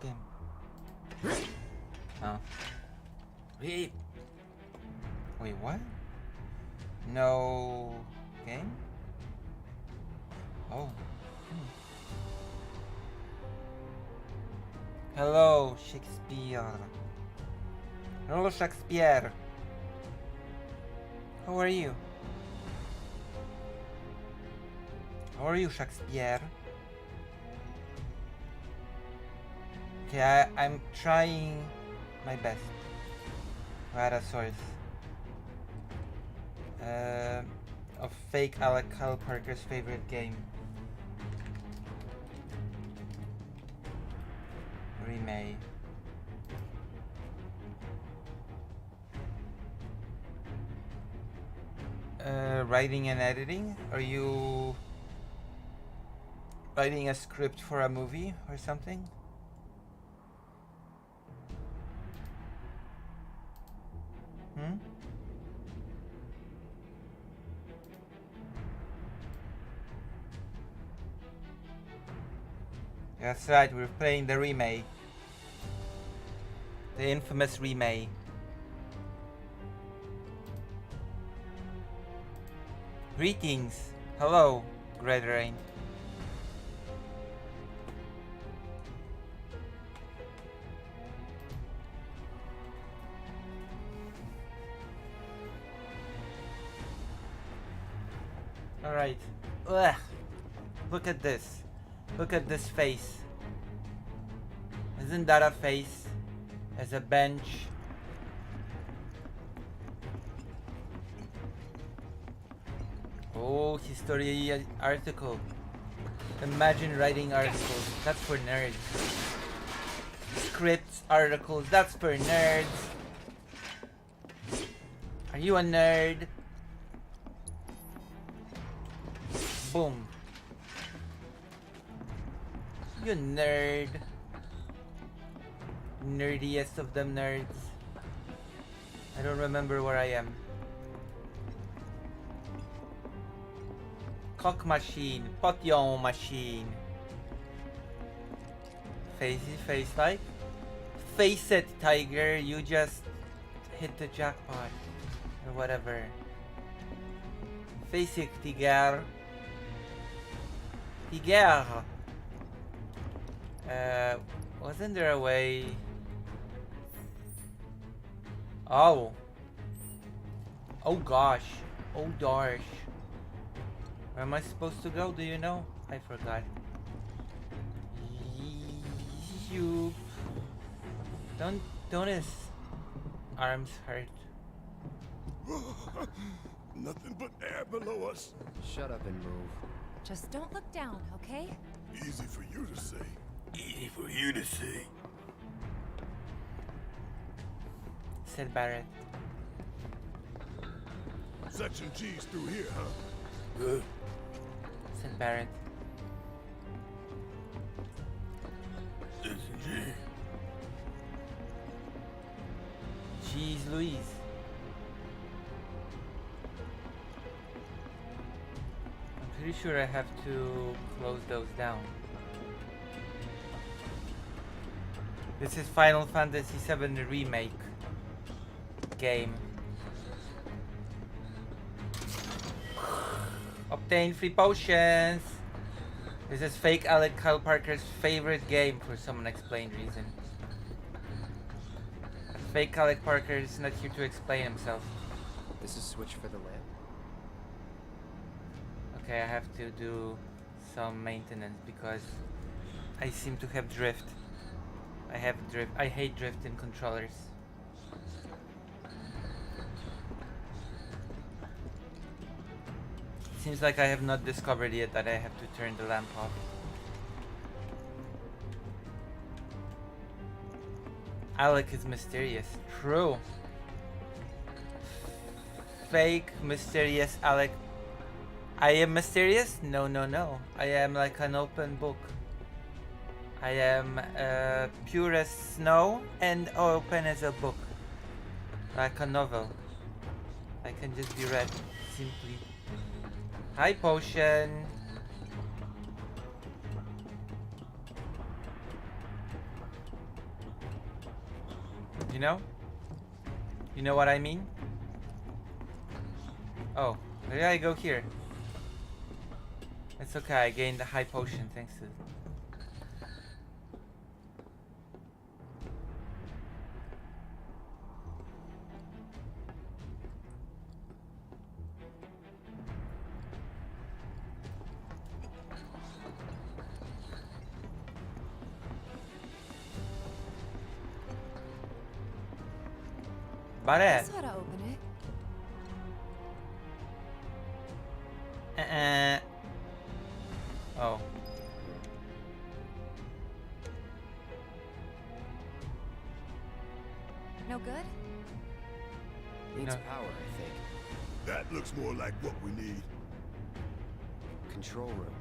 game. Oh. Wait, what? No game? Oh. Hello, Shakespeare. Hello, Shakespeare. How are you? How are you, Shakespeare? Okay, I'm trying my best. Radasaurus. Of fake Alec Kyle Parker's favorite game. Remake. Writing and editing? Are you writing a script for a movie or something? Hmm? That's right, we're playing the remake. The infamous remake. Greetings. Hello, Great Rain. Alright. Ugh. Look at this. Look at this face. Isn't that a face? As a bench. Oh, history article. Imagine writing articles. That's for nerds. Scripts, articles. That's for nerds. Are you a nerd? Boom. You nerd. Nerdiest of them nerds. I don't remember where I am. Cock machine. Potion machine. Facey face like? Face it, tiger. You just hit the jackpot. Or whatever. Face it, tiger. Tiger. Wasn't there a way? Oh. Oh gosh. Oh darsh. Where am I supposed to go? Do you know? I forgot. You don't his arms hurt. Nothing but air below us. Shut up and move. Just don't look down, okay? Easy for you to say. Easy for you to say. Said Barrett. Section G's through here, huh? Good. Said Barrett. Section G. Jeez Louise. I'm pretty sure I have to close those down. This is Final Fantasy VII Remake game. Obtain free potions. This is fake Alec Kyle Parker's favorite game for some unexplained reason. Fake Alec Parker is not here to explain himself. This is switch for the lamp. Okay, I have to do some maintenance because I seem to have drift. I have drift. I hate drift in controllers. Seems like I have not discovered yet that I have to turn the lamp off. Alec is mysterious. True. Fake, mysterious Alec. I am mysterious? No, no, no. I am like an open book. I am pure as snow and open as a book. Like a novel. I can just be read simply. Hi, potion. know? You know what I mean? Oh, where did I go here? It's okay, I gained a high potion thanks to... This ought to open it. Oh. No good? Needs No. power, I think. That looks more like what we need. Control room.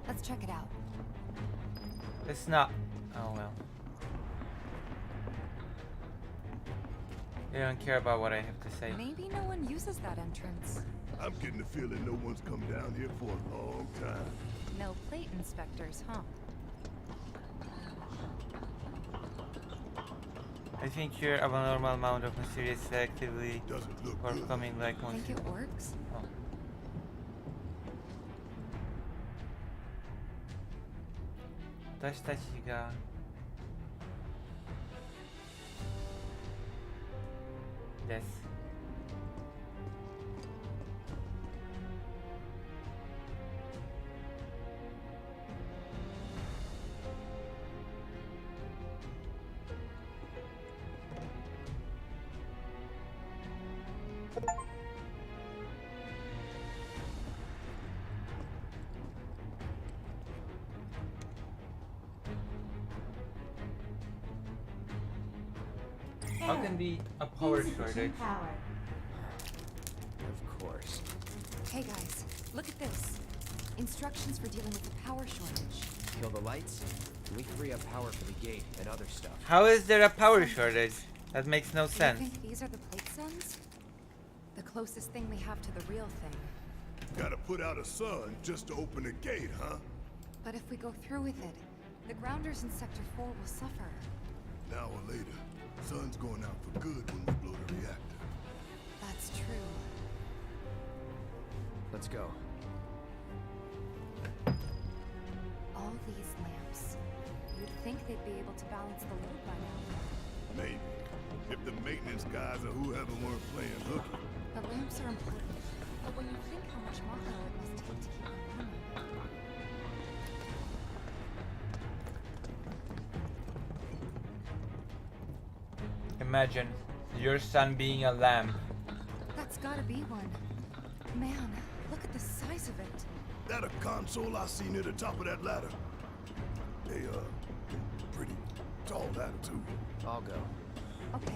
Let's check it out. It's not... Oh well. They don't care about what I have to say. Maybe no one uses that entrance. I'm getting the feeling no one's come down here for a long time. No plate inspectors, huh? I think your abnormal amount of mysterious activity Doesn't look or good. coming like once Think it works? Oh. Tashtashiga. Yes. How can be a power Insufficient shortage? power. Of course. Hey guys, look at this. Instructions for dealing with the power shortage. Kill the lights, and we free up power for the gate and other stuff. How is there a power shortage? That makes no Do you sense. think these are the plate suns? The closest thing we have to the real thing. Gotta put out a sun just to open the gate, huh? But if we go through with it, the grounders in Sector 4 will suffer. An hour later, sun's going out for good when we blow the reactor. That's true. Let's go. All these lamps. You'd think they'd be able to balance the load by now. Maybe. If the maintenance guys or whoever weren't playing hooky. The lamps are important. But when you think how much Mako it must take to keep them running. Imagine your son being a lamp. That's gotta be one. Man, look at the size of it. That a console I see near the top of that ladder. They, pretty tall ladder too. I'll go. Okay,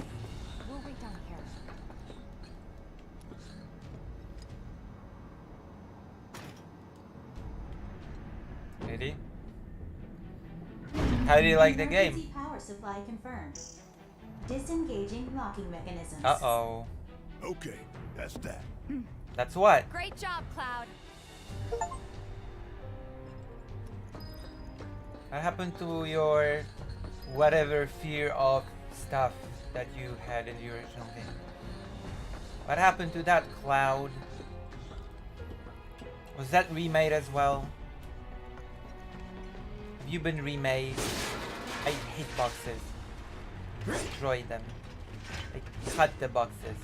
we'll wait down here. Ready? How do you like the game? Emergency power supply confirmed. Disengaging locking mechanisms. Uh-oh. Okay, that's that. That's what? Great job, Cloud. What happened to your whatever fear of stuff that you had in the original game? What happened to that, Cloud? Was that remade as well? Have you been remade? I hate boxes. Destroy them. I cut the boxes.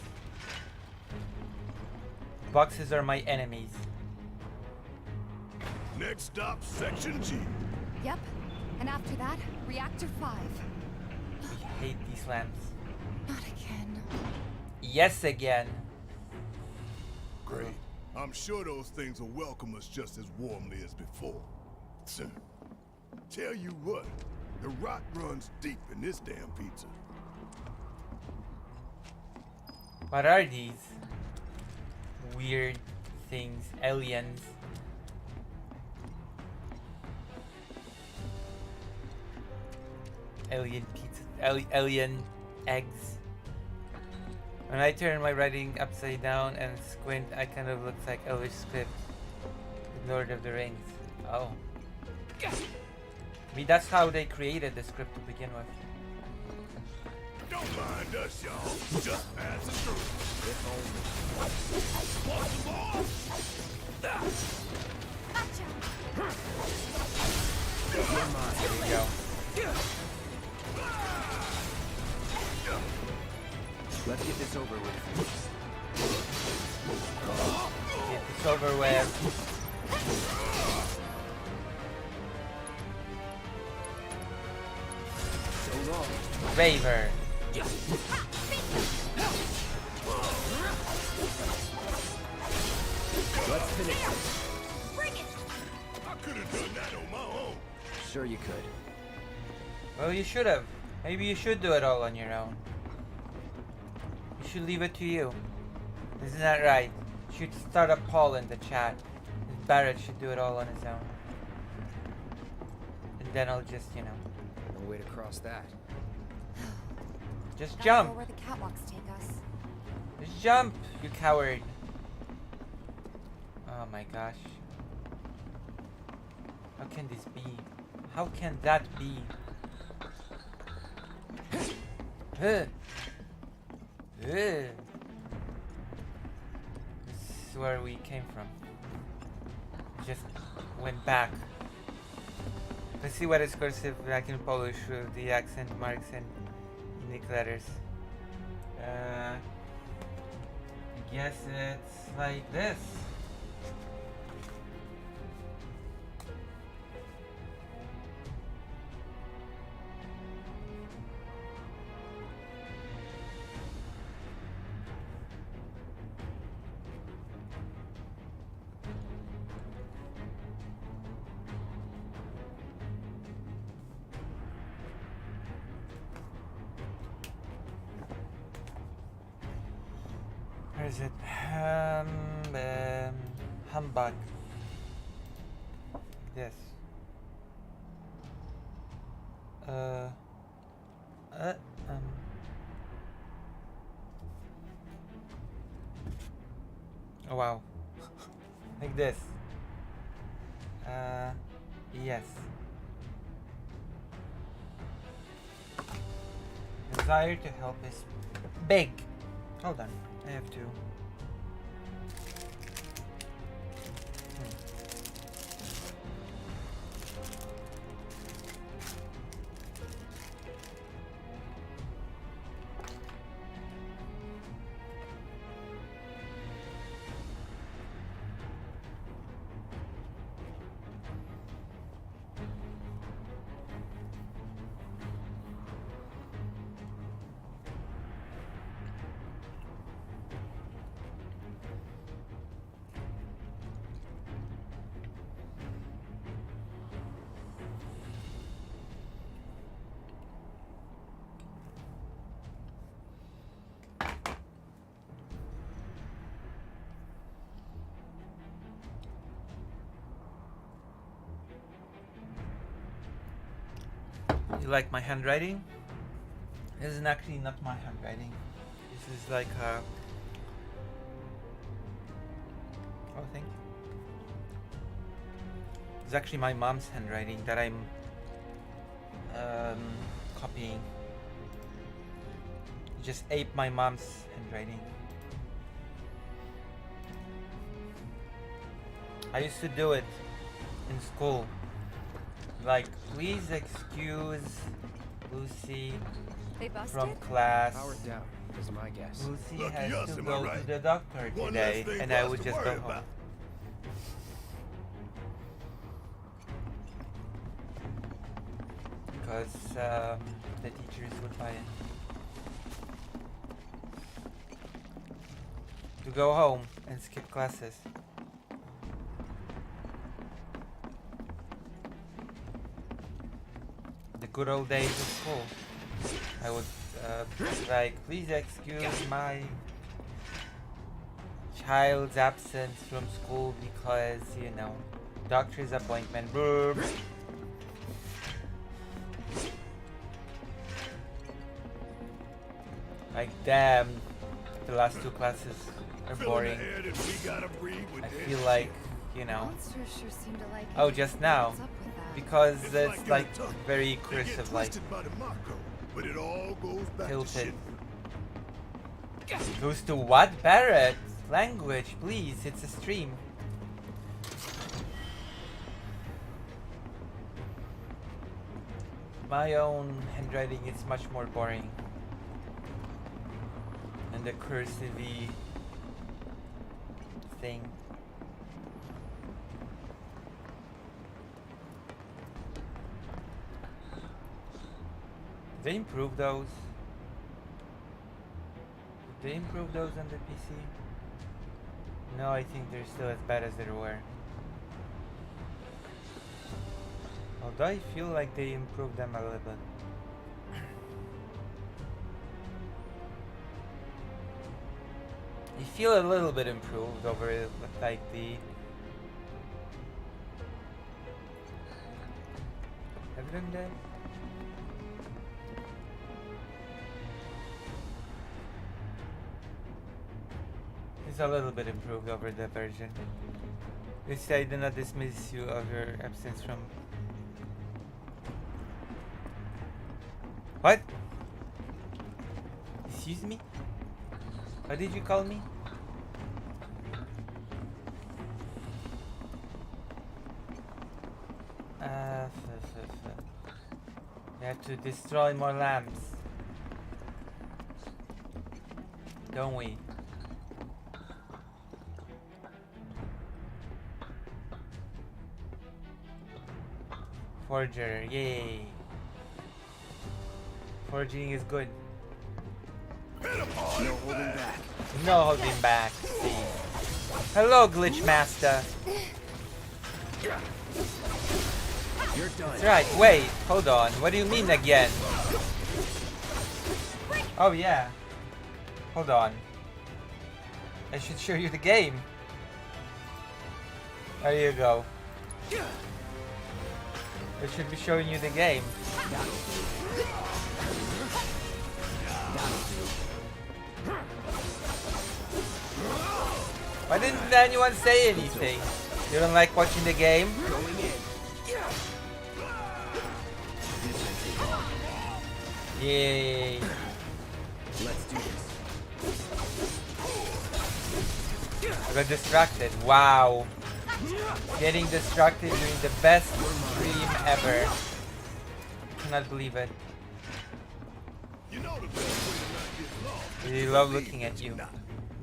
Boxes are my enemies. Next stop, Section G. Yep. And after that, Reactor 5. I hate these lamps. Not again. Yes, again. Great. I'm sure those things will welcome us just as warmly as before. Tell you what, the rot runs deep in this damn pizza. What are these weird things? Aliens. Alien pizza. Alien eggs. When I turn my writing upside down and squint, I kind of looks like Elvish script. Lord of the Rings. Oh. I mean, that's how they created the script to begin with. Don't mind us, y'all. Just passing through. If only. Want some more? You're mine. There we go. Let's get this over with. Get this over with. So long. Raver. Let's finish this. I could have done that on my own. Sure you could. Well, you should have. Maybe you should do it all on your own. You should leave it to you. Isn't that right? You should start a poll in the chat. Barrett should do it all on his own. And then I'll just, you know, No way to cross that. just Gotta jump. go where the catwalks take us. Just jump, you coward. Oh my gosh. How can this be? How can that be? Huh. This is where we came from. Just went back. Let's see what is cursive like in Polish with the accent marks and unique letters. I guess it's like this. Where is it? Humbug. Yes. Oh wow. Like this. Yes. Desire to help is big. Hold on. I have to. You like my handwriting? This is actually not my handwriting. This is like oh, thank you. It's actually my mom's handwriting that I'm copying. Just ape my mom's handwriting. I used to do it in school. Like, please excuse Lucy They busted? from class. Powered down is my guess. Lucy Lucky has us, to am I go to right? the doctor One today, less thing and for I us would to just go worry home. about. Because the teachers would buy it. To go home and skip classes. The good old days of school. I would like, please excuse my child's absence from school because, you know, doctor's appointment. Brr. Like, damn, the last two classes are Filling boring. the air that we gotta breathe with I dead feel shit. like, you know, Monsters sure seem to like oh, it. just now, What's up with that? because It's it's in like the tongue. very They get cursive, like, twisted by the Mako. But it all goes back to Tilted. shit. Goes to what? Barrett? Language, please. It's a stream. My own handwriting is much more boring. And the cursive thing. Did they improve those? Did they improve those on the PC? No, I think they're still as bad as they were. Although I feel like they improved them a little bit. I feel a little bit improved over like the Evident Day? It's a little bit improved over the version. You say I do not dismiss you of your absence from... What? Excuse me? What did you call me? We have to destroy more lamps. Don't we? Forger, yay! Forging is good. No holding back. No holding back, see. Hello, Glitch Master. You're done. That's right, wait, hold on. What do you mean again? Oh yeah. Hold on. I should show you the game. There you go. I should be showing you the game. Why didn't anyone say anything? You don't like watching the game? Going in. Yay. Let's do this. I got distracted. Wow. Getting distracted during the best stream ever. Cannot believe it. You know the best way to not get lost. Really love looking at you.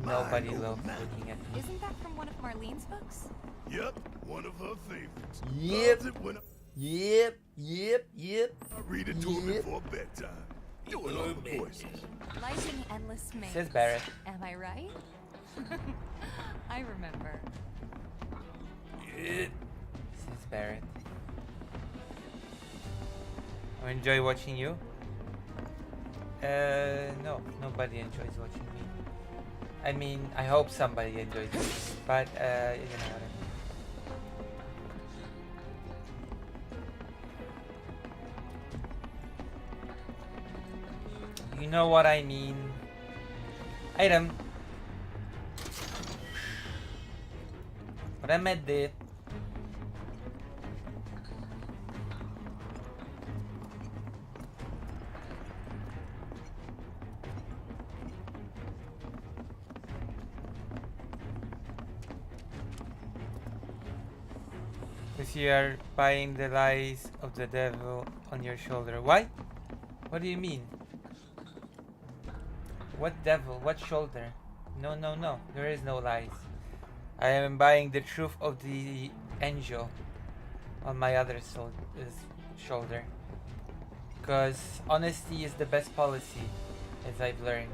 Nobody loves looking at me. Isn't that from one of Marlene's books? Yep, one of her favorites. Yep. Loves it when Yep. I read it to her before bedtime. Doing all the voices. Lighting endless maze. Says Barrett. Am I right? I remember. Says Barrett. I enjoy watching you. No, nobody enjoys watching me. I mean, I hope somebody enjoys it, but you know what I mean. You know what I mean. Item. What I meant there. Because you are buying the lies of the devil on your shoulder. Why? What do you mean? What devil? What shoulder? No, no, no. There is no lies. I am buying the truth of the angel on my other shoulder. Because honesty is the best policy, as I've learned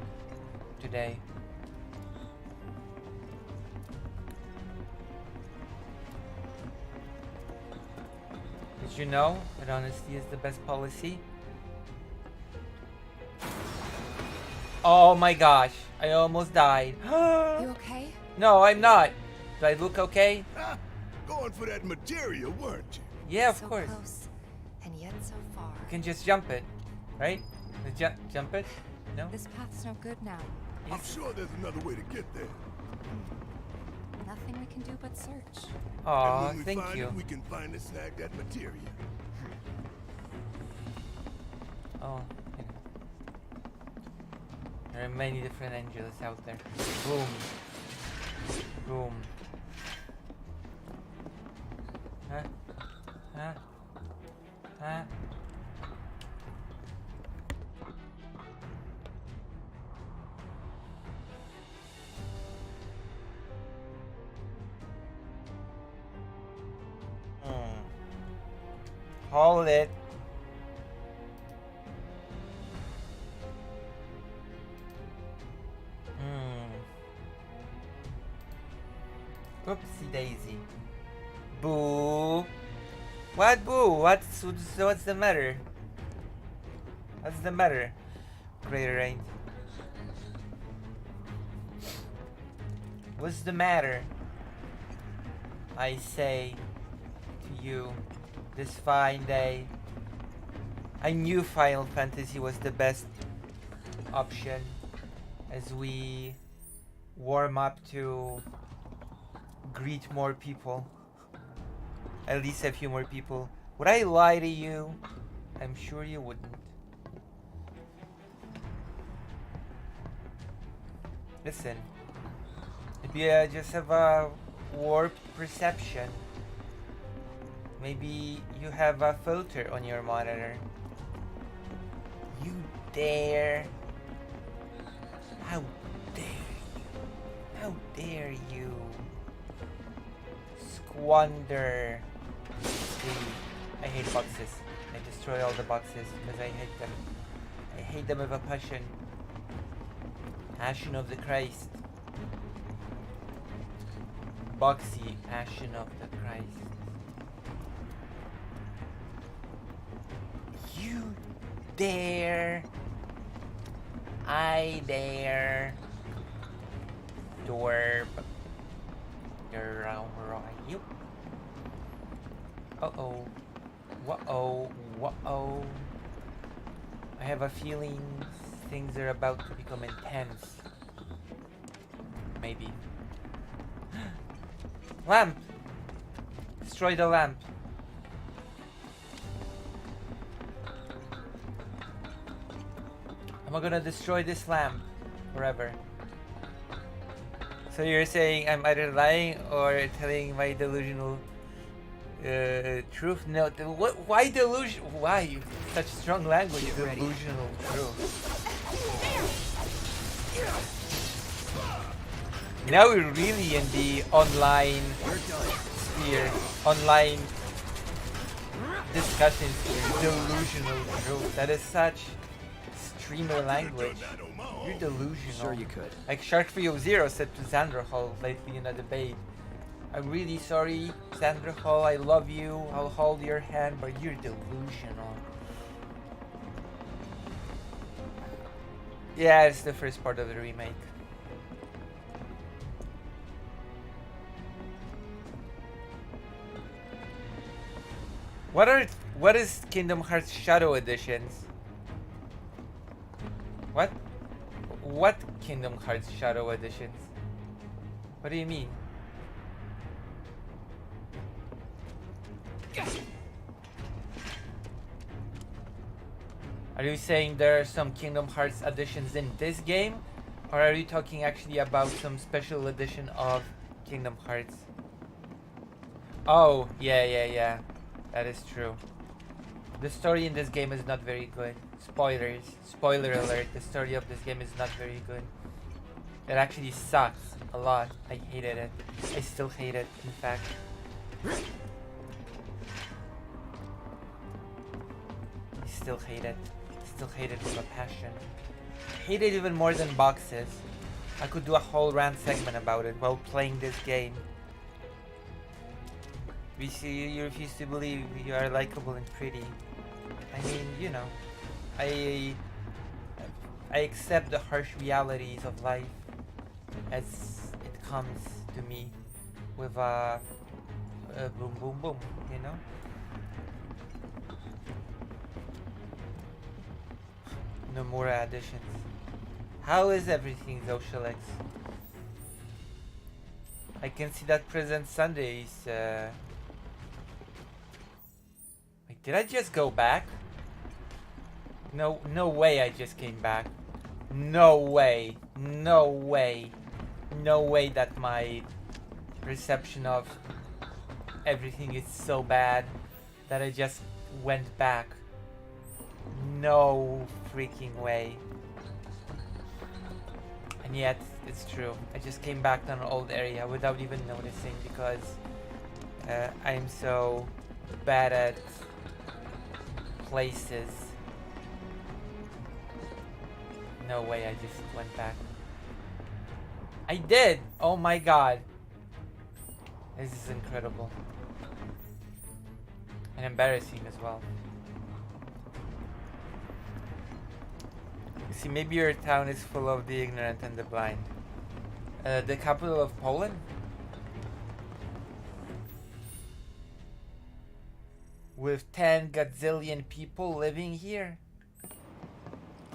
today. Did you know that honesty is the best policy? Oh my gosh, I almost died. You okay? No, I'm not. Do I look okay? Ha! Going for that materia, weren't you? Yeah, of So course. close, and yet so far. You can just jump it, right? Jump it? No? This path's no good now. I'm sure there's another way to get there. Nothing we can do but search. Aw, and when we thank find you. it, we can finally snag that materia. Oh, There are many different angels out there. Boom. Boom. Huh? Huh? Huh? Hold it. Oopsie daisy. Boo. What boo? What's the matter? What's the matter? Greater Rain. What's the matter? I say to you this fine day. I knew Final Fantasy was the best option as we warm up to greet more people. At least a few more people. Would I lie to you? I'm sure you wouldn't. Listen, maybe you just have a warped perception. Maybe you have a filter on your monitor. You dare. How dare you? How dare you squander I hate boxes. I destroy all the boxes because I hate them. I hate them with a passion. Passion of the Christ. Boxy passion of the Christ. You dare. I dare. Dwarf. You. Uh-oh. Whoa-oh. Whoa-oh. I have a feeling things are about to become intense. Maybe. Lamp! Destroy the lamp. Am I gonna destroy this lamp forever? So you're saying I'm either lying or telling my delusional truth? No, why delusion? Why such strong language? Delusional truth. Now we're really in the online sphere, online discussion sphere. Delusional truth. That is such streamer language. You're delusional. Sure you could. Like Shark300 said to Xandra Hall lately in a debate. I'm really sorry, Xandra Hall, I love you, I'll hold your hand, but you're delusional. Yeah, it's the first part of the remake. What is Kingdom Hearts Shadow Editions? What? What Kingdom Hearts Shadow Editions? What do you mean? Are you saying there are some Kingdom Hearts editions in this game? Or are you talking actually about some special edition of Kingdom Hearts? Oh, yeah. That is true. The story in this game is not very good. Spoilers. Spoiler alert. The story of this game is not very good. It actually sucks a lot. I hated it. I still hate it, in fact. I still hate it. Still hate it with a passion. Hate it even more than boxes. I could do a whole rant segment about it while playing this game. We see you refuse to believe you are likable and pretty. I mean, you know, I accept the harsh realities of life as it comes to me with a boom boom boom, you know? Nomura additions. How is everything, Zoshalex? I can see that Present Sunday is Wait, did I just go back? No way I just came back. No way. No way. No way that my perception of everything is so bad that I just went back. No freaking way. And yet, it's true. I just came back to an old area without even noticing because I'm so bad at places. No way, I just went back. I did! Oh my god. This is incredible. And embarrassing as well. You see, maybe your town is full of the ignorant and the blind. The capital of Poland? With 10 gazillion people living here?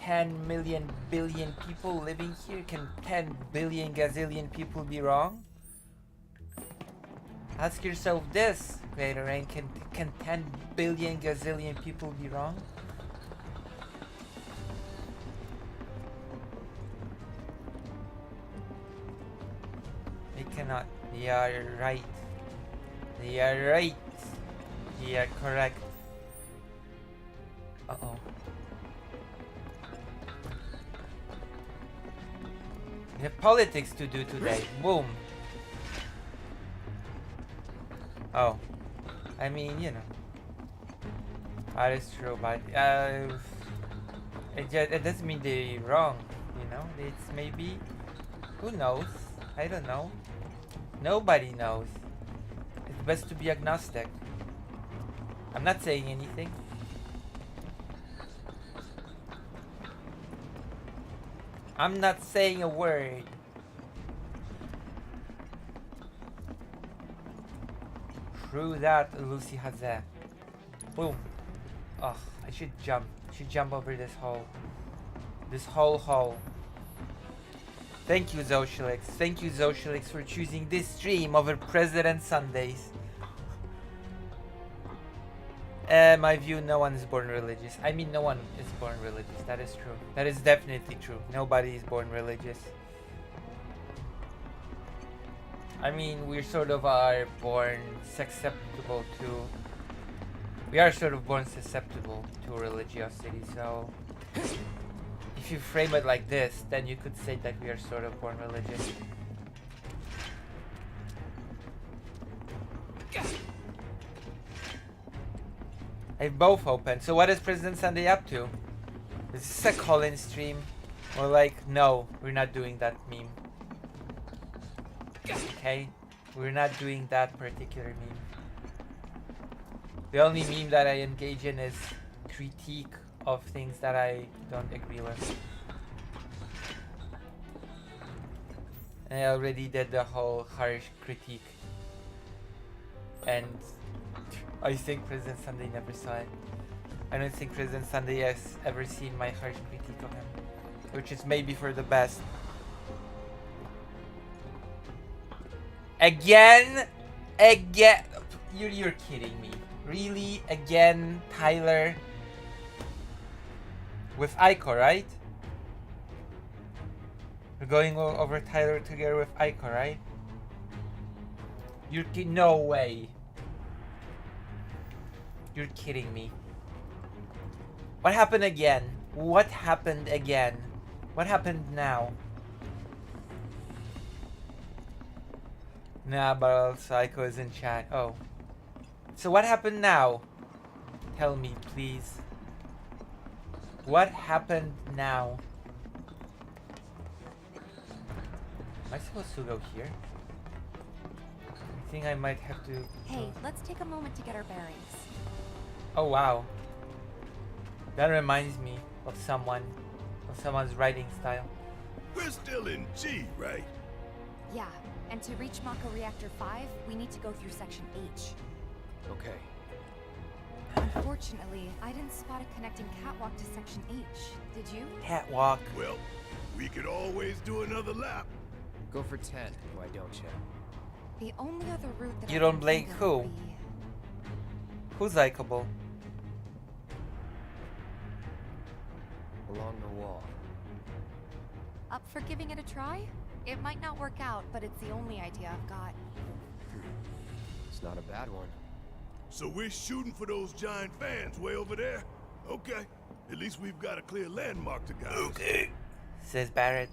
10 million billion people living here? Can 10 billion gazillion people be wrong? Ask yourself this, Greater Rain. Can 10 billion gazillion people be wrong? They cannot. They are right. They are right. They are correct. Uh-oh. We have politics to do today. Boom. Oh. I mean, you know. That is true, but it doesn't mean they're wrong, you know? It's maybe... Who knows? I don't know. Nobody knows. It's best to be agnostic. I'm not saying anything. I'm not saying a word. True that, Lucy has that. Boom. Oh, I should jump. I should jump over this hole. This whole hole. Thank you, Zoshilix. Thank you, Zoshilix, for choosing this stream over President Sundays. My view, no one is born religious. I mean, no one is born religious. That is true. That is definitely true. Nobody is born religious. I mean, we sort of are born susceptible to... We are sort of born susceptible to religiosity, so... If you frame it like this, then you could say that we are sort of born religious. I've both opened. So what is President Sunday up to? Is this a call-in stream? Or like, no, we're not doing that meme. Okay? We're not doing that particular meme. The only meme that I engage in is critique of things that I don't agree with. And I already did the whole harsh critique. And I think President Sunday never saw it. I don't think President Sunday has ever seen my harsh critique of him. Which is maybe for the best. Again? Again? You're kidding me. Really? Again, Tyler? With Aiko, right? We're going over Tyler together with Aiko, right? No way. You're kidding me. What happened again? What happened again? What happened now? Nah, but Psycho is in chat. Oh. So what happened now? Tell me, please. What happened now? Am I supposed to go here? I think I might have to... Hey, let's take a moment to get our bearings. Oh wow. That reminds me of someone's writing style. We're still in G, right? Yeah, and to reach Mako Reactor 5, we need to go through Section H. Okay. Unfortunately, I didn't spot a connecting catwalk to Section H. Did you? Catwalk. Well, we could always do another lap. Go for 10, why don't you? The only other route that You I don't can blame think of who? would be- Who's likable? Along the wall. Up for giving it a try? It might not work out, but it's the only idea I've got. It's not a bad one. So we're shooting for those giant fans way over there? Okay. At least we've got a clear landmark to guide us. Okay, says Barrett.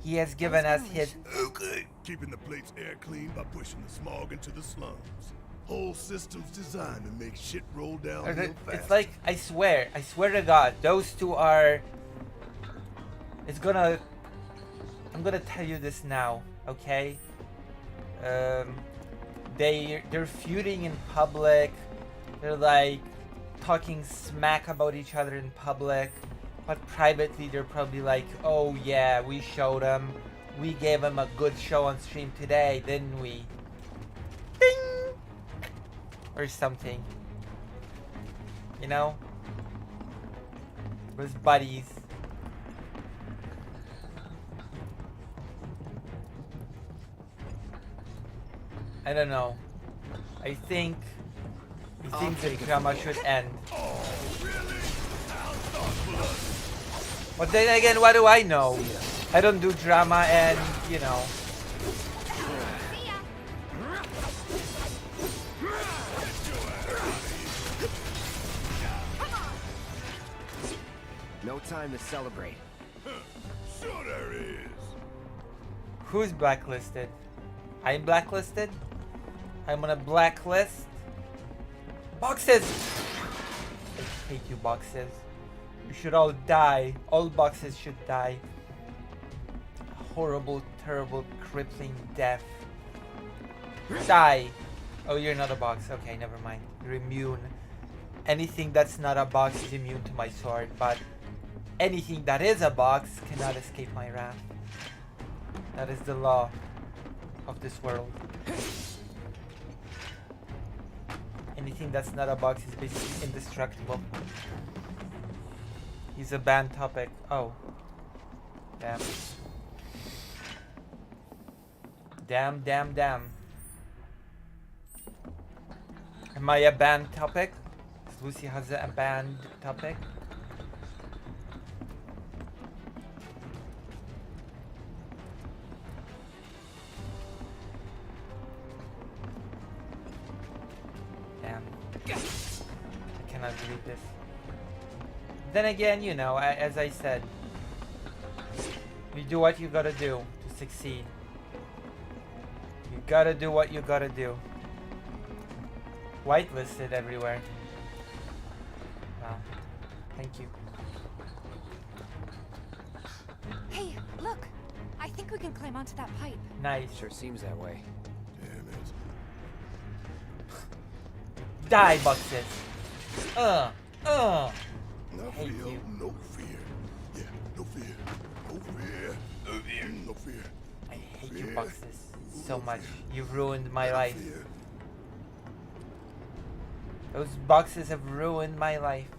He has given us his Okay. Keeping the plate's air clean by pushing the smog into the slums. Whole system's designed to make shit roll downhill fast. It's like, I swear to God, those two are... I'm gonna tell you this now, okay? They're feuding in public. They're like talking smack about each other in public, but privately they're probably like, oh yeah, we showed them. We gave them a good show on stream today, didn't we? Ding! Or something. You know? It was buddies. I don't know. I think the drama should end. But then again, what do I know? I don't do drama and, you know. No time to celebrate. Sure there is. Who's blacklisted? I'm blacklisted? I'm on a blacklist? Boxes! I hate you, boxes. You should all die. All boxes should die. Horrible, terrible, crippling death. Die! Oh, you're not a box. Okay, never mind. You're immune. Anything that's not a box is immune to my sword, but anything that is a box cannot escape my wrath. That is the law of this world. Anything that's not a box is basically indestructible. He's a banned topic. Oh. Damn. Damn, damn, damn. Am I a banned topic? Lucy has a banned topic. Damn. I cannot believe this. Then again, you know, as I said, you do what you gotta do to succeed. You gotta do what you gotta do. Whitelisted everywhere. Wow. Thank you. Hey, look! I think we can climb onto that pipe. Nice. Sure seems that way. Damn it. Die, boxes. No Hate fear, you. no fear. Yeah, no fear. No fear. No fear. No fear. I hate you, boxes, so much. You've ruined my life. Fear. Those boxes have ruined my life.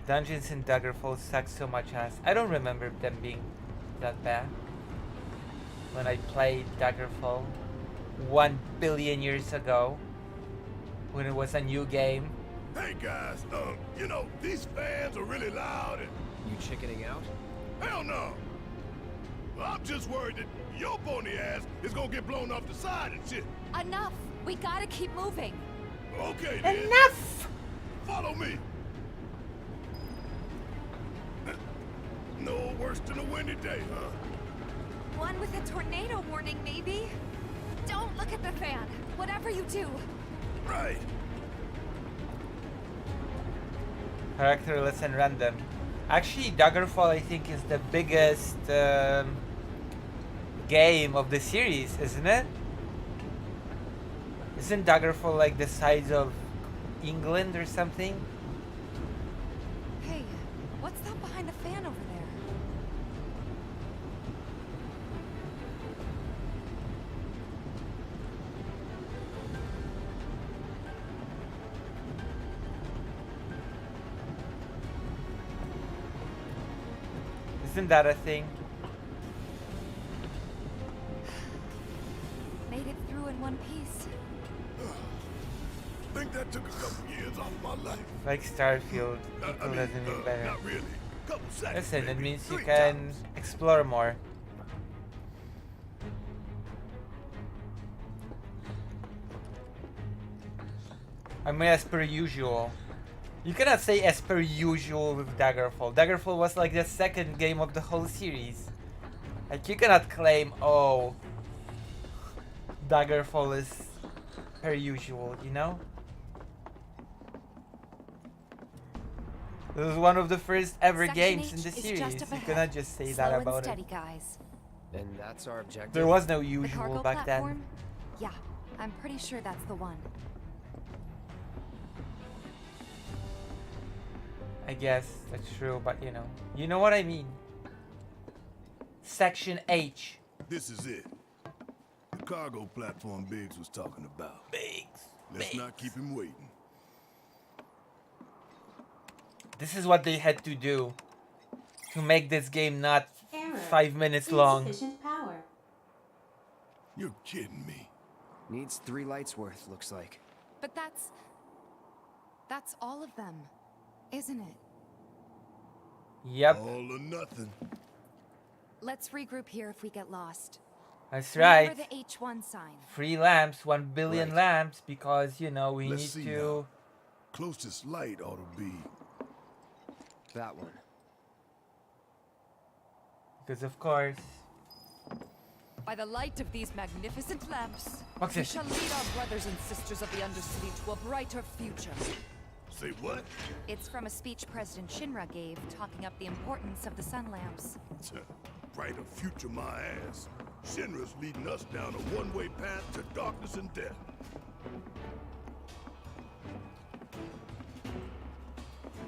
Dungeons in Daggerfall suck so much ass. I don't remember them being that bad. When I played Daggerfall 1 billion years ago, when it was a new game. Hey guys, you know, these fans are really loud and You chickening out? hell no. Well, I'm just worried that your pony ass is gonna get blown off the side and shit. Enough! We gotta keep moving. Okay then. Enough! Follow me. No worse than a windy day, huh? One with a tornado warning, maybe? Don't look at the fan. Whatever you do. Right. Characterless and random. Actually, Daggerfall I think is the biggest game of the series, isn't it? Isn't Daggerfall like the size of England or something? Hey, what's that behind the fan over there? Isn't that a thing? Made it through in one piece. Think that took a couple years off my life. Like Starfield, I equal mean, doesn't mean better. not really. Couple seconds. Listen, it maybe. means you 3 can times. explore more. I mean, as per usual. You cannot say as per usual with Daggerfall. Daggerfall was like the second game of the whole series. Like, you cannot claim, oh, Daggerfall is per usual, you know? This was one of the first ever Section games in H the is series. just up You ahead. cannot just say Slow that and about steady, it. guys. And that's our objective. There was no The usual cargo back then. platform? Yeah, I'm pretty sure that's the one. I guess that's true, but you know what I mean. Section H. This is it. The cargo platform Biggs was talking about. Biggs. Let's not keep him waiting. This is what they had to do to make this game not Error. 5 minutes long. Insufficient power. You're kidding me. Needs 3 lights worth, looks like. But that's all of them, isn't it? Yep, All or nothing. Let's regroup here if we get lost. that's Remember right. the H1 sign. 3 lamps, 1 billion Right. lamps, because we Let's need see to. now. Closest light ought to be. That one. Because of course. By the light of these magnificent lamps, What's we this? shall lead our brothers and sisters of the Undercity to a brighter future. Say what? It's from a speech President Shinra gave talking up the importance of the sun lamps. Brighter future, my ass. Shinra's leading us down a one-way path to darkness and death.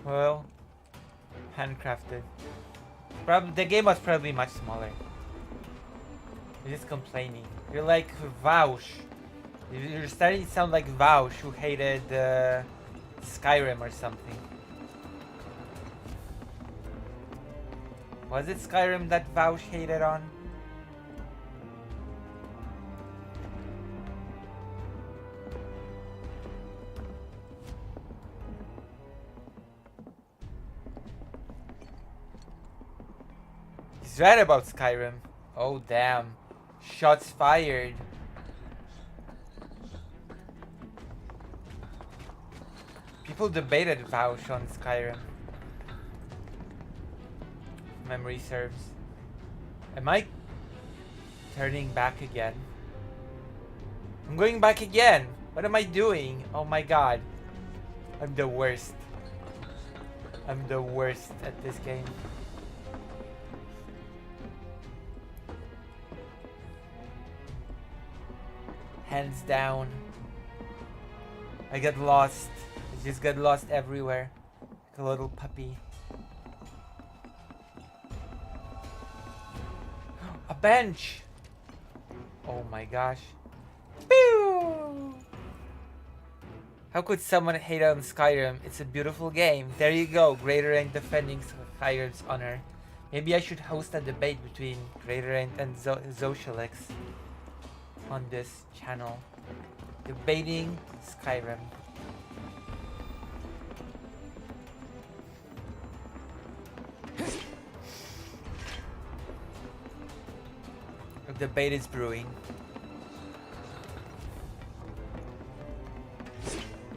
Well, handcrafted. Probably the game was probably much smaller. You're just complaining. You're like Vaush. You're starting to sound like Vaush, who hated Skyrim or something. Was it Skyrim that Vaush hated on? He's right about Skyrim. Oh damn. Shots fired. People debated Vaush on Skyrim. If memory serves. Am I turning back again? I'm going back again. What am I doing? Oh my god. I'm the worst. I'm the worst at this game. Hands down. I get lost. I just get lost everywhere. Like a little puppy. A bench! Oh my gosh. Pew! How could someone hate on Skyrim? It's a beautiful game. There you go. Greater Rank defending Skyrim's honor. Maybe I should host a debate between Greater Rank and Zocialix on this channel. Debating Skyrim. A debate is brewing.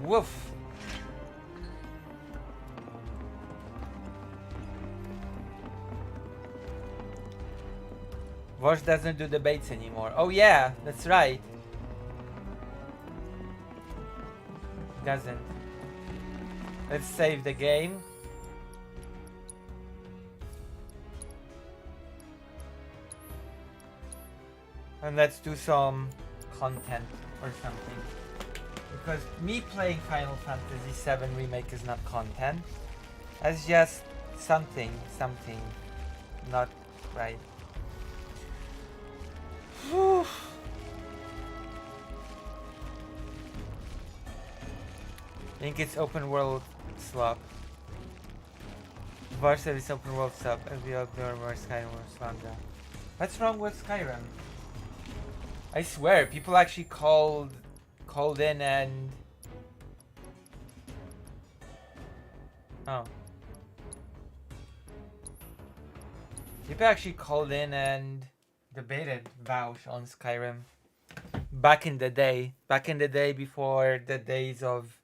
Woof. Vosh doesn't do debates anymore. Oh yeah, that's right. Doesn't. Let's save the game. And let's do some content or something. Because me playing Final Fantasy VII Remake is not content. That's just something not right. Whew. I think it's open world slop. Var said it's open world sub and we ignore more Skyrim or Slanda. What's wrong with Skyrim? I swear, people actually called in and Oh. People actually called in and debated Vouch on Skyrim. Back in the day. Back in the day before the days of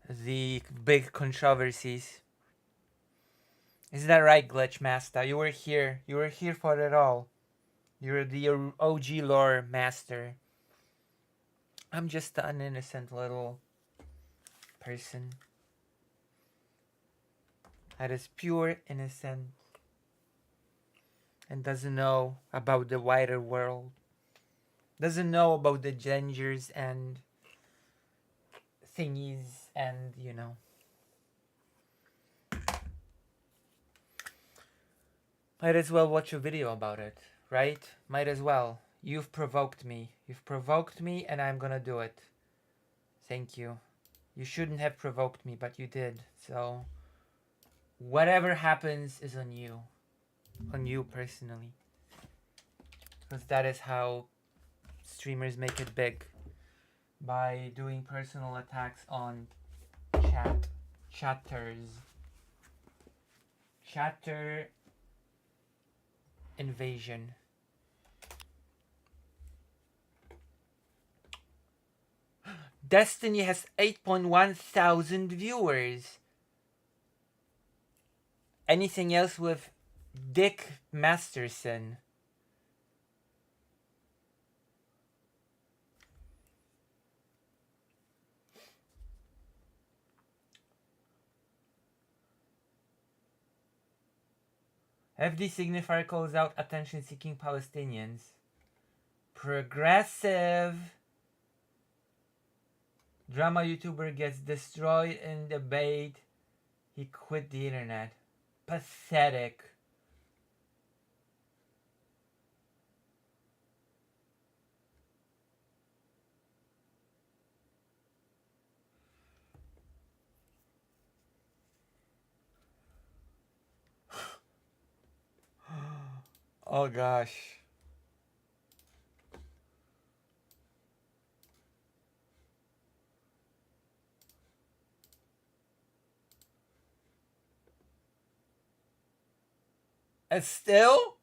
the big controversies. Isn't that right, Glitch Master? You were here. You were here for it all. You're the OG lore master. I'm just an innocent little person. That is pure innocent. And doesn't know about the wider world. Doesn't know about the gingers and thingies and, you know. Might as well watch a video about it, right? Might as well. You've provoked me. You've provoked me and I'm gonna do it. Thank you. You shouldn't have provoked me, but you did. So, whatever happens is on you. On you personally. Because that is how streamers make it big. By doing personal attacks on chatters. Chatter invasion. Destiny has 8.1 thousand viewers. Anything else with Dick Masterson? FD signifier calls out attention-seeking Palestinians. Progressive. Drama YouTuber gets destroyed in debate. He quit the internet. Pathetic. Oh gosh. And still?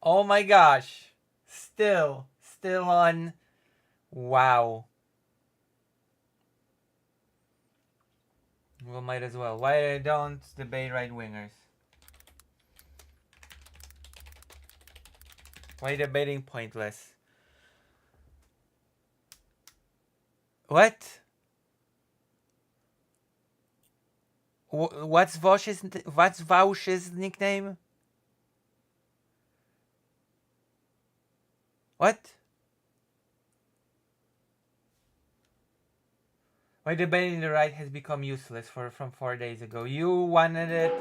Oh my gosh. Still on. Wow. Well, might as well. Why don't debate right-wingers? Why debating pointless? What? What's Vaush's nickname? What? Why debating the right has become useless from 4 days ago. You wanted it,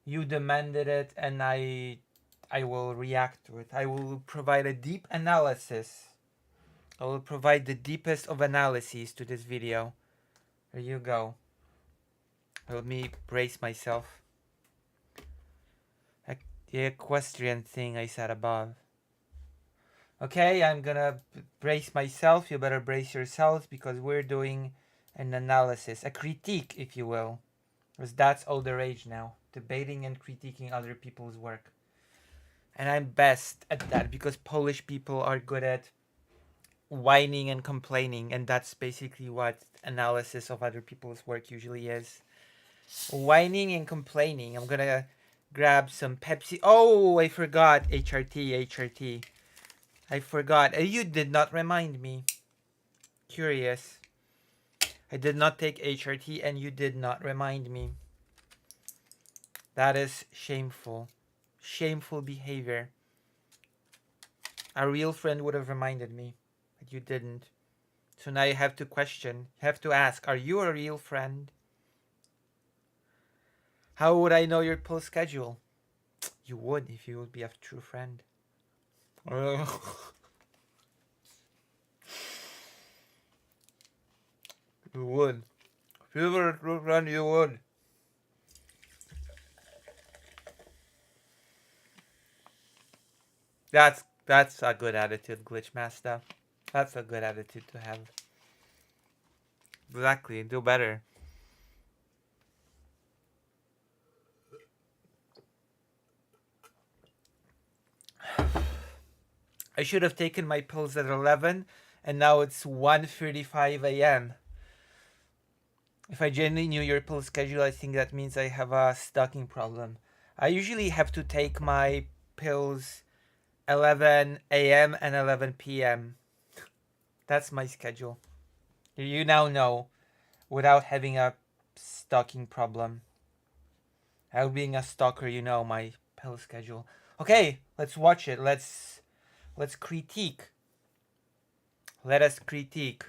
you demanded it, and I will react to it. I will provide a deep analysis. I will provide the deepest of analyses to this video. There you go. Let me brace myself. The equestrian thing I said above. Okay, I'm gonna brace myself. You better brace yourselves because we're doing an analysis, a critique, if you will. Because that's all the rage now. Debating and critiquing other people's work. And I'm best at that because Polish people are good at whining and complaining, and that's basically what analysis of other people's work usually is. Whining and complaining. I'm gonna grab some Pepsi. Oh, I forgot HRT. I forgot. You did not remind me. Curious. I did not take HRT and you did not remind me. That is shameful. Shameful behavior. A real friend would have reminded me, but you didn't. So now you have to question, have to ask, are you a real friend? How would I know your pull schedule? You would if you would be a true friend. You would. If you were a true friend, you would. That's a good attitude, Glitch Master. That's a good attitude to have. Exactly, do better. I should have taken my pills at 11, and now it's 1:35 a.m. If I genuinely knew your pill schedule, I think that means I have a stalking problem. I usually have to take my pills 11 a.m. and 11 p.m. That's my schedule. You now know, without having a stalking problem. How being a stalker, you know my pill schedule. Okay, let's watch it. Let's critique. Let us critique.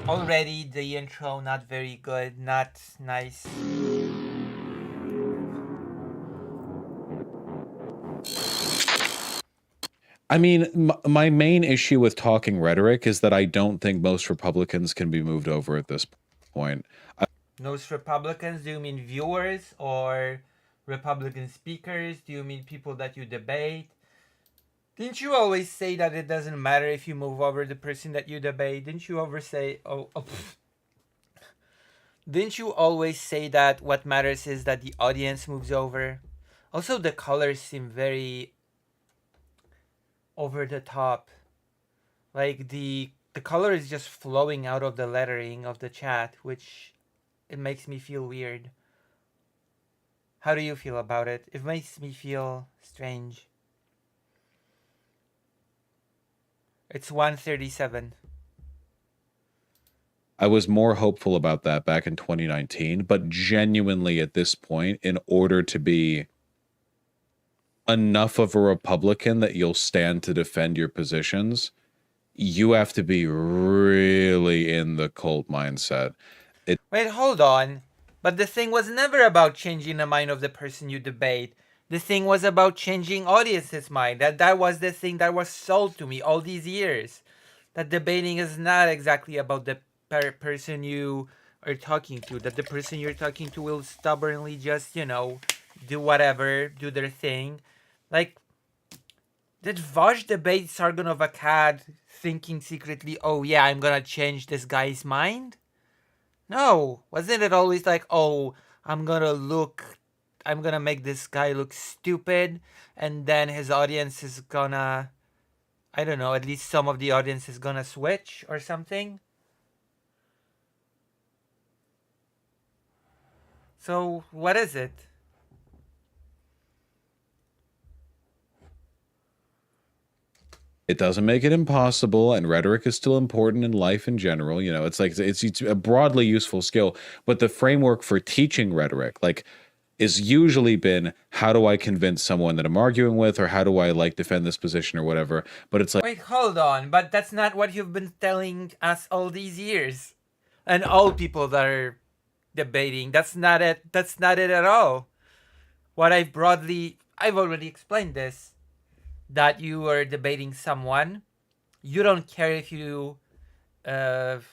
Already the intro not very good, not nice. I mean, my main issue with talking rhetoric is that I don't think most Republicans can be moved over at this point. Most Republicans, do you mean viewers or Republican speakers? Do you mean people that you debate? Didn't you always say that it doesn't matter if you move over the person that you debate? Didn't you ever say, Didn't you always say that what matters is that the audience moves over? Also, the colors seem very over the top. Like the color is just flowing out of the lettering of the chat, which it makes me feel weird. How do you feel about it? It makes me feel strange. It's 1:37. I was more hopeful about that back in 2019, but genuinely at this point, in order to be enough of a Republican that you'll stand to defend your positions, you have to be really in the cult mindset. Wait, hold on. But the thing was never about changing the mind of the person you debate. The thing was about changing audience's mind. That was the thing that was sold to me all these years. That debating is not exactly about the person you are talking to. That the person you're talking to will stubbornly just, do whatever, do their thing. Like, did Vaj debate Sargon of Akkad thinking secretly, oh yeah, I'm gonna change this guy's mind? No. Wasn't it always like, oh, I'm gonna make this guy look stupid, and then his audience is gonna, I don't know, at least some of the audience is gonna switch or something? So, what is it? It doesn't make it impossible, and rhetoric is still important in life in general. It's like it's a broadly useful skill, but the framework for teaching rhetoric, is usually been, how do I convince someone that I'm arguing with, or how do I defend this position or whatever. But it's like, wait, hold on, but that's not what you've been telling us all these years, and all people that are debating. That's not it at all. What I've already explained this. That you are debating someone, you don't care if you don't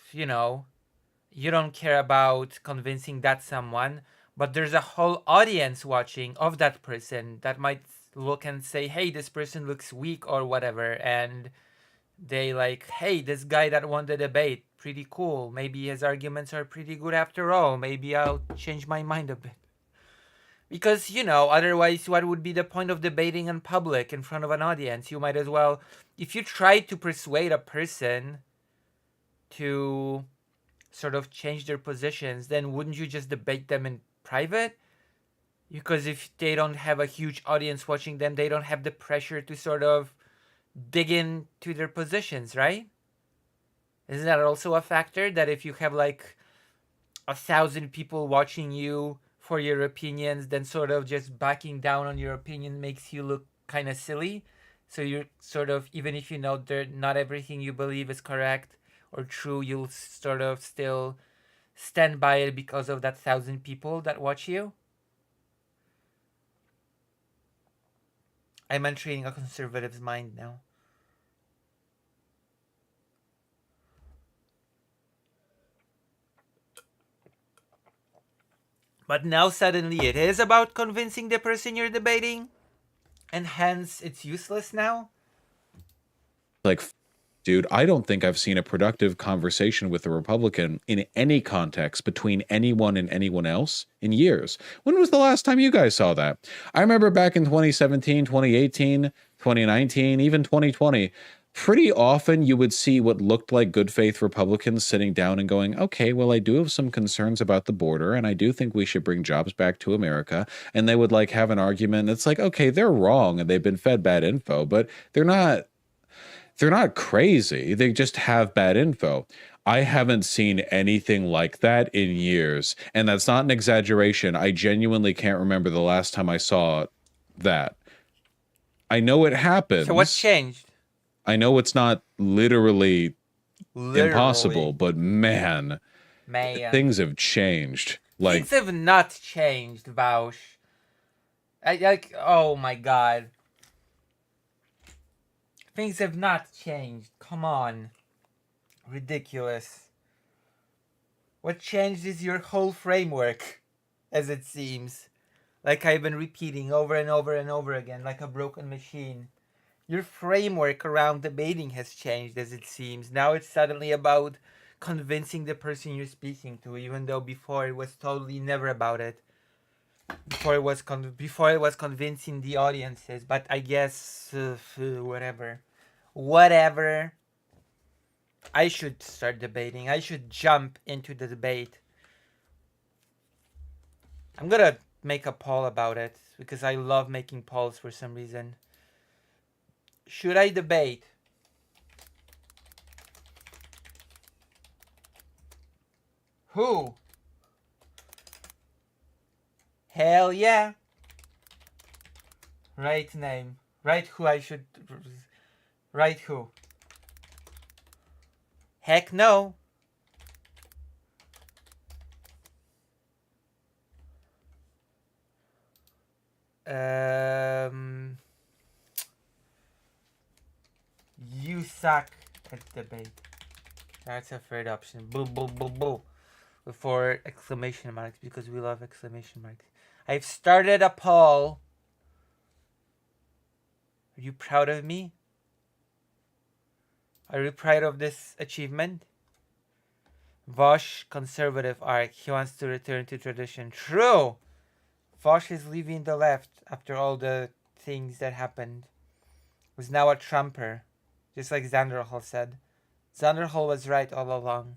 care about convincing that someone, but there's a whole audience watching of that person that might look and say, hey, this person looks weak or whatever, and they hey, this guy that won the debate, pretty cool, maybe his arguments are pretty good after all, maybe I'll change my mind a bit. Because, otherwise, what would be the point of debating in public in front of an audience? You might as well, if you try to persuade a person to sort of change their positions, then wouldn't you just debate them in private? Because if they don't have a huge audience watching them, they don't have the pressure to sort of dig into their positions, right? Isn't that also a factor? That if you have 1,000 people watching you for your opinions, then sort of just backing down on your opinion makes you look kind of silly. So you're sort of, even if you know that not everything you believe is correct or true, you'll sort of still stand by it because of that 1,000 people that watch you. I'm entering a conservative's mind now. But now suddenly it is about convincing the person you're debating, and hence it's useless now? Dude, I don't think I've seen a productive conversation with a Republican in any context between anyone and anyone else in years. When was the last time you guys saw that? I remember back in 2017, 2018, 2019, even 2020, pretty often you would see what looked like good faith Republicans sitting down and going, okay, well, I do have some concerns about the border, and I do think we should bring jobs back to America. And they would like have an argument. It's like, okay, they're wrong and they've been fed bad info, but they're not crazy. They just have bad info. I haven't seen anything like that in years. And that's not an exaggeration. I genuinely can't remember the last time I saw that. I know it happens. So what changed? I know it's not literally Literally. impossible, but man, things have changed. Like, Things have not changed, Vaush. Oh my god. Things have not changed. Come on. Ridiculous. What changed is your whole framework, as it seems. Like I've been repeating over and over and over again, like a broken machine. Your framework around debating has changed, as it seems. Now it's suddenly about convincing the person you're speaking to, even though before it was totally never about it. Before it was convincing the audiences, but I guess whatever. I should start debating. I should jump into the debate. I'm gonna make a poll about it because I love making polls for some reason. Should I debate? Who? Hell yeah. Right name. Right who I should... Right who? Heck no. You suck at debate. That's a third option. Boo boo boo boo. Before exclamation marks, because we love exclamation marks. I've started a poll. Are you proud of me? Are you proud of this achievement? Vosh, conservative arc. He wants to return to tradition. True! Vosh is leaving the left after all the things that happened. Was now a Trumper. Just like Zanderhall said. Zanderhall was right all along.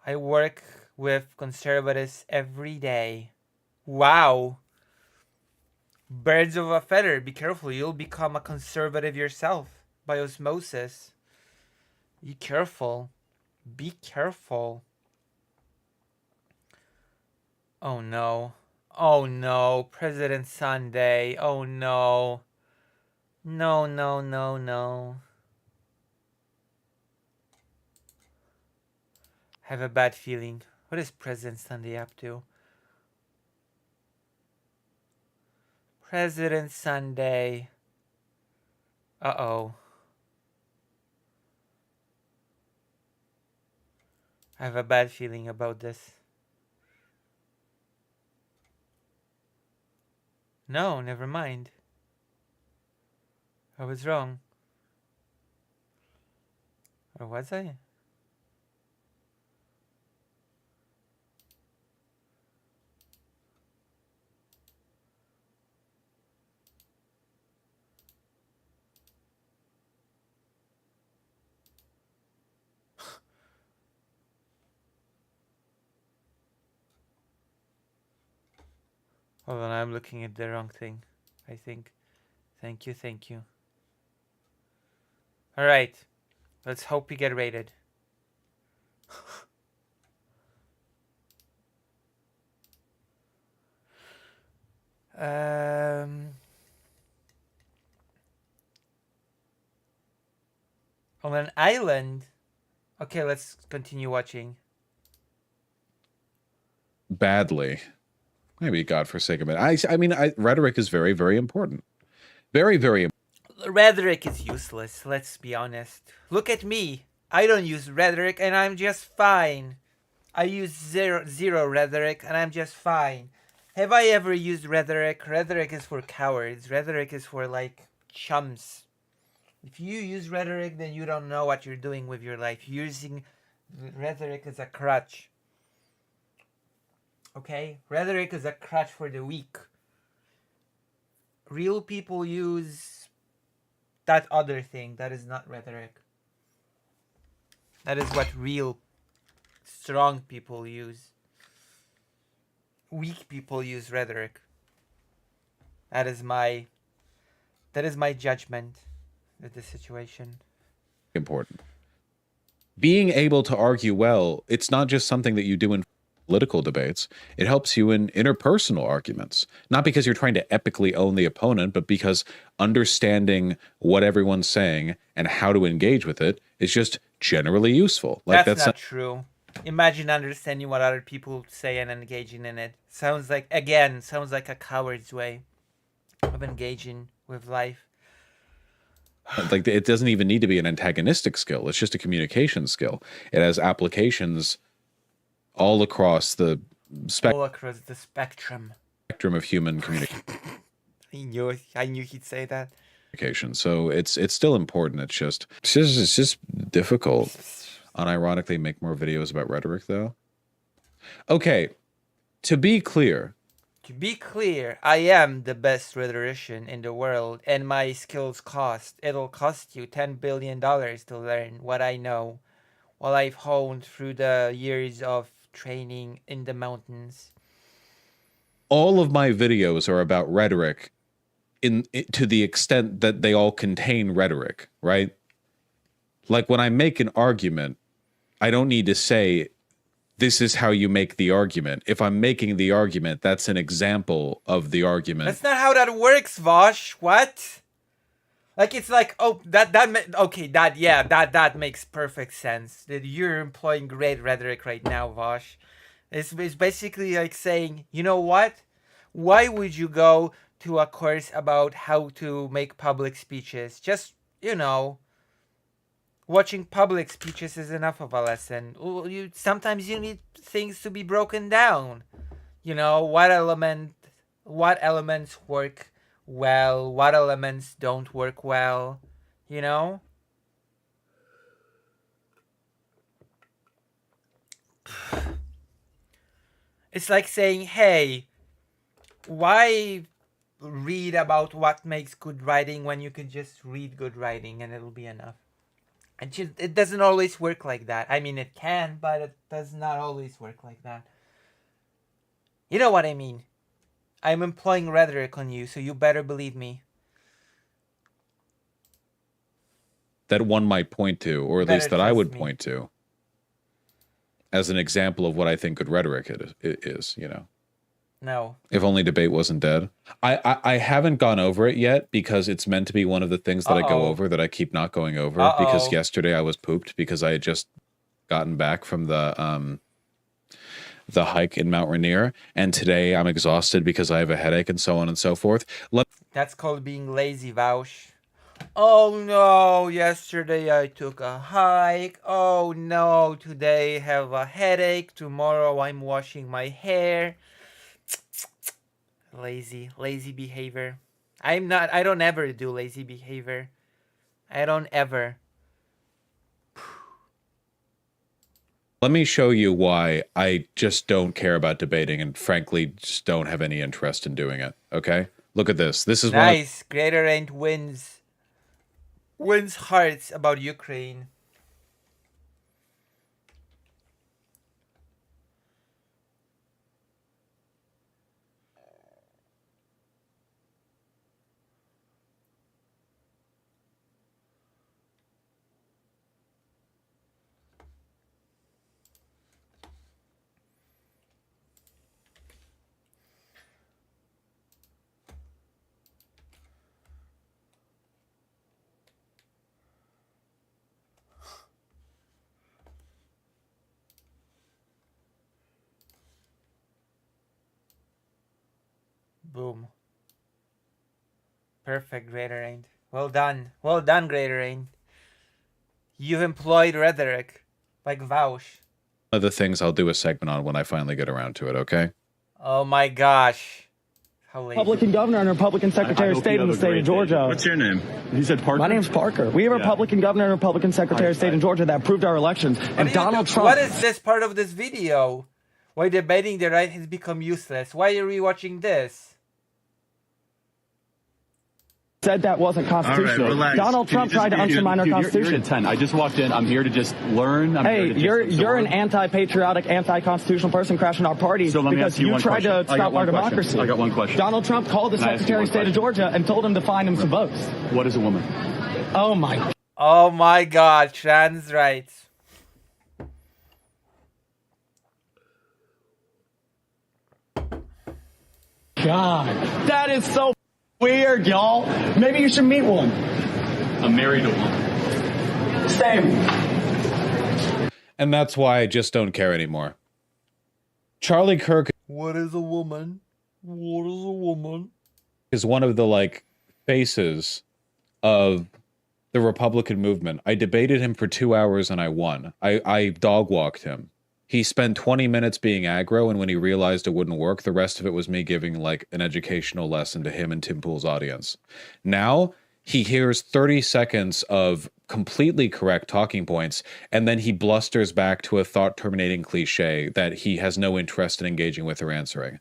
I work with conservatives every day. Wow! Birds of a feather. Be careful. You'll become a conservative yourself. By osmosis. Be careful. Be careful. Oh no. Oh no. President Sunday. Oh no. No, no, no, no. I have a bad feeling. What is President Sunday up to? President Sunday. Uh-oh. I have a bad feeling about this. No, never mind. I was wrong. Or was I? Hold on, I'm looking at the wrong thing, I think. Thank you, thank you. Alright, let's hope we get rated. On an island? Okay, let's continue watching. badly. Maybe godforsaken, but I mean, rhetoric is very, very important. Very, very important. Rhetoric is useless, let's be honest. Look at me. I don't use rhetoric and I'm just fine. I use zero rhetoric and I'm just fine. Have I ever used rhetoric? Rhetoric is for cowards. Rhetoric is for, like, chumps. If you use rhetoric, then you don't know what you're doing with your life. You're using rhetoric as a crutch. Okay? Rhetoric is a crutch for the weak. Real people use that other thing. That is not rhetoric. That is what real strong people use. Weak people use rhetoric. That is my judgment of the situation. Important. Being able to argue well, it's not just something that you do in political debates. It helps you in interpersonal arguments. Not because you're trying to epically own the opponent, but because understanding what everyone's saying and how to engage with it is just generally useful. Like that's not true. Imagine understanding what other people say and engaging in it. Sounds like a coward's way of engaging with life. Like, it doesn't even need to be an antagonistic skill. It's just a communication skill. It has applications all across the spectrum of human communication. I knew he'd say that. So it's still important. It's just difficult. Unironically, make more videos about rhetoric, though. Okay, to be clear, I am the best rhetorician in the world, and my skills cost. It'll cost you $10 billion to learn what I know, what I've honed through the years of training in the mountains. All of my videos are about rhetoric to the extent that they all contain rhetoric, right? Like, when I make an argument, I don't need to say, this is how you make the argument. If I'm making the argument, that's an example of the argument. That's not how that works, Vosh. What? Like, it's like, oh, that makes perfect sense. That you're employing great rhetoric right now, Vosh. It's basically like saying, you know what? Why would you go to a course about how to make public speeches? Just, watching public speeches is enough of a lesson. Sometimes you need things to be broken down. What elements work well, what elements don't work well, It's like saying, hey, why read about what makes good writing when you could just read good writing and it'll be enough? It doesn't always work like that. I mean, it can, but it does not always work like that. You know what I mean? I'm employing rhetoric on you, so you better believe me. That one might point to, or at least that I would point to, as an example of what I think good rhetoric is, No. If only debate wasn't dead. I haven't gone over it yet because it's meant to be one of the things that I go over that I keep not going over. Because yesterday I was pooped because I had just gotten back from the hike in Mount Rainier, and today I'm exhausted because I have a headache and so on and so forth. That's called being lazy, Vaush. Oh no, yesterday I took a hike. Oh no, today I have a headache. Tomorrow I'm washing my hair. Lazy behavior. I don't ever do lazy behavior. I don't ever. Let me show you why I just don't care about debating and frankly just don't have any interest in doing it. Okay? Look at this. This is nice. Greater Rank wins hearts about Ukraine. Boom. Perfect, Greater Rain. Well done, Greater Rain. You've employed rhetoric, like Vaush. one of the things I'll do a segment on when I finally get around to it, okay? Oh my gosh. Republican governor and Republican Secretary of State in the state of Georgia. What's your name? You said Parker? My name's Parker. We have a Republican governor and Republican Secretary of State in Georgia that approved our elections. And Donald Trump... What is this part of this video? Why debating the right has become useless. Why are we watching this? Said that wasn't constitutional. relax. Donald Trump tried to undermine our Constitution. You're at 10. I just walked in. I'm here to just learn. Hey, you're an anti-patriotic, anti-constitutional person crashing our party So let me because ask you you one tried question. to I got stop our one question. democracy. I got one question. Donald Trump called the Can I ask you Secretary one of State of question? Georgia and told him to find him some votes. What is a woman? Oh my Oh my god, trans rights. God, that is so weird, y'all. Maybe you should meet one. I'm married to a woman. Same. And that's why I just don't care anymore. Charlie Kirk What is a woman? What is a woman? is one of the like faces of the Republican movement. I debated him for 2 hours and I won. I dog walked him. He spent 20 minutes being aggro, and when he realized it wouldn't work, the rest of it was me giving like an educational lesson to him and Tim Pool's audience. Now he hears 30 seconds of completely correct talking points, and then he blusters back to a thought-terminating cliche that he has no interest in engaging with or answering.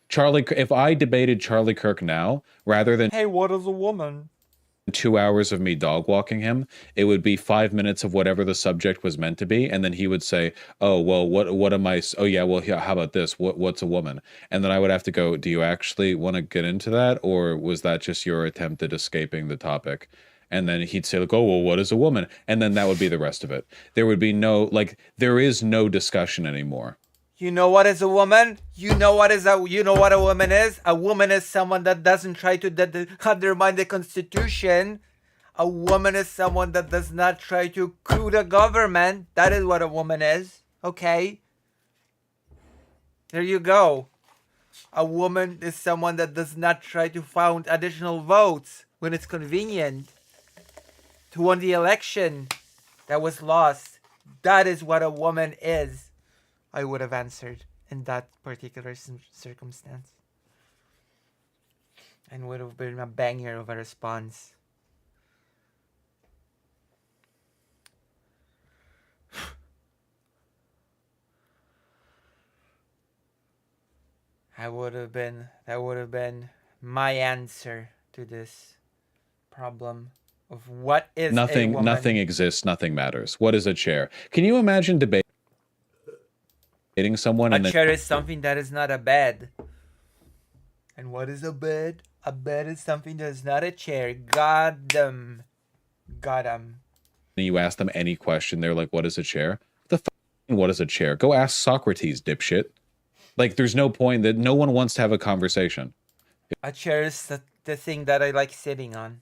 If I debated Charlie Kirk now, rather than Hey, what is a woman? 2 hours of me dog walking him, it would be 5 minutes of whatever the subject was meant to be, and then he would say, "Oh well, what am I? Oh yeah, well yeah, how about this? What's a woman?" And then I would have to go, "Do you actually want to get into that, or was that just your attempt at escaping the topic?" And then he'd say, like, "Oh well, what is a woman?" And then that would be the rest of it. There would be no there is no discussion anymore. You know what is a woman? You know what a woman is? A woman is someone that doesn't try to undermine the Constitution. A woman is someone that does not try to coup the government. That is what a woman is. Okay? There you go. A woman is someone that does not try to found additional votes when it's convenient to win the election that was lost. That is what a woman is. I would have answered in that particular circumstance. And would have been a banger of a response. That would have been my answer to this problem of what is a woman. Nothing exists, nothing matters. What is a chair? Can you imagine debating someone A and then chair is something that is not a bed. And what is a bed? A bed is something that is not a chair. Got them. you ask them any question, they're like, "What is a chair?" What is a chair? Go ask Socrates, dipshit. Like, there's no point that no one wants to have a conversation. A chair is the thing that I like sitting on.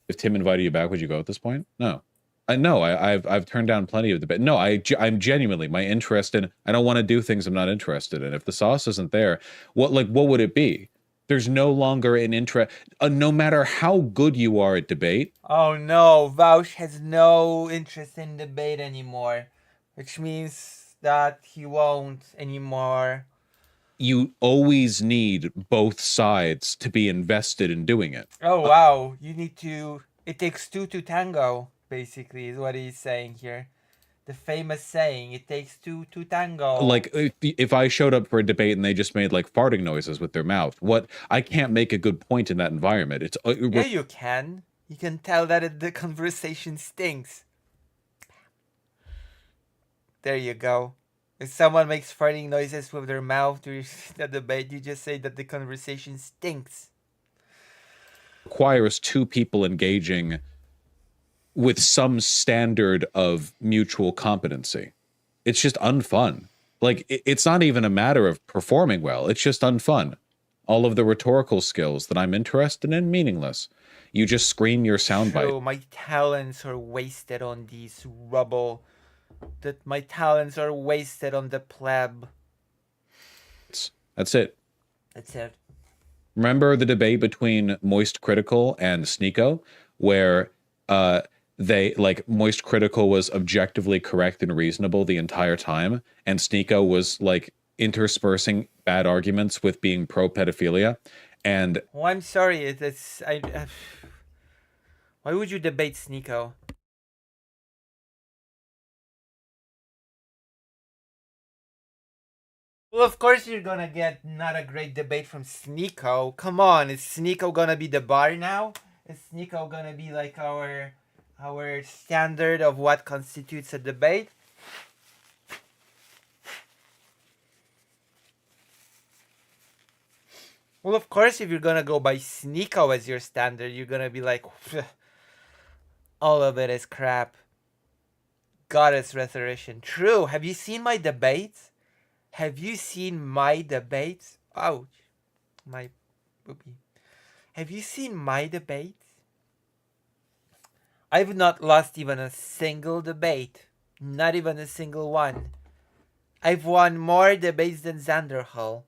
If Tim invited you back, would you go at this point? No. I've turned down plenty of debate. No, I'm genuinely, my interest in, I don't want to do things I'm not interested in. If the sauce isn't there, what would it be? There's no longer an interest, no matter how good you are at debate. Oh no, Vaush has no interest in debate anymore, which means that he won't anymore. You always need both sides to be invested in doing it. Oh wow, it takes two to tango, basically, is what he's saying here. The famous saying, it takes two to tango. Like, if I showed up for a debate and they just made like farting noises with their mouth, I can't make a good point in that environment. It's yeah, you can. You can tell that the conversation stinks. There you go. If someone makes farting noises with their mouth during the debate, you just say that the conversation stinks. Requires two people engaging with some standard of mutual competency. It's just unfun. Like, it's not even a matter of performing well. It's just unfun. All of the rhetorical skills that I'm interested in, meaningless. You just scream your soundbite. So my talents are wasted on these rubble. That my talents are wasted on the pleb. That's it. That's it. Remember the debate between Moist Critical and Sneeko, where Moist Critical was objectively correct and reasonable the entire time, and Sneeko was like interspersing bad arguments with being pro pedophilia. And I'm sorry. Why would you debate Sneeko? Well, of course you're gonna get not a great debate from Sneeko. Come on, is Sneeko gonna be the bar now? Is Sneeko gonna be like our standard of what constitutes a debate? Well, of course, if you're gonna go by Sneeko as your standard, you're gonna be like, all of it is crap. Goddess Restoration. True. Have you seen my debates? Have you seen my debates? Ouch. My boobie. Have you seen my debates? I've not lost even a single debate. Not even a single one. I've won more debates than Xanderhall.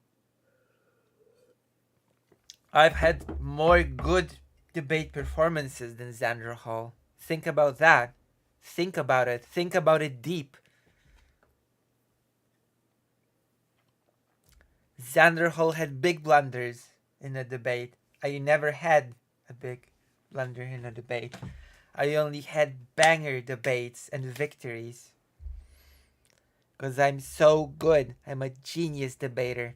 I've had more good debate performances than Xanderhall. Think about that. Think about it. Think about it deep. Xanderhall had big blunders in a debate. I never had a big blunder in a debate. I only had banger debates and victories. Because I'm so good. I'm a genius debater.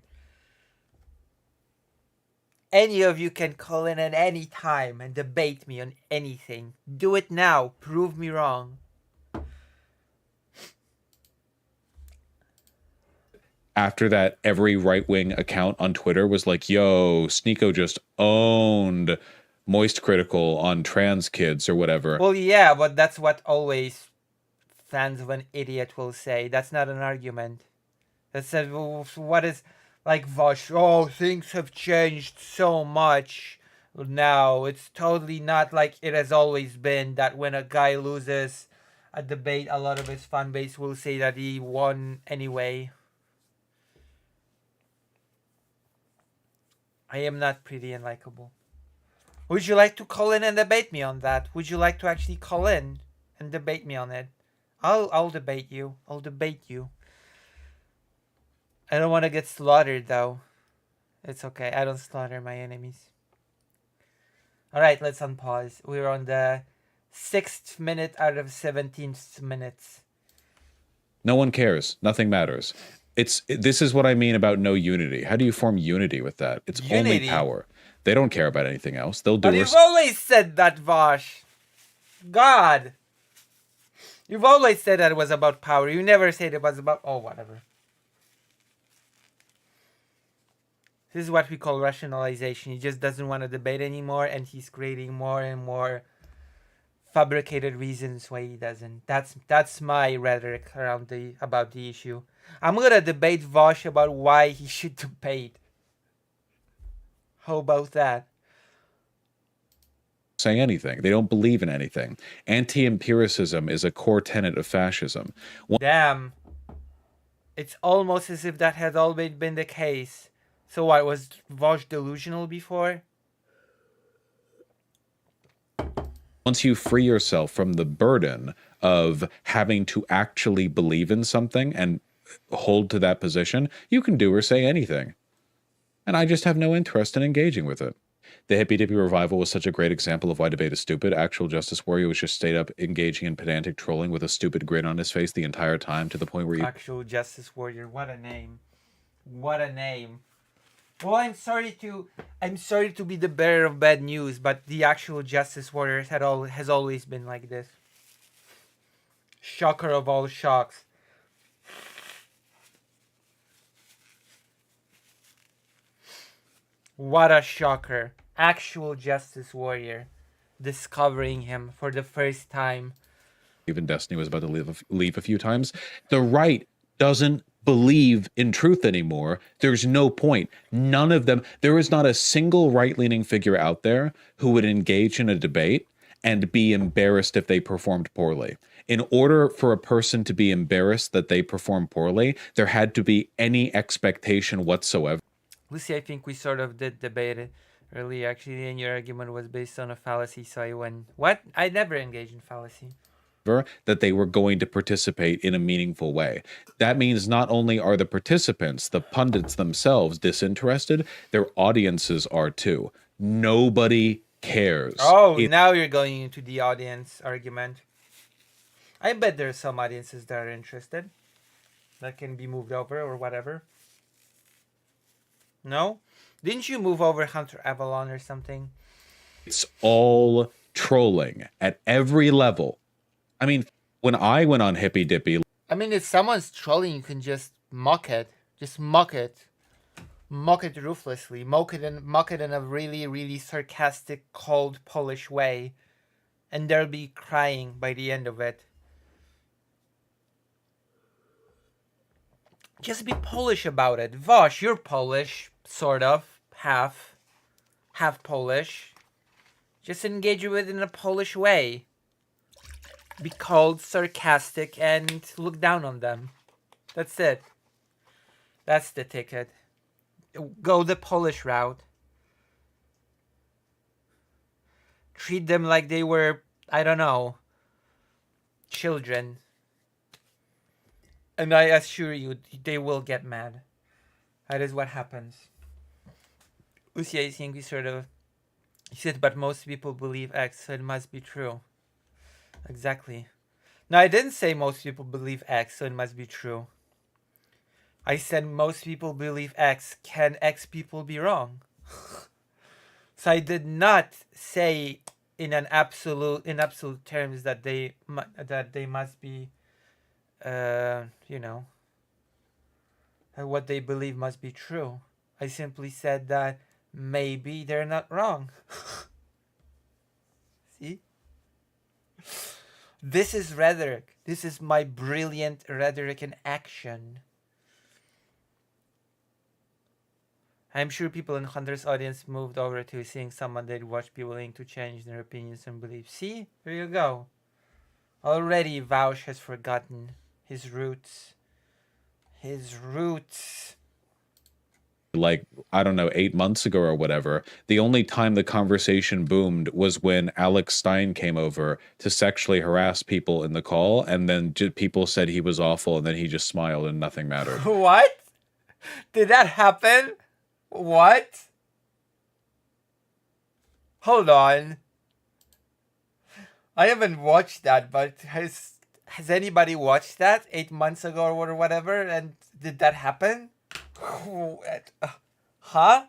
Any of you can call in at any time and debate me on anything. Do it now. Prove me wrong. After that, every right-wing account on Twitter was like, yo, Sneeko just owned Moist Critical on trans kids or whatever. Well, yeah, but that's what always fans of an idiot will say. That's not an argument. That's what is like Vosh. Oh, things have changed so much now. It's totally not like it has always been that when a guy loses a debate, a lot of his fan base will say that he won anyway. I am not pretty and likable. Would you like to call in and debate me on that? Would you like to actually call in and debate me on it? I'll debate you. I'll debate you. I don't want to get slaughtered though. It's okay. I don't slaughter my enemies. Alright, let's unpause. We're on the 6th minute out of 17 minutes. No one cares. Nothing matters. This is what I mean about no unity. How do you form unity with that? It's only Unity? power. They don't care about anything else. They'll do But you've always said that, Vosh. God. You've always said that it was about power. You never said it was about... Oh, whatever. This is what we call rationalization. He just doesn't want to debate anymore, and he's creating more and more fabricated reasons why he doesn't. That's my rhetoric about the issue. I'm gonna debate Vosh about why he should debate. How about that? saying anything. They don't believe in anything. Anti-empiricism is a core tenet of fascism. Damn. It's almost as if that had always been the case. So what, was Vosh delusional before? Once you free yourself from the burden of having to actually believe in something and hold to that position, you can do or say anything. And I just have no interest in engaging with it. The hippy dippy revival was such a great example of why debate is stupid. Actual Justice Warrior was just straight up engaging in pedantic trolling with a stupid grin on his face the entire time, to the point where Actual Justice Warrior, what a name. What a name. Well, I'm sorry to be the bearer of bad news, but the actual Justice Warrior has always been like this. Shocker of all shocks. What a shocker. Actual Justice Warrior. Discovering him for the first time. even Destiny was about to leave a few times. The right doesn't believe in truth anymore. There's no point. None of them. There is not a single right-leaning figure out there who would engage in a debate and be embarrassed if they performed poorly. In order for a person to be embarrassed that they perform poorly, there had to be any expectation whatsoever. Lucy, I think we sort of did debate it earlier, actually, and your argument was based on a fallacy, so I went, what? I never engaged in fallacy. That they were going to participate in a meaningful way. That means not only are the participants, the pundits themselves, disinterested, their audiences are too. Nobody cares. Oh, now you're going into the audience argument. I bet there are some audiences that are interested. That can be moved over or whatever. No? Didn't you move over Hunter Avalon or something? It's all trolling at every level. I mean, when I went on Hippy Dippy, I mean, if someone's trolling, you can just mock it. Just mock it. Mock it ruthlessly. Mock it in a really, really sarcastic, cold, Polish way. And they'll be crying by the end of it. Just be Polish about it. Vosh, you're Polish, sort of. Half Polish. Just engage with it in a Polish way. Be cold, sarcastic, and look down on them. That's it. That's the ticket. Go the Polish route. Treat them like they were, I don't know, children. And I assure you, they will get mad. That is what happens. Usia, I think we sort of... He said, but most people believe X, so it must be true. Exactly. No, I didn't say most people believe X, so it must be true. I said most people believe X. Can X people be wrong? So I did not say in absolute terms that they must be, you know, what they believe must be true. I simply said that maybe they're not wrong. See? This is rhetoric. This is my brilliant rhetoric in action. I'm sure people in Hunter's audience moved over to seeing someone they'd watch be willing to change their opinions and beliefs. See? Here you go. Already Vaush has forgotten his roots. His roots. like, I don't know, 8 months ago or whatever, the only time the conversation boomed was when Alex Stein came over to sexually harass people in the call, and then people said he was awful, and then he just smiled and nothing mattered. What? Did that happen? What? Hold on. I haven't watched that, but has anybody watched that 8 months ago or whatever? And did that happen? Huh?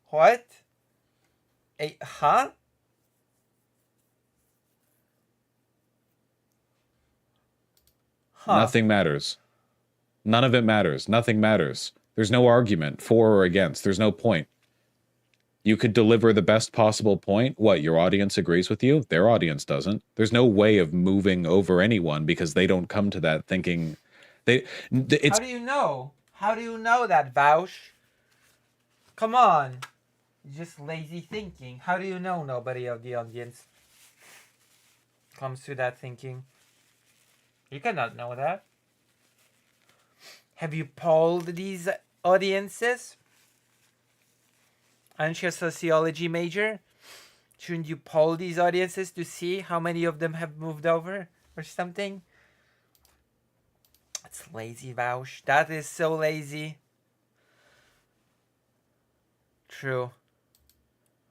What? Huh? Huh. Nothing matters. None of it matters. Nothing matters. There's no argument for or against. There's no point. You could deliver the best possible point. What, your audience agrees with you? Their audience doesn't. There's no way of moving over anyone because they don't come to that thinking. It's, how do you know? How do you know that, Vaush? Come on. Just lazy thinking. How do you know nobody of the audience comes to that thinking? You cannot know that. Have you polled these audiences? Aren't you a sociology major? Shouldn't you poll these audiences to see how many of them have moved over or something? It's lazy, Vaush. That is so lazy. True.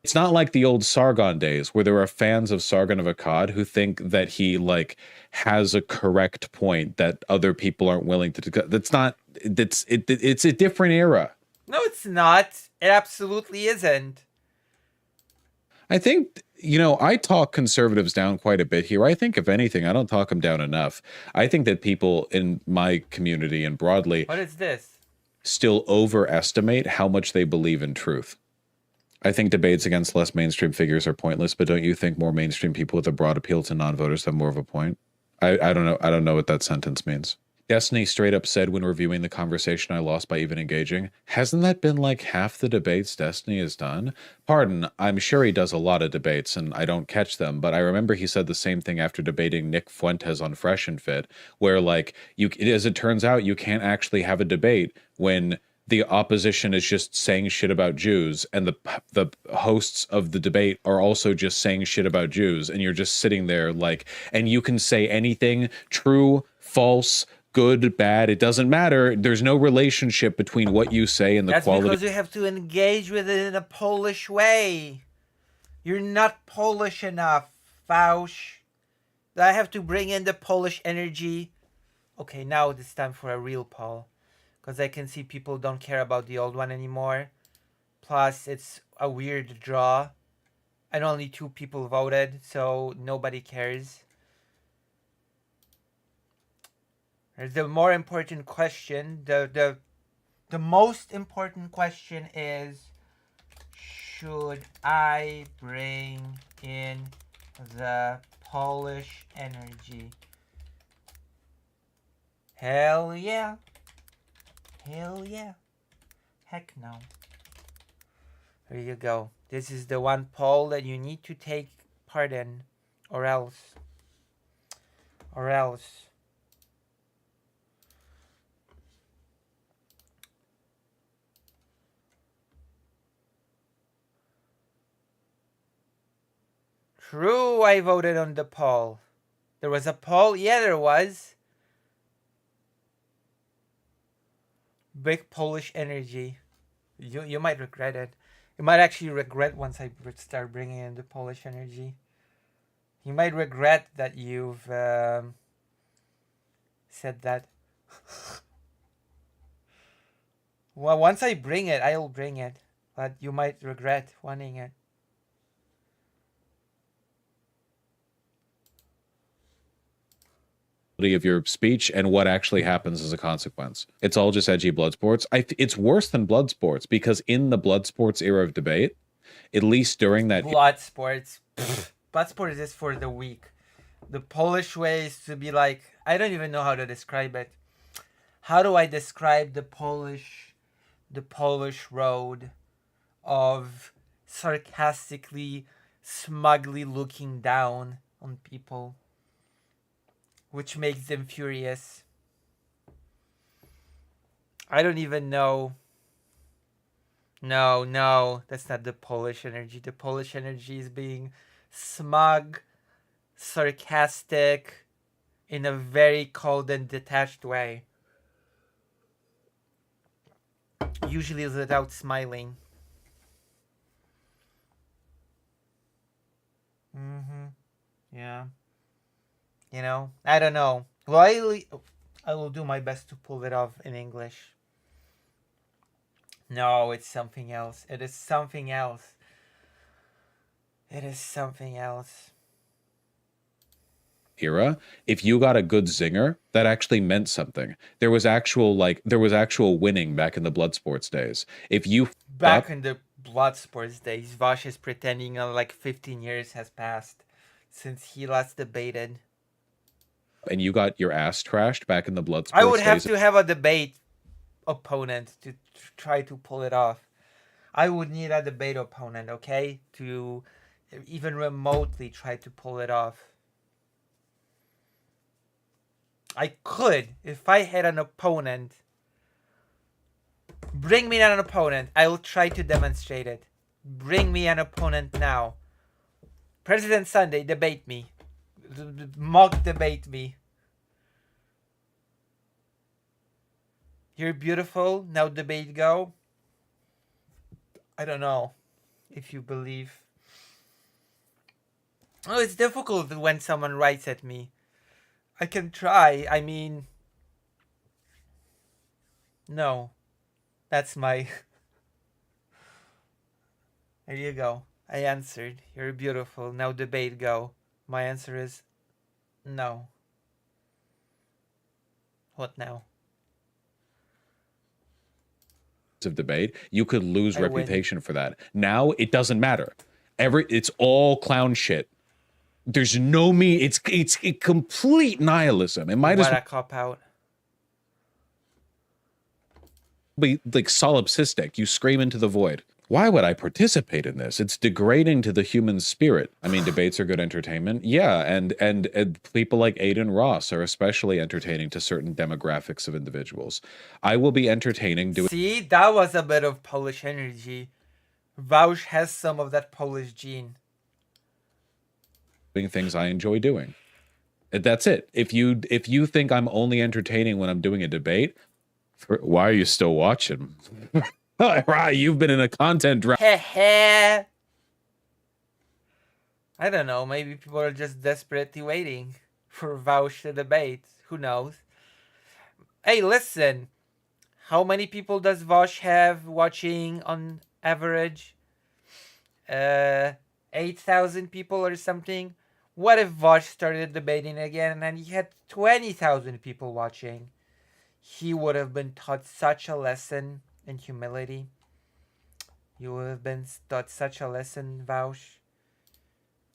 It's not like the old Sargon days where there are fans of Sargon of Akkad who think that he like has a correct point that other people aren't willing to. That's not. It's a different era. No, it's not. It absolutely isn't. I think, I talk conservatives down quite a bit here. I think, if anything, I don't talk them down enough. I think that people in my community and broadly... What is this? ...still overestimate how much they believe in truth. I think debates against less mainstream figures are pointless, but don't you think more mainstream people with a broad appeal to non-voters have more of a point? I don't know. I don't know what that sentence means. Destiny straight up said when reviewing the conversation I lost by even engaging, hasn't that been like half the debates Destiny has done? Pardon, I'm sure he does a lot of debates and I don't catch them, but I remember he said the same thing after debating Nick Fuentes on Fresh and Fit, where like, as it turns out, you can't actually have a debate when the opposition is just saying shit about Jews and the hosts of the debate are also just saying shit about Jews, and you're just sitting there like, and you can say anything, true, false, good, bad, it doesn't matter. There's no relationship between what you say and the quality. That's because you have to engage with it in a Polish way. You're not Polish enough, Vaush. I have to bring in the Polish energy. Okay, now it's time for a real poll. because I can see people don't care about the old one anymore. Plus, it's a weird draw, and only 2 people voted, so nobody cares. There's the more important question. The most important question is, should I bring in the Polish energy? Hell yeah. Hell yeah. Heck no. There you go. This is the one poll that you need to take part in, or else. Or else. True, I voted on the poll. There was a poll? Yeah, there was. Big Polish energy. You might regret it. You might actually regret once I start bringing in the Polish energy. You might regret that you've said that. Well, once I bring it, I'll bring it. But you might regret wanting it. Of your speech and what actually happens as a consequence. It's all just edgy blood sports. It's worse than blood sports because in the blood sports era of debate, at least during that blood sports, blood sports is for the weak. The Polish way is to be like, I don't even know how to describe it. How do I describe the Polish road of sarcastically, smugly looking down on people? Which makes them furious. I don't even know. No, that's not the Polish energy. The Polish energy is being smug, sarcastic, in a very cold and detached way. Usually without smiling. Yeah. You know, I don't know. Well, I will do my best to pull it off in English. No, it's something else. It is something else. It is something else. Era, if you got a good zinger, that actually meant something. There was actual winning back in the blood sports days. If you back in the blood sports days, Vash is pretending like 15 years has passed since he last debated. And you got your ass trashed back in the blood sports I would have days. to have a debate opponent to try to pull it off. I would need a debate opponent, okay, to even remotely try to pull it off. I could if I had an opponent. Bring me an opponent. I will try to demonstrate it. Bring me an opponent now. President Sunday, debate me. Mock debate me. You're beautiful. Now debate go. I don't know if you believe. Oh, it's difficult when someone writes at me. I can try. I mean, no. That's my... There you go. I answered. You're beautiful. Now debate go. My answer is no. What now? Of debate, you could lose reputation for that. Now it doesn't matter. It's all clown shit. There's no me. It's a complete nihilism. It might as well cop out. Be like solipsistic. You scream into the void. Why would I participate in this? It's degrading to the human spirit. I mean, debates are good entertainment. Yeah, and people like Aiden Ross are especially entertaining to certain demographics of individuals. I will be entertaining doing... See, that was a bit of Polish energy. Vaush has some of that Polish gene. Things I enjoy doing. That's it. If you think I'm only entertaining when I'm doing a debate, why are you still watching? Right, you've been in a content drought. I don't know. Maybe people are just desperately waiting for Vaush to debate. Who knows? Hey, listen. How many people does Vosh have watching on average? 8,000 people or something. What if Vosh started debating again and he had 20,000 people watching? He would have been taught such a lesson in humility. You would have been taught such a lesson, Vaush.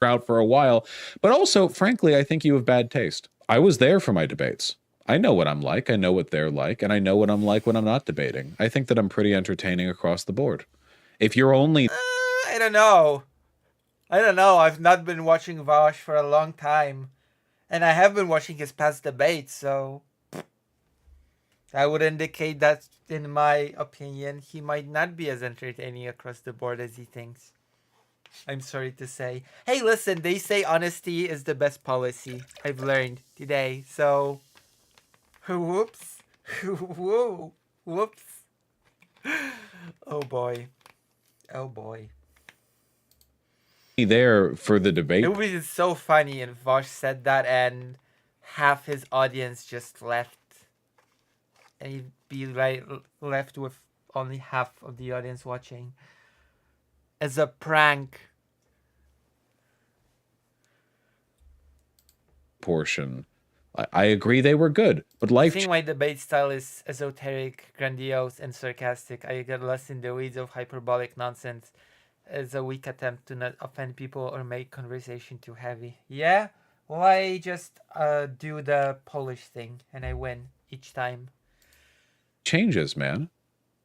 Out for a while, but also, frankly, I think you have bad taste. I was there for my debates. I know what I'm like, I know what they're like, and I know what I'm like when I'm not debating. I think that I'm pretty entertaining across the board. If you're only... I don't know. I've not been watching Vaush for a long time. And I have been watching his past debates, so... I would indicate that, in my opinion, he might not be as entertaining across the board as he thinks. I'm sorry to say. Hey, listen, they say honesty is the best policy. I've learned today, so... Whoops. Whoa. Whoops. Oh boy. Oh boy. There for the debate. It would be so funny if Vosh said that and half his audience just left. And he'd be left with only half of the audience watching. As a prank. Portion. I agree they were good, but I life... think my debate style is esoteric, grandiose, and sarcastic. I get lost in the weeds of hyperbolic nonsense as a weak attempt to not offend people or make conversation too heavy. Yeah? Well, I just do the Polish thing, and I win each time. Changes, man.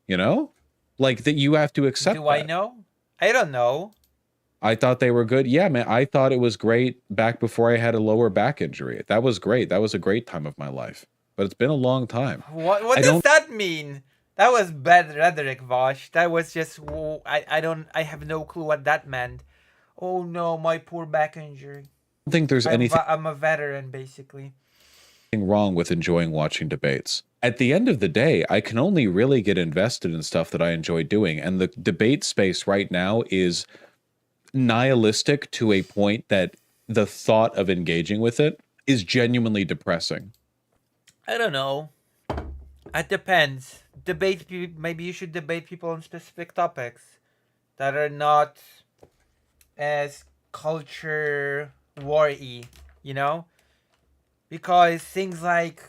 You know? Like, that you have to accept Do I know? I don't know. I thought they were good. Yeah, man, I thought it was great back before I had a lower back injury. That was great. That was a great time of my life. But it's been a long time. What does that mean? That was bad rhetoric, Vosh. That was just... I have no clue what that meant. Oh no, my poor back injury. I don't think there's anything... I'm a veteran, basically. Wrong with enjoying watching debates. At the end of the day, I can only really get invested in stuff that I enjoy doing. And the debate space right now is... nihilistic to a point that the thought of engaging with it is genuinely depressing. I don't know. It depends. Maybe you should debate people on specific topics that are not as culture war-y, you know? Because things like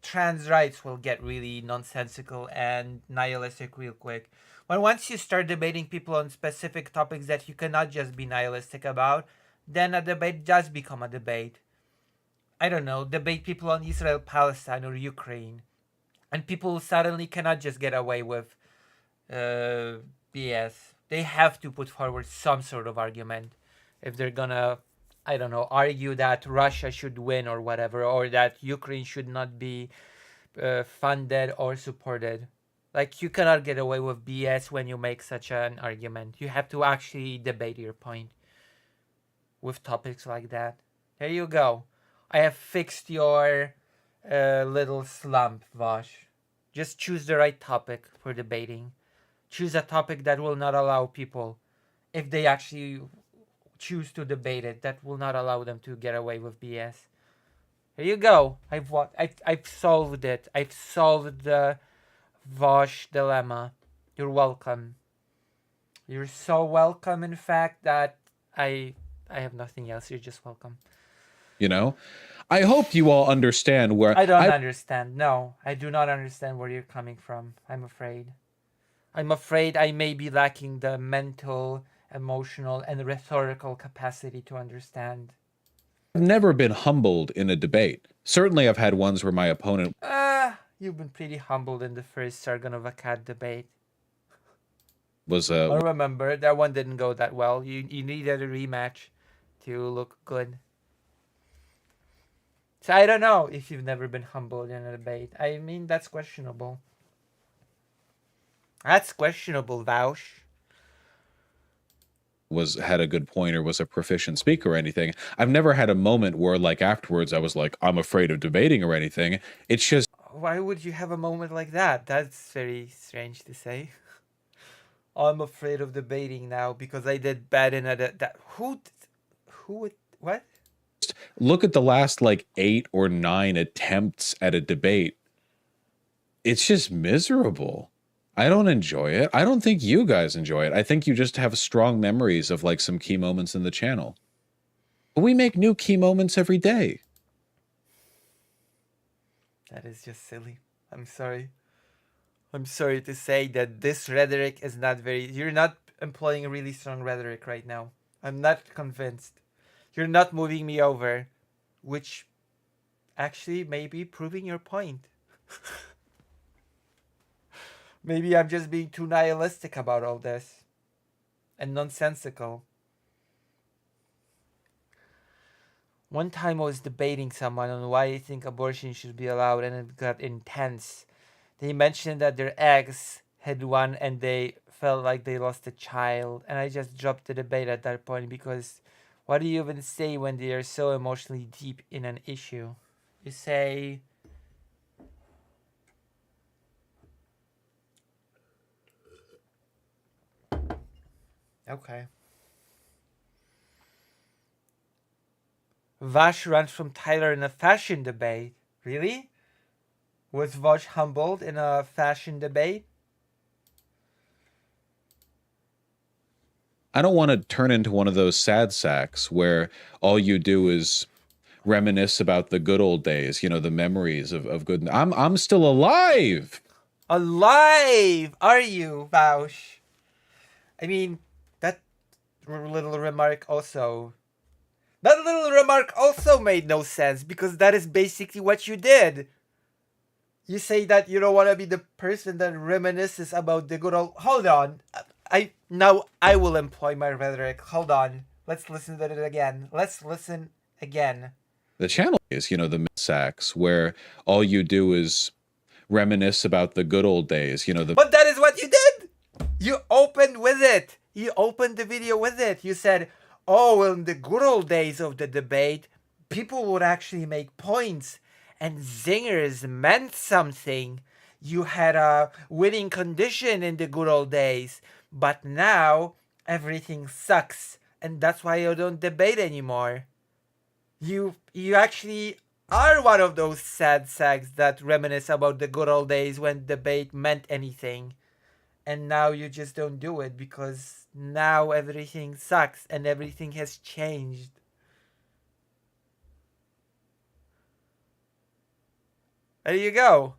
trans rights will get really nonsensical and nihilistic real quick. But once you start debating people on specific topics that you cannot just be nihilistic about, then a debate does become a debate. I don't know, debate people on Israel, Palestine, or Ukraine. And people suddenly cannot just get away with BS. They have to put forward some sort of argument if they're gonna, I don't know, argue that Russia should win or whatever, or that Ukraine should not be funded or supported. Like, you cannot get away with BS when you make such an argument. You have to actually debate your point with topics like that. There you go. I have fixed your little slump, Vosh. Just choose the right topic for debating. Choose a topic that will not allow people, if they actually choose to debate it, that will not allow them to get away with BS. There you go. I've solved it. I've solved the Vosh dilemma. You're welcome. You're so welcome, in fact, that I have nothing else. You're just welcome. You know? I hope you all understand where... I don't understand. No, I do not understand where you're coming from. I'm afraid. I'm afraid I may be lacking the mental, emotional, and rhetorical capacity to understand. I've never been humbled in a debate. Certainly I've had ones where my opponent... You've been pretty humbled in the first Sargon of Akkad debate. was I remember, that one didn't go that well. You needed a rematch to look good. So I don't know if you've never been humbled in a debate. I mean, that's questionable. That's questionable, Vaush. had a good point or was a proficient speaker or anything. I've never had a moment where, like, afterwards I was like, I'm afraid of debating or anything. It's just... Why would you have a moment like that? That's very strange to say. I'm afraid of debating now because I did bad in a... Who would... What? Look at the last, like, 8 or 9 attempts at a debate. it's just miserable. I don't enjoy it. I don't think you guys enjoy it. I think you just have strong memories of like some key moments in the channel. But we make new key moments every day. That is just silly. I'm sorry. I'm sorry to say that this rhetoric is not very... You're not employing a really strong rhetoric right now. I'm not convinced. You're not moving me over. Which actually may be proving your point. Maybe I'm just being too nihilistic about all this. And nonsensical. One time I was debating someone on why they think abortion should be allowed, and it got intense. They mentioned that their ex had one and they felt like they lost a child, and I just dropped the debate at that point because what do you even say when they are so emotionally deep in an issue? You say... Okay. Vash runs from Tyler in a fashion debate. Really? Was Vash humbled in a fashion debate? I don't want to turn into one of those sad sacks where all you do is reminisce about the good old days, you know, the memories of good. I'm still alive. Alive! Are you, Vash? I mean, that little remark also... That little remark also made no sense because that is basically what you did. You say that you don't want to be the person that reminisces about the good old... Hold on. Now I will employ my rhetoric. Hold on. Let's listen to it again. Let's listen again. The channel is, you know, the sacks where all you do is reminisce about the good old days, you know. But that is what you did. You opened with it. You opened the video with it. You said, oh, in the good old days of the debate, people would actually make points and zingers meant something. You had a winning condition in the good old days, but now everything sucks, and that's why you don't debate anymore. You actually are one of those sad sacks that reminisce about the good old days when debate meant anything. And now you just don't do it because now everything sucks and everything has changed. There you go.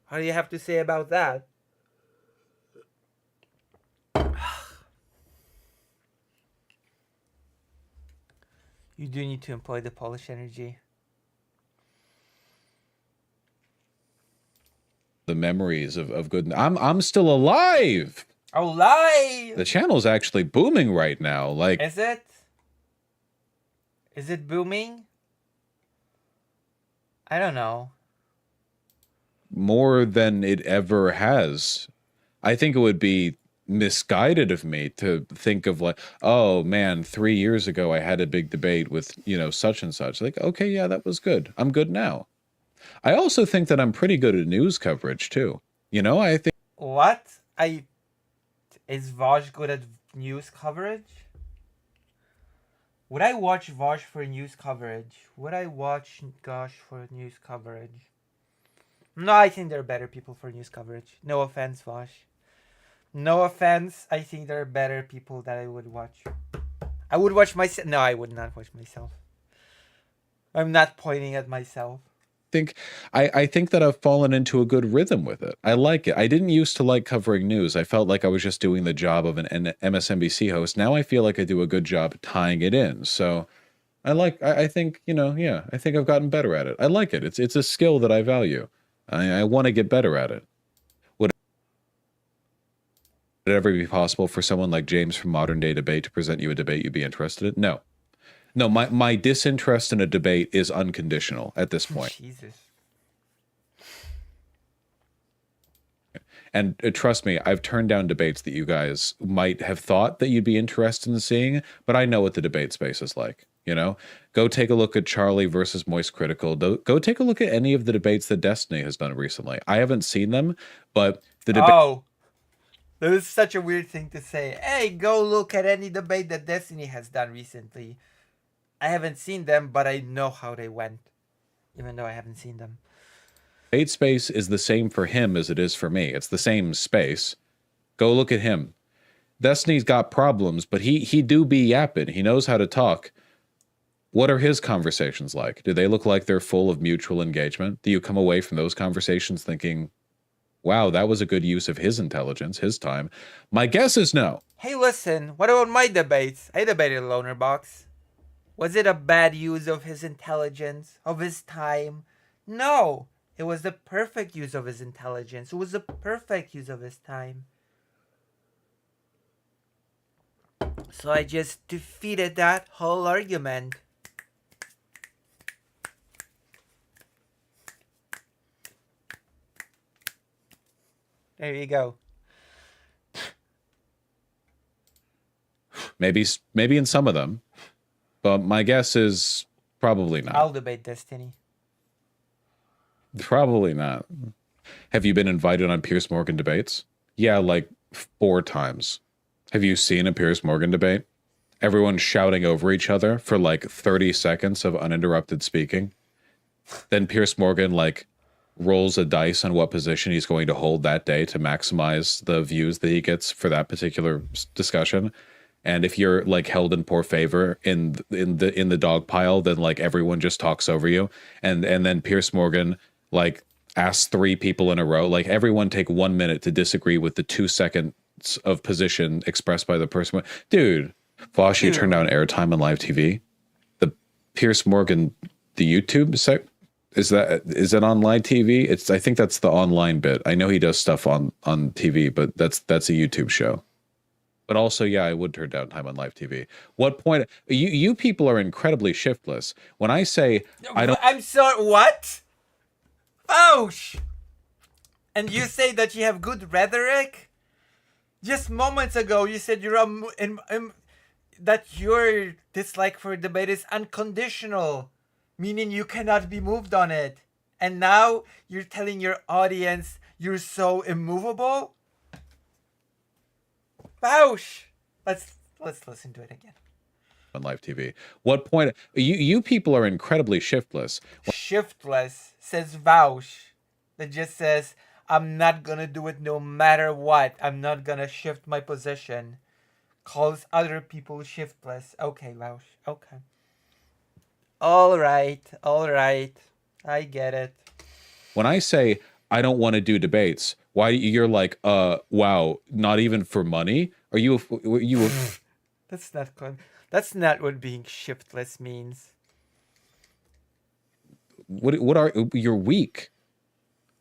What do you have to say about that? You do need to employ the Polish energy. The memories of good. I'm still alive. Alive. The channel's actually booming right now. Like, is it? Is it booming? I don't know. More than it ever has. I think it would be misguided of me to think of like, oh man, 3 years ago I had a big debate with, you know, such and such. Like, okay, yeah, that was good. I'm good now. I also think that I'm pretty good at news coverage too. You know, I think... What? Is Vaj good at news coverage? Would I watch Vaj for news coverage? Would I watch Gosh for news coverage? No, I think there are better people for news coverage. No offense, Vaj. No offense. I think there are better people that I would watch. I would watch myself. No, I would not watch myself. I'm not pointing at myself. I think that I've fallen into a good rhythm with it. I like it. I didn't used to like covering news. I felt like I was just doing the job of an MSNBC host. Now I feel like I do a good job tying it in. So I think, you know, yeah, I think I've gotten better at it. I like it. It's a skill that I value. I want to get better at it. Would it ever be possible for someone like James from Modern Day Debate to present you a debate you'd be interested in? No. No, my disinterest in a debate is unconditional at this point. Jesus. And trust me, I've turned down debates that you guys might have thought that you'd be interested in seeing, but I know what the debate space is like. You know, go take a look at Charlie versus Moist Critical. Go take a look at any of the debates that Destiny has done recently. I haven't seen them, but the debate... Oh, that is such a weird thing to say. Hey, go look at any debate that Destiny has done recently. I haven't seen them, but I know how they went, even though I haven't seen them. Debate space is the same for him as it is for me. It's the same space. Go look at him. Destiny's got problems, but he do be yapping. He knows how to talk. What are his conversations like? Do they look like they're full of mutual engagement? Do you come away from those conversations thinking, wow, that was a good use of his intelligence, his time? My guess is no. Hey, listen, what about my debates? I debated Loner Box. Was it a bad use of his intelligence, of his time? No, it was the perfect use of his intelligence. It was the perfect use of his time. So I just defeated that whole argument. There you go. Maybe in some of them, but my guess is probably not. I'll debate Destiny. Probably not. Have you been invited on Piers Morgan debates? Yeah, like 4 times. Have you seen a Piers Morgan debate? Everyone shouting over each other for like 30 seconds of uninterrupted speaking. Then Piers Morgan like rolls a dice on what position he's going to hold that day to maximize the views that he gets for that particular discussion. And if you're like held in poor favor in the dog pile, then like everyone just talks over you. And then Piers Morgan like asks 3 people in a row, like everyone take 1 minute to disagree with the 2 seconds of position expressed by the person. Dude, Vosh, you turned down airtime on live TV. The Piers Morgan, the YouTube site, is it on live TV? I think that's the online bit. I know he does stuff on TV, but that's a YouTube show. But also, yeah, I would turn down time on live TV. What point? You people are incredibly shiftless. When I say I'm sorry. What? Oh, and you say that you have good rhetoric? Just moments ago, you said that your dislike for debate is unconditional, meaning you cannot be moved on it. And now you're telling your audience you're so immovable? Bausch! Let's listen to it again. On live TV. What point? You people are incredibly shiftless. Shiftless, says Bausch. That just says, I'm not gonna do it no matter what. I'm not gonna shift my position. Calls other people shiftless. Okay, Bausch. Okay. Alright. I get it. When I say I don't want to do debates, why you're like, wow, not even for money? Are you That's not what being shiftless means. What are you're weak?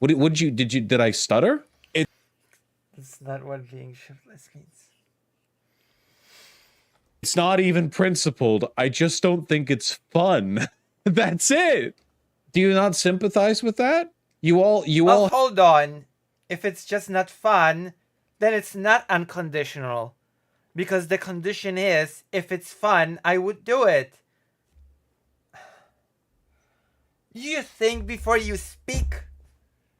Did I stutter? That's not what being shiftless means. It's not even principled. I just don't think it's fun. That's it. Do you not sympathize with that? You all hold on. If it's just not fun, then it's not unconditional. Because the condition is, if it's fun, I would do it. You think before you speak.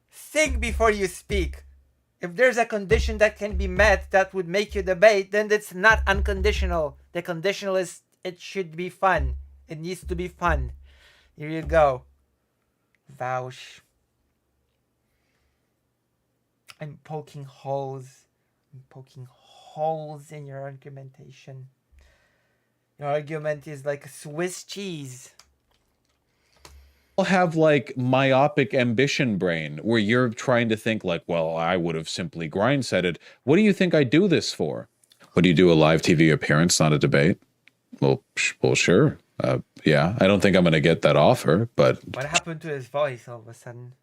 Think before you speak. If there's a condition that can be met that would make you debate, then it's not unconditional. The conditional is it should be fun. It needs to be fun. Here you go. Vouch. I'm poking holes in your argumentation. Your argument is like Swiss cheese. Have like myopic ambition brain where you're trying to think like, well, I would have simply grindsetted. What do you think I do this for? What do you do, a live TV appearance, not a debate? Well, sure. Yeah, I don't think I'm going to get that offer, but... What happened to his voice all of a sudden?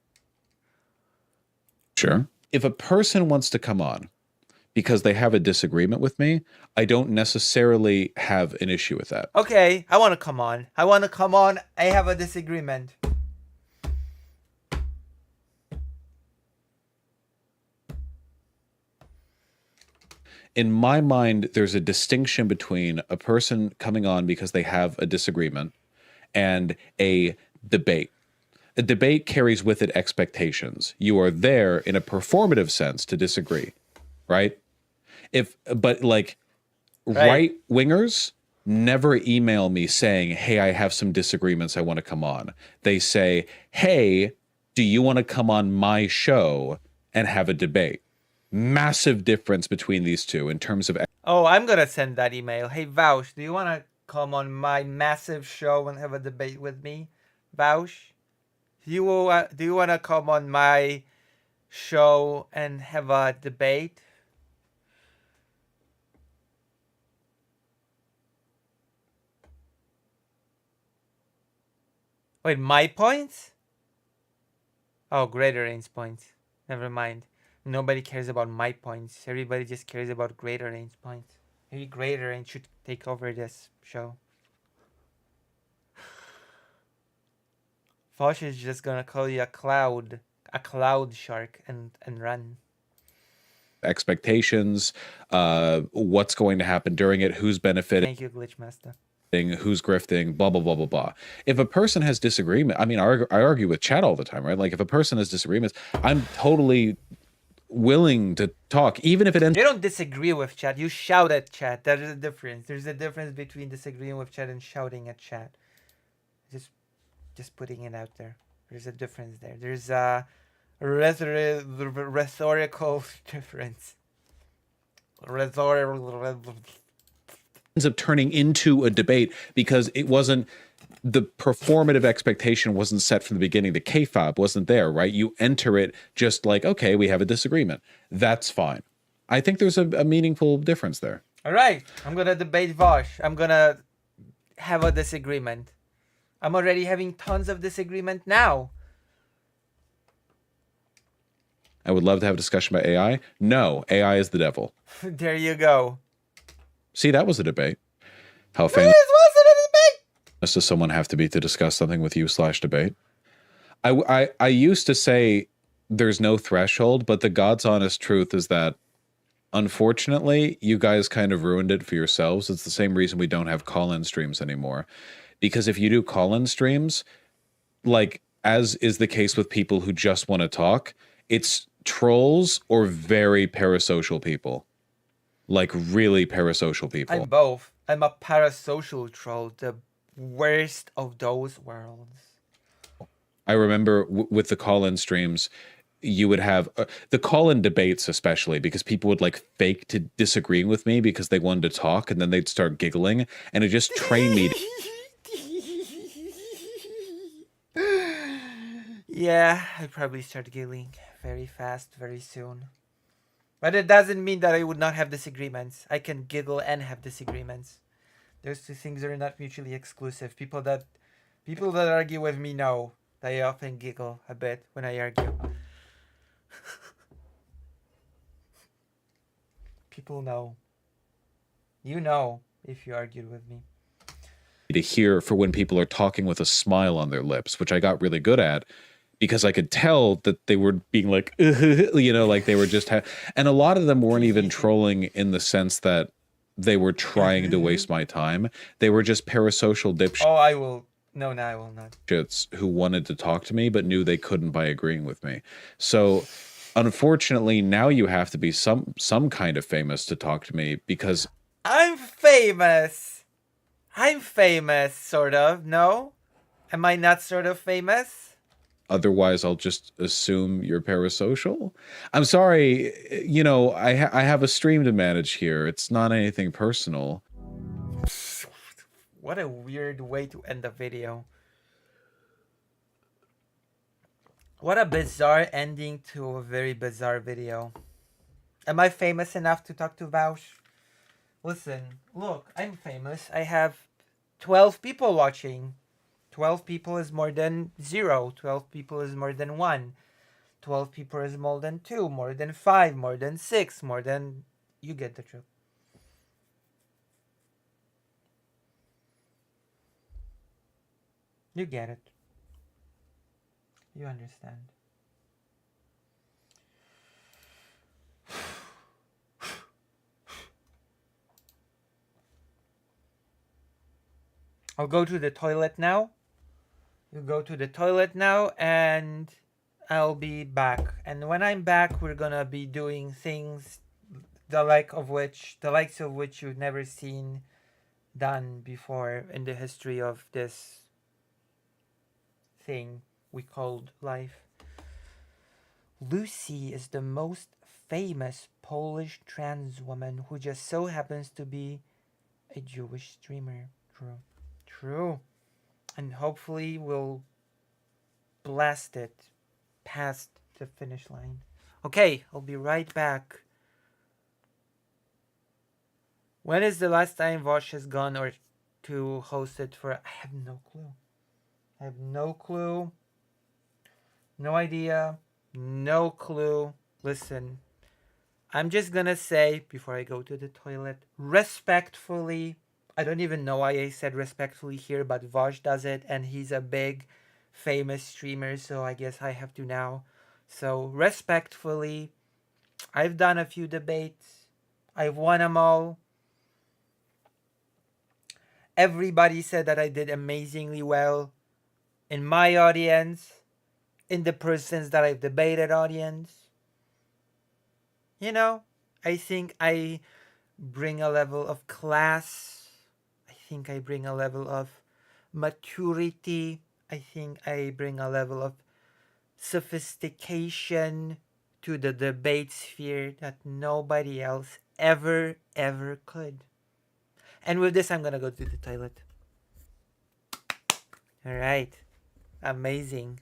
Sure. If a person wants to come on because they have a disagreement with me, I don't necessarily have an issue with that. Okay, I want to come on. I have a disagreement. In my mind, there's a distinction between a person coming on because they have a disagreement and a debate. A debate carries with it expectations. You are there in a performative sense to disagree, right? But right wingers never email me saying, hey, I have some disagreements, I want to come on. They say, hey, do you want to come on my show and have a debate? Massive difference between these two in terms of. Oh, I'm gonna send that email. Hey, Vaush, do you want to come on my massive show and have a debate with me? Vaush? Do you want to come on my show and have a debate? Wait, my points? Oh, greater range points. Never mind. Nobody cares about my points. Everybody just cares about greater range points. Maybe greater range should take over this show. Fosh is just gonna call you a cloud shark, and run. Expectations, what's going to happen during it, who's benefiting. Thank you, Glitchmaster. Who's grifting, blah, blah, blah, blah, blah. If a person has disagreement, I mean, I argue with chat all the time, right? Like, if a person has disagreements, I'm totally willing to talk, even if it ends. You don't disagree with chat, you shout at chat. There is a difference. There's a difference between disagreeing with chat and shouting at chat. Just putting it out there. There's a difference there. There's a rhetorical difference. Ends up turning into a debate because it wasn't, the performative expectation wasn't set from the beginning. The kayfabe wasn't there, right? You enter it just like, okay, we have a disagreement. That's fine. I think there's a meaningful difference there. All right, I'm gonna debate Vosh. I'm gonna have a disagreement. I'm already having tons of disagreement now. I would love to have a discussion about AI. No, AI is the devil. There you go. See, that was a debate. How famous wasn't a debate. does someone have to be to discuss something with you /debate? I used to say there's no threshold, but the God's honest truth is that, unfortunately, you guys kind of ruined it for yourselves. It's the same reason we don't have call-in streams anymore. Because if you do call-in streams, like, as is the case with people who just want to talk, it's trolls or very parasocial people. Like, really parasocial people. I'm both. I'm a parasocial troll, the worst of those worlds. I remember with the call-in streams, you would have the call-in debates, especially because people would like fake to disagreeing with me because they wanted to talk, and then they'd start giggling, and it just trained me. Yeah, I probably start giggling very fast, very soon. But it doesn't mean that I would not have disagreements. I can giggle and have disagreements. Those two things are not mutually exclusive. People that argue with me know that I often giggle a bit when I argue. People know. You know if you argued with me. To hear for when people are talking with a smile on their lips, which I got really good at, because I could tell that they were being like, you know, like they were just, and a lot of them weren't even trolling in the sense that they were trying to waste my time. They were just parasocial dipshits. Oh, I will. No, I will not. Who wanted to talk to me, but knew they couldn't by agreeing with me. So, unfortunately, now you have to be some kind of famous to talk to me because I'm famous. I'm famous, sort of. No? Am I not sort of famous? Otherwise, I'll just assume you're parasocial. I'm sorry, you know, I have a stream to manage here. It's not anything personal. What a weird way to end the video. What a bizarre ending to a very bizarre video. Am I famous enough to talk to Vaush? Listen, look, I'm famous. I have 12 people watching. 12 people is more than 0. 12 people is more than 1. 12 people is more than 2, more than 5, more than 6, more than... You get the truth. You get it. You understand. I'll go to the toilet now. You go to the toilet now, and I'll be back. And when I'm back, we're gonna be doing things the likes of which you've never seen done before in the history of this thing we called life. Lucy is the most famous Polish trans woman who just so happens to be a Jewish streamer. True. True. And hopefully we'll blast it past the finish line. Okay, I'll be right back. When is the last time Vosh has gone or to host it for? I have no clue. I have no clue. No idea. No clue. Listen, I'm just gonna say before I go to the toilet, respectfully, I don't even know why I said respectfully here, but Vosh does it and he's a big famous streamer, so I guess I have to now. So respectfully, I've done a few debates. I've won them all. Everybody said that I did amazingly well in my audience, in the persons that I've debated audience. You know, I think I bring a level of class. I think I bring a level of maturity. I think I bring a level of sophistication to the debate sphere that nobody else ever could. And with this, I'm gonna go to the toilet. All right. Amazing.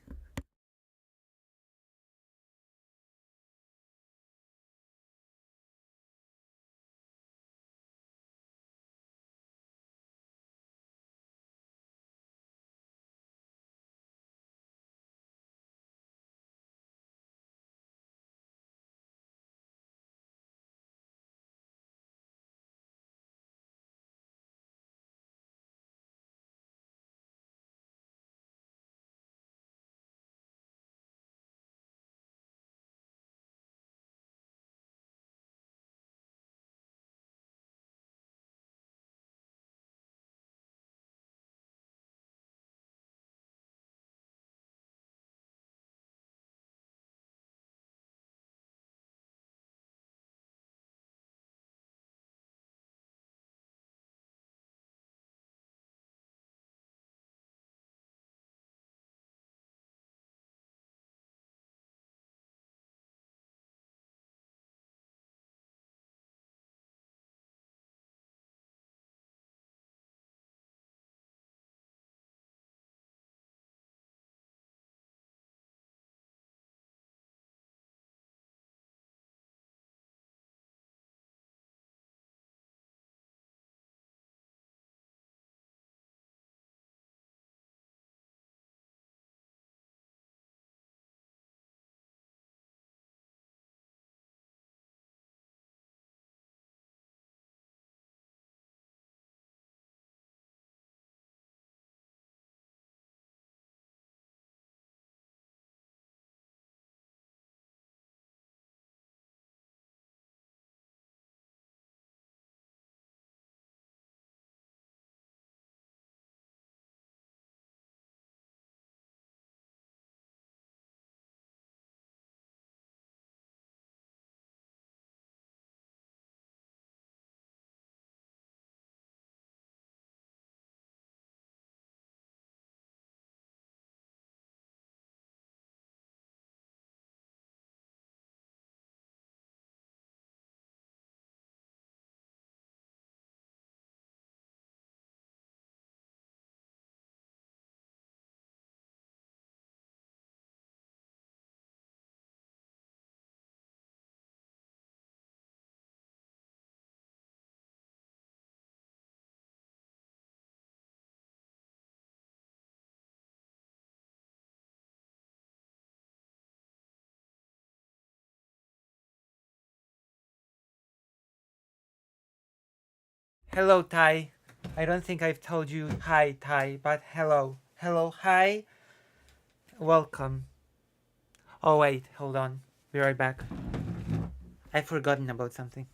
Hello, Ty. I don't think I've told you hi, Ty, but hello. Hello, hi. Welcome. Oh, wait, hold on. Be right back. I've forgotten about something.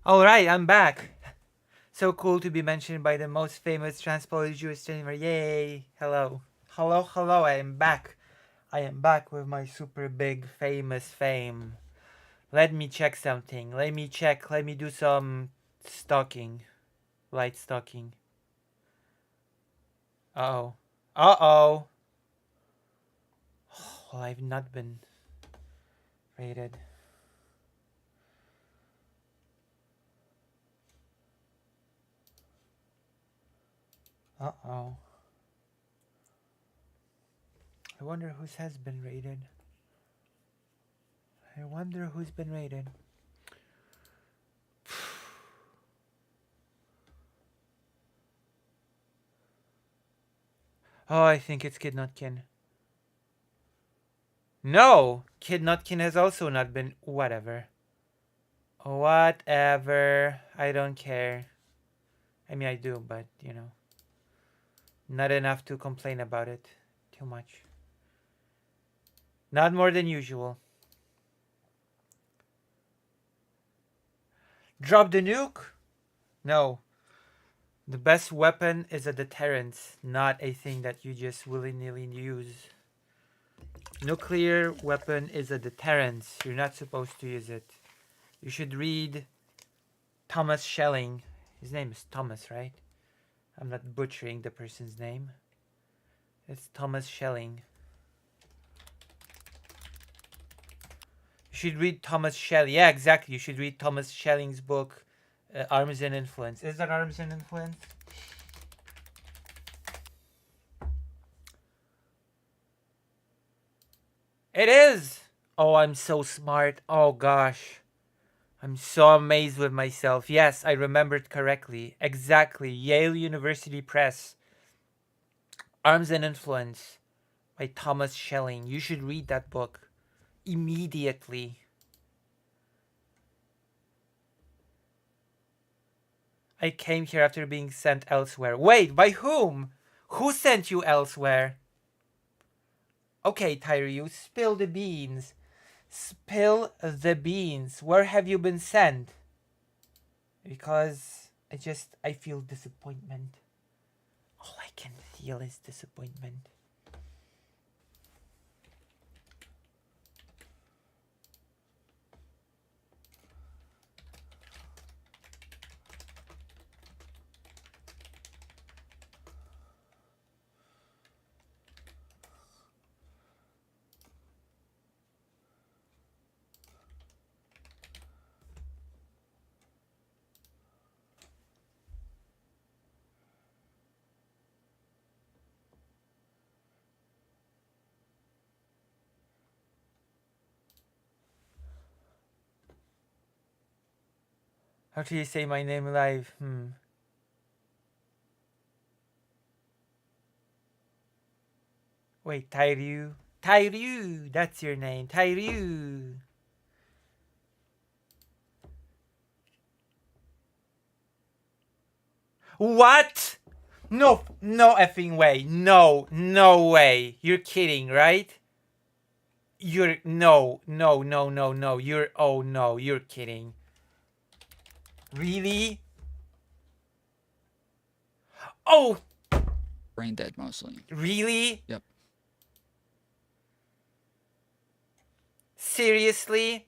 Alright, I'm back. So cool to be mentioned by the most famous trans-Polish Jewish streamer. Yay! Hello. Hello, hello, I am back. I am back with my super big famous fame. Let me check something. Let me do some stalking. Light stalking. Uh-oh. Uh-oh. Oh, I've not been rated. Uh-oh. I wonder whose has been rated. I wonder who's been rated. Oh, I think it's Kid Not Kin. No! Kid Not Kin has also not been... Whatever. Whatever. I don't care. I mean, I do, but, you know. Not enough to complain about it. Too much. Not more than usual. Drop the nuke? No. The best weapon is a deterrence, not a thing that you just willy-nilly use. Nuclear weapon is a deterrence. You're not supposed to use it. You should read Thomas Schelling. His name is Thomas, right? I'm not butchering the person's name. It's Thomas Schelling. You should read Thomas Schelling. Yeah, exactly. You should read Thomas Schelling's book, Arms and Influence. Is that Arms and Influence? It is! Oh, I'm so smart. Oh, gosh. I'm so amazed with myself. Yes, I remembered correctly. Exactly. Yale University Press. Arms and Influence by Thomas Schelling. You should read that book immediately. I came here after being sent elsewhere. Wait, by whom? Who sent you elsewhere? Okay, Tyree, spill the beans. Spill the beans. Where have you been sent? Because I feel disappointment. All I can feel is disappointment. How do you say my name live? Wait, Tyree. Tyree, that's your name. Tyree. What? No, no effing way. No, no way. You're kidding, right? No. Oh no, you're kidding. Really? Oh! Brain dead mostly. Really? Yep. Seriously?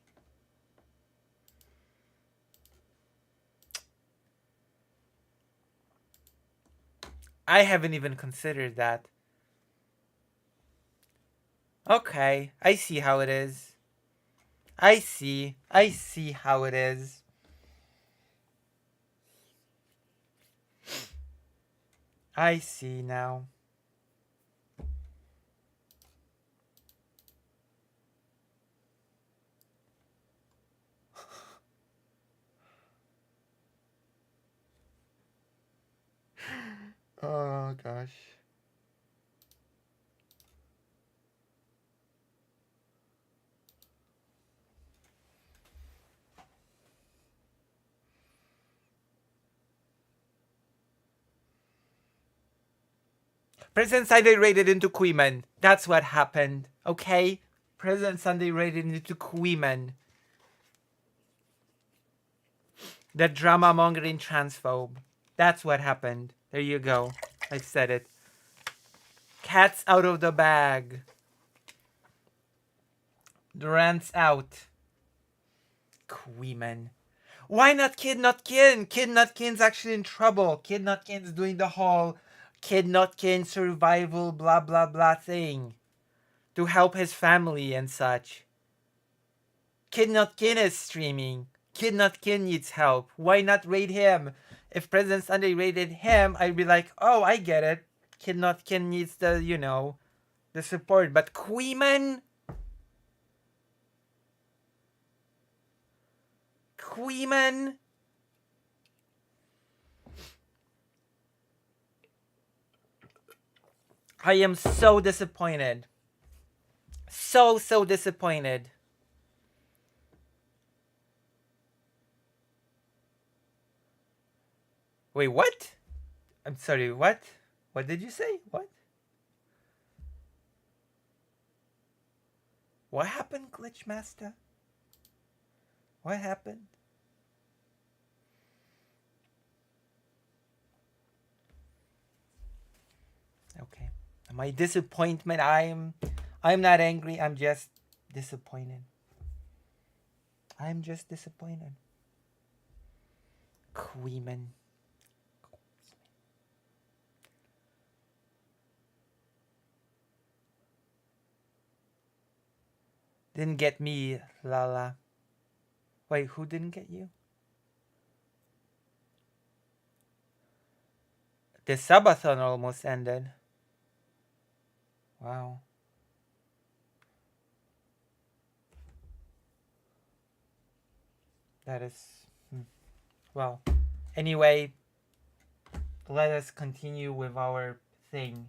I haven't even considered that. Okay, I see how it is. I see how it is. I see now. Oh gosh. President Sunday raided into Queeman. That's what happened. Okay? President Sunday raided into Queeman. The drama mongering transphobe. That's what happened. There you go. I said it. Cat's out of the bag. Durant's out. Queeman. Why not Kid Nutkin? Kid Nutkin's actually in trouble. Kid Nutkin's doing the whole Kid Nutkin survival blah blah blah thing to help his family and such. Kid Nutkin is streaming. Kid Nutkin needs help. Why not raid him? If President Sunday raided him, I'd be like, oh, I get it. Kid Nutkin needs the, you know, the support. But Queeman? Queeman? I am so disappointed. So disappointed. Wait, what? I'm sorry, what? What did you say? What? What happened, Glitch Master? What happened? Okay. My disappointment, I'm not angry, I'm just disappointed. I'm just disappointed. Queeman. Didn't get me, Lala. Wait, who didn't get you? The subathon almost ended. Wow. That is... Well, anyway, let us continue with our thing.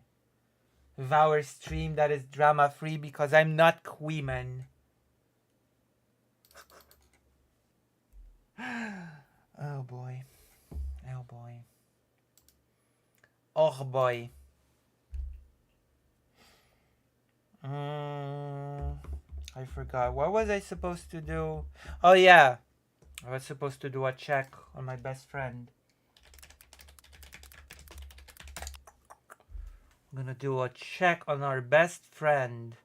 With our stream that is drama-free because I'm not Queeman. Oh boy. Oh boy. Oh boy. I forgot. What was I supposed to do? Oh yeah. I was supposed to do a check on my best friend. I'm gonna do a check on our best friend.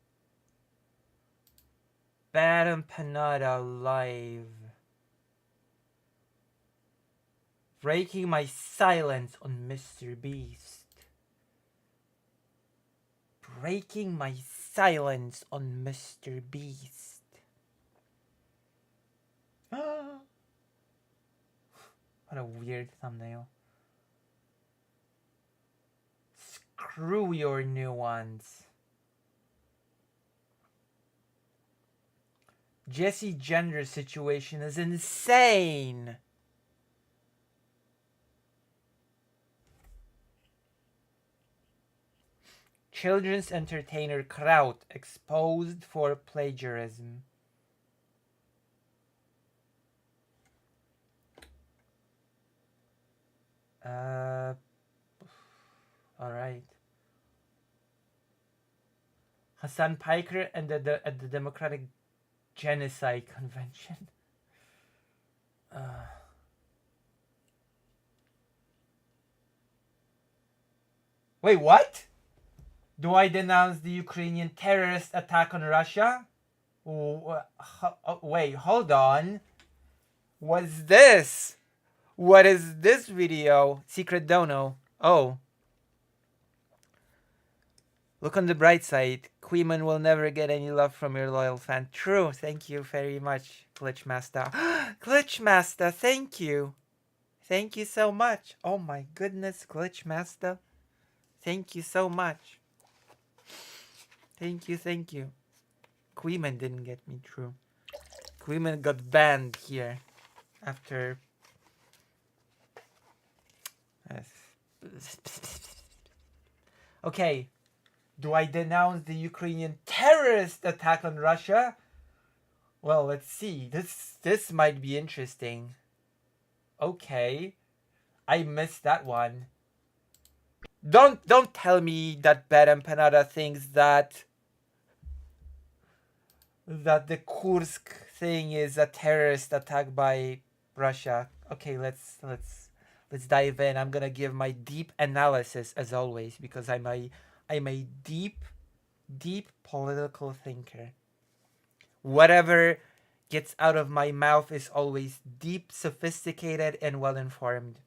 Bad Empanada Live. Breaking my silence on Mr. Beast. Breaking my silence on Mr. Beast. What a weird thumbnail. Screw your new ones. Jesse Gender's situation is insane. Children's entertainer Kraut exposed for plagiarism. Alright. Hassan Piker and at the Democratic Genocide Convention. Wait, what? Do I denounce the Ukrainian terrorist attack on Russia? Wait, hold on. What's this? What is this video? Secret Dono. Oh. Look on the bright side. Queeman will never get any love from your loyal fan. True. Thank you very much, Glitchmaster. Glitchmaster, thank you. Thank you so much. Oh my goodness, Glitchmaster. Thank you so much. Thank you, thank you. Queeman didn't get me, true. Queeman got banned here after... Okay. Do I denounce the Ukrainian terrorist attack on Russia? Well, let's see. This might be interesting. Okay. I missed that one. Don't tell me that Bad Empanada thinks that the Kursk thing is a terrorist attack by Russia. Okay, let's dive in. I'm gonna give my deep analysis as always because I'm a deep political thinker. Whatever gets out of my mouth is always deep, sophisticated, and well informed.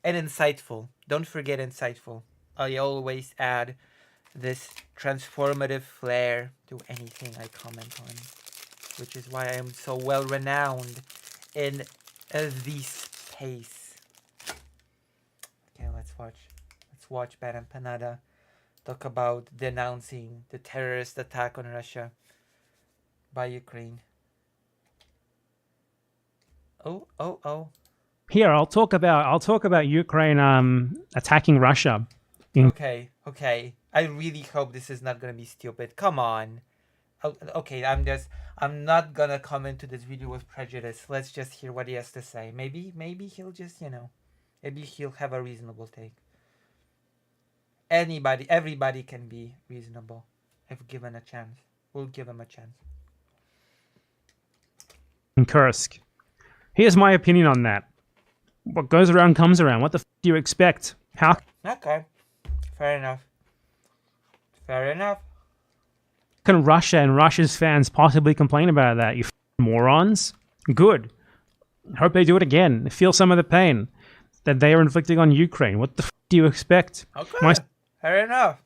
And insightful. Don't forget insightful. I always add this transformative flair to anything I comment on, which is why I am so well renowned in this space. Okay, let's watch Bad and Panada talk about denouncing the terrorist attack on Russia by Ukraine. Oh. Here, I'll talk about Ukraine attacking Russia. Okay. I really hope this is not gonna be stupid. Come on. Okay, I'm not gonna come into this video with prejudice. Let's just hear what he has to say. Maybe he'll just, maybe he'll have a reasonable take. Everybody can be reasonable if given a chance. We'll give him a chance. In Kursk. Here's my opinion on that. What goes around comes around. What the do you expect? How Okay. Fair enough. can Russia and Russia's fans possibly complain about that? You morons. Good. Hope they do it again. Feel some of the pain that they are inflicting on Ukraine. What the do you expect? Okay. Fair enough.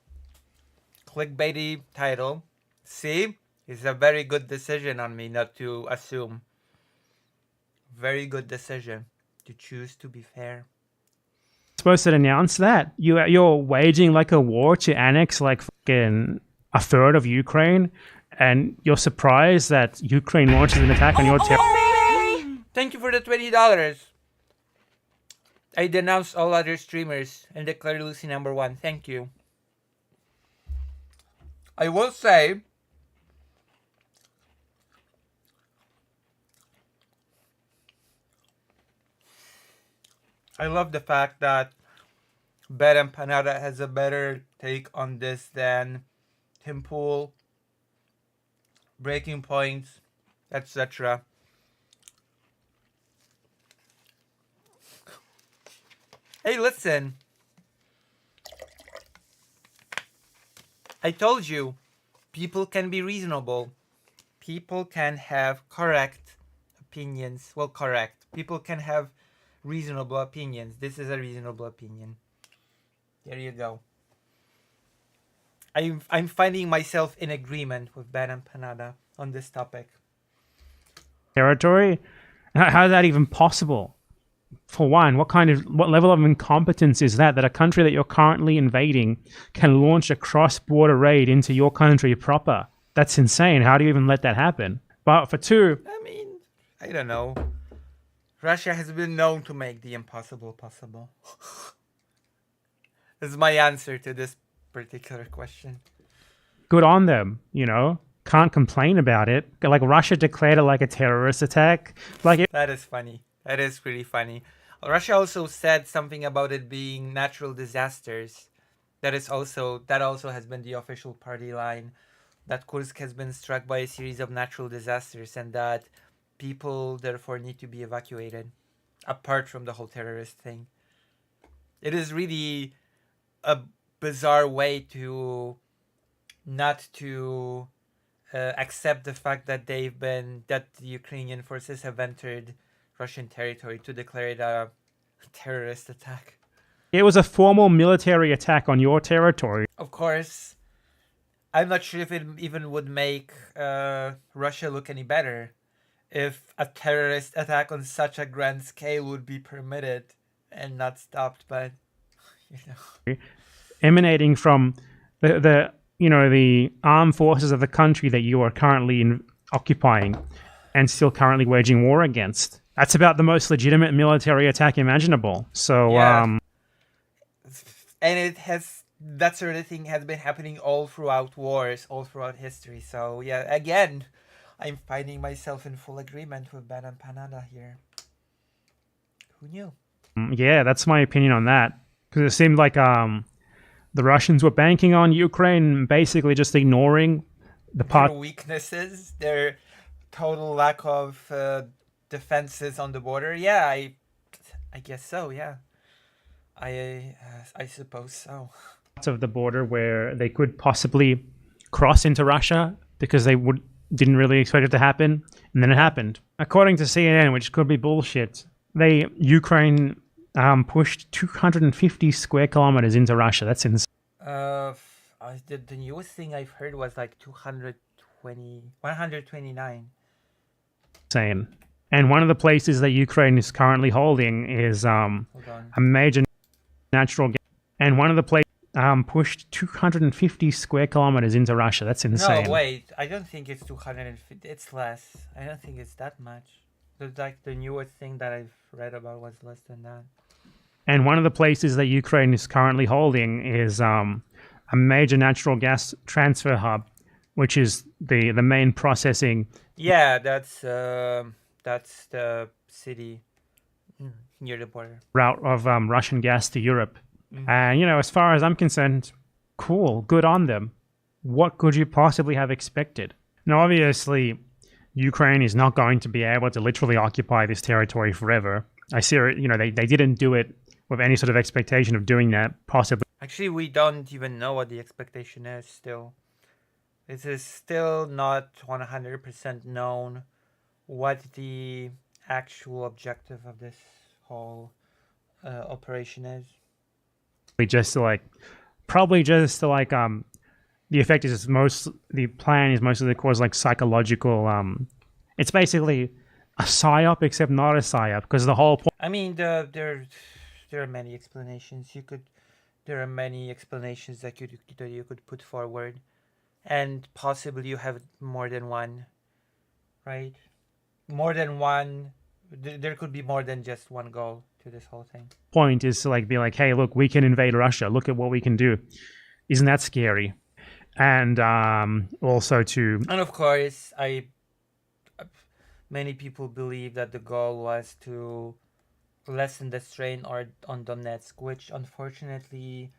Clickbaity title. See? It's a very good decision on me not to assume. Very good decision to choose to be fair. Supposed to announce that you're waging like a war to annex like fucking a third of Ukraine, and you're surprised that Ukraine launches an attack on your territory. Thank you for the $20. I denounce all other streamers and declare Lucy number one. Thank you. I will say, I love the fact that Bed and Panada has a better take on this than Timpool, Breaking Points, etc. Hey, listen. I told you, people can be reasonable. People can have correct opinions. Well, correct. People can have reasonable opinions. This is a reasonable opinion. There you go. I'm finding myself in agreement with Ben and Panada on this topic. Territory? How is that even possible? For one, what level of incompetence is that a country that you're currently invading can launch a cross-border raid into your country proper? That's insane. How do you even let that happen? But for two... I mean, I don't know. Russia has been known to make the impossible possible. This is my answer to this particular question. Good on them, Can't complain about it. Like, Russia declared it like a terrorist attack. That is funny. That is pretty funny. Russia also said something about it being natural disasters. That also has been the official party line. That Kursk has been struck by a series of natural disasters and that people therefore need to be evacuated. Apart from the whole terrorist thing. It is really a bizarre way to not to accept the fact that the Ukrainian forces have entered Russian territory to declare it a terrorist attack. It was a formal military attack on your territory. Of course. I'm not sure if it even would make Russia look any better if a terrorist attack on such a grand scale would be permitted and not stopped, but emanating from the armed forces of the country that you are currently occupying and still currently waging war against. That's about the most legitimate military attack imaginable. So, yeah. And that sort of thing has been happening all throughout wars, all throughout history. So, yeah, again, I'm finding myself in full agreement with Ben and Panada here. Who knew? Yeah, that's my opinion on that. Because it seemed like the Russians were banking on Ukraine, basically just ignoring their weaknesses, their total lack of defenses on the border. Yeah, I guess so. Yeah, I suppose so. Parts of the border where they could possibly cross into Russia because they didn't really expect it to happen, and then it happened. According to CNN, which could be bullshit, Ukraine pushed 250 square kilometers into Russia. That's insane. The newest thing I've heard was like 129. Insane. And one of the places that Ukraine is currently holding is a major natural gas. And one of the places pushed 250 square kilometers into Russia. That's insane. No, wait. I don't think it's 250. It's less. I don't think it's that much. The newest thing that I've read about was less than that. And one of the places that Ukraine is currently holding is a major natural gas transfer hub, which is the main processing. Yeah, that's the city near the border. Route of Russian gas to Europe. And, as far as I'm concerned, cool, good on them. What could you possibly have expected? Now, obviously, Ukraine is not going to be able to literally occupy this territory forever. I see, they didn't do it with any sort of expectation of doing that, possibly. Actually, we don't even know what the expectation is still. This is still not 100% known what the actual objective of this whole operation is. Probably just to the effect is the plan is mostly to cause psychological, it's basically a psyop except not a psyop, because the whole point. I mean, there are many explanations there are many explanations that you could put forward, and possibly you have more than one, right? More than one. There could be more than just one goal to this whole thing. Point is to be like, hey, look, we can invade Russia. Look at what we can do. Isn't that scary? And also to. And of course, many people believe that the goal was to lessen the strain on Donetsk, which unfortunately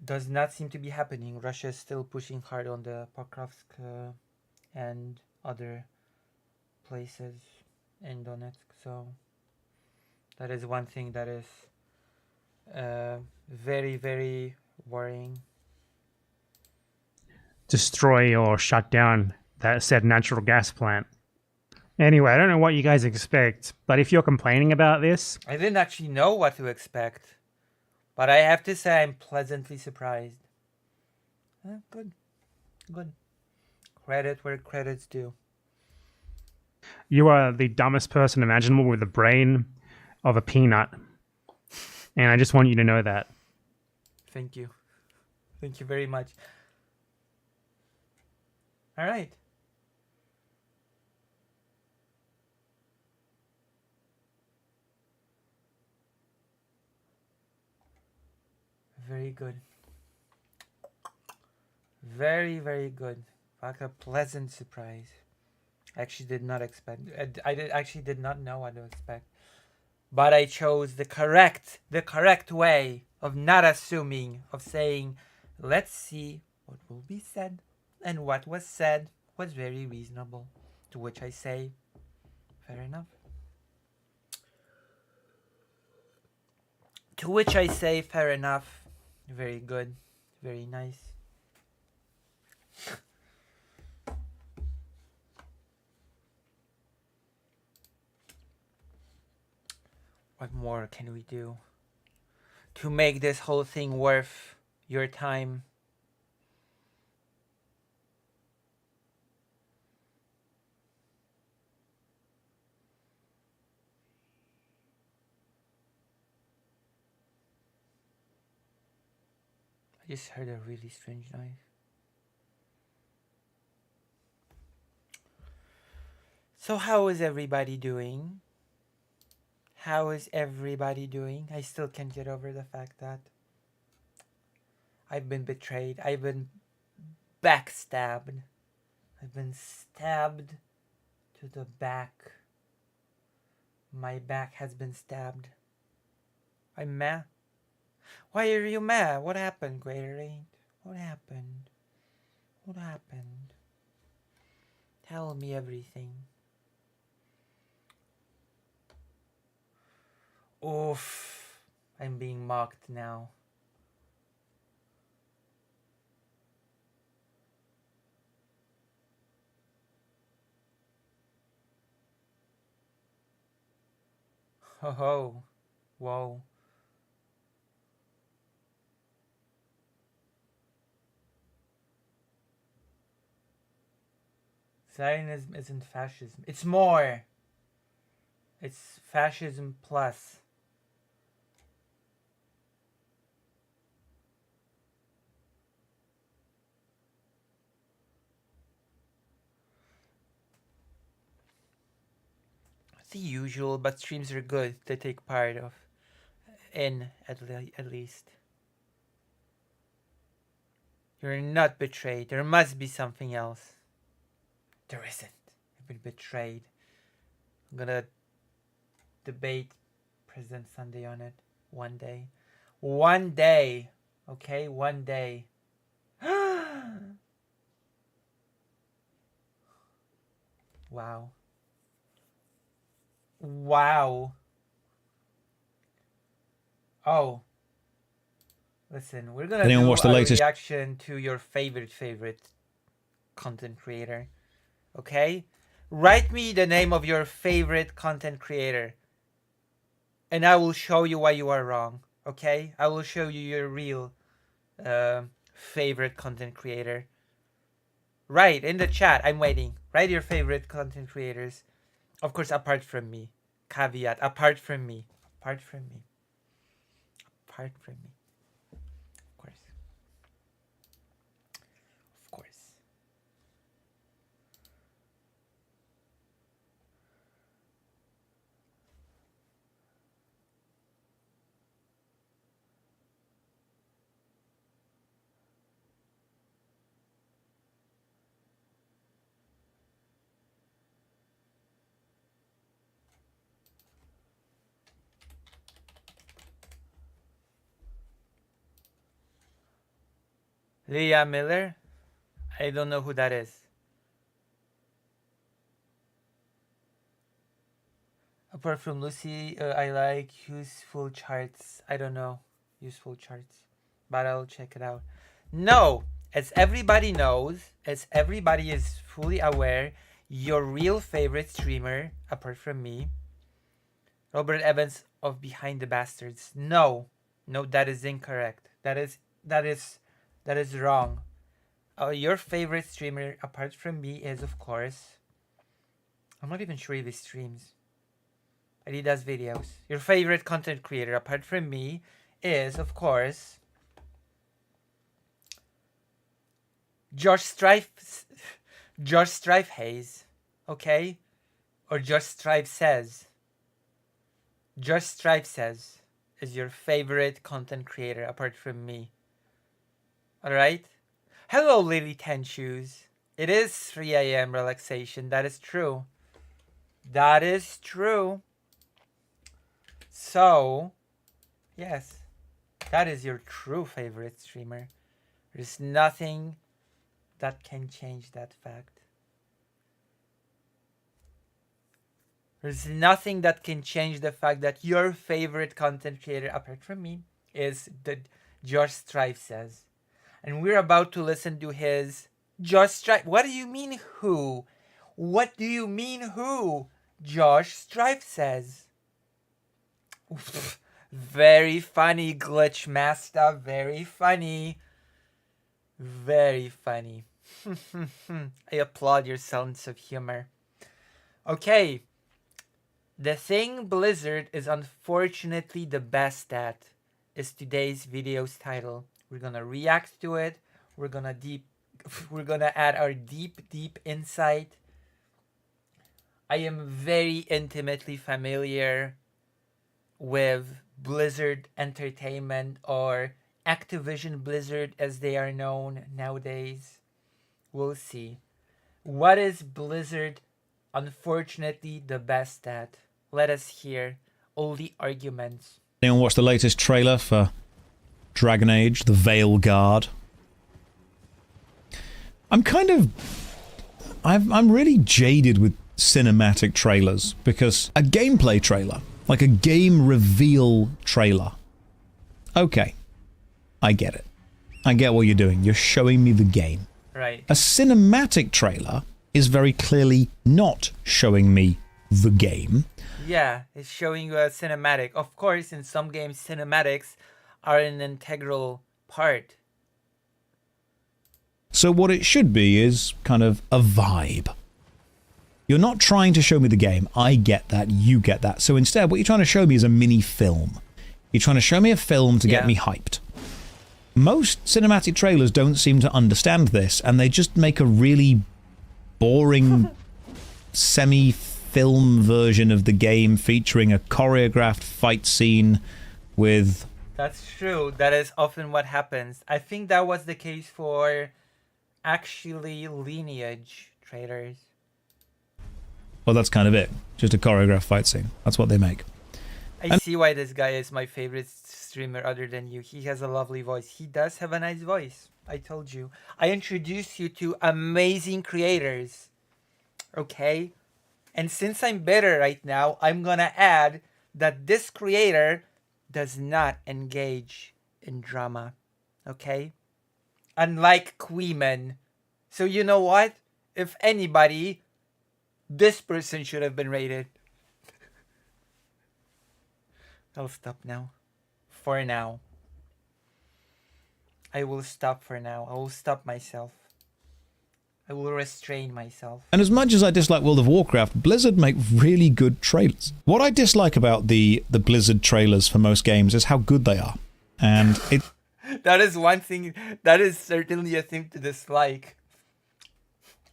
does not seem to be happening. Russia is still pushing hard on the Pokrovsk and other places in Donetsk. So that is one thing that is very, very worrying. Destroy or shut down that said natural gas plant. Anyway, I don't know what you guys expect, but if you're complaining about this... I didn't actually know what to expect, but I have to say I'm pleasantly surprised. Good. Credit where credit's due. You are the dumbest person imaginable with the brain of a peanut. And I just want you to know that. Thank you. Thank you very much. All right. Very good. Very, very good. Like a pleasant surprise. I actually did not expect. I actually did not know what to expect. But I chose the correct way of not assuming, of saying, let's see what will be said. And what was said was very reasonable. To which I say, fair enough. To which I say, fair enough. Very good. Very nice. What more can we do to make this whole thing worth your time? I just heard a really strange noise. So how is everybody doing? How is everybody doing? I still can't get over the fact that I've been betrayed. I've been backstabbed. I've been stabbed to the back. My back has been stabbed. I'm mad. Why are you mad? What happened, Greater Eight? What happened? What happened? Tell me everything. Oof. I'm being mocked now. Ho ho. Whoa. Zionism isn't fascism. It's more. It's fascism plus. The usual, but streams are good to take part of. At least. You're not betrayed. There must be something else. There isn't. I've been betrayed. I'm gonna debate President Sunday on it one day. One day. Okay, one day. Wow. Wow. Oh. Listen, we're gonna Anyone do watch the a latest reaction to your favorite content creator. Okay? Write me the name of your favorite content creator. And I will show you why you are wrong. Okay? I will show you your real favorite content creator. Write in the chat. I'm waiting. Write your favorite content creators. Of course, apart from me. Caveat. Apart from me. Apart from me. Apart from me. Of course. Of course. Leah Miller? I don't know who that is. Apart from Lucy, I like useful charts. I don't know useful charts, but I'll check it out. No, as everybody knows, as everybody is fully aware, your real favorite streamer, apart from me, Robert Evans of Behind the Bastards. No, no, that is incorrect. That is wrong. Your favorite streamer, apart from me, is of course. I'm not even sure if he streams. But he does videos. Your favorite content creator, apart from me, is of course Josh Strife Hayes. Okay? Or Josh Strife Says. Josh Strife Says is your favorite content creator, apart from me. Alright? Hello, Lily Ten Shoes. It is 3 a.m. relaxation. That is true. That is true. So, yes. That is your true favorite streamer. There's nothing that can change that fact. There's nothing that can change the fact that your favorite content creator, apart from me, is the Josh Strife Says. And we're about to listen to his Josh Strife. What do you mean who? What do you mean who? Josh Strife Says. Very funny, Glitch Master. Very funny. Very funny. I applaud your sense of humor. Okay. The thing Blizzard is unfortunately the best at is today's video's title. We're gonna react to it. We're gonna add our deep insight. I am very intimately familiar with Blizzard Entertainment, or Activision Blizzard as they are known nowadays. We'll see. What is Blizzard unfortunately the best at? Let us hear all the arguments. Anyone watch the latest trailer for Dragon Age, The Veil Guard? I'm really jaded with cinematic trailers, because a gameplay trailer Like a game reveal trailer. Okay. I get it. I get what you're doing. You're showing me the game. Right. A cinematic trailer is very clearly not showing me the game. Yeah, it's showing you a cinematic. Of course, in some games, cinematics are an integral part. So what it should be is kind of a vibe. You're not trying to show me the game. I get that. You get that. So instead, what you're trying to show me is a mini film. You're trying to show me a film to get me hyped. Most cinematic trailers don't seem to understand this, and they just make a really boring semi-film version of the game featuring a choreographed fight scene with... That's true. That is often what happens. I think that was the case for actually Lineage trailers. Well, that's kind of it. Just a choreographed fight scene. That's what they make. I see why this guy is my favorite streamer other than you. He has a lovely voice. He does have a nice voice. I told you. I introduced you to amazing creators. Okay? And since I'm better right now, I'm gonna add that this creator does not engage in drama. Okay? Unlike Queeman. So you know what? If anybody, this person should have been rated. I'll stop now. For now. I will stop for now. I will stop myself. I will restrain myself. And as much as I dislike World of Warcraft, Blizzard make really good trailers. What I dislike about the Blizzard trailers for most games is how good they are. And it... That is one thing, that is certainly a thing to dislike.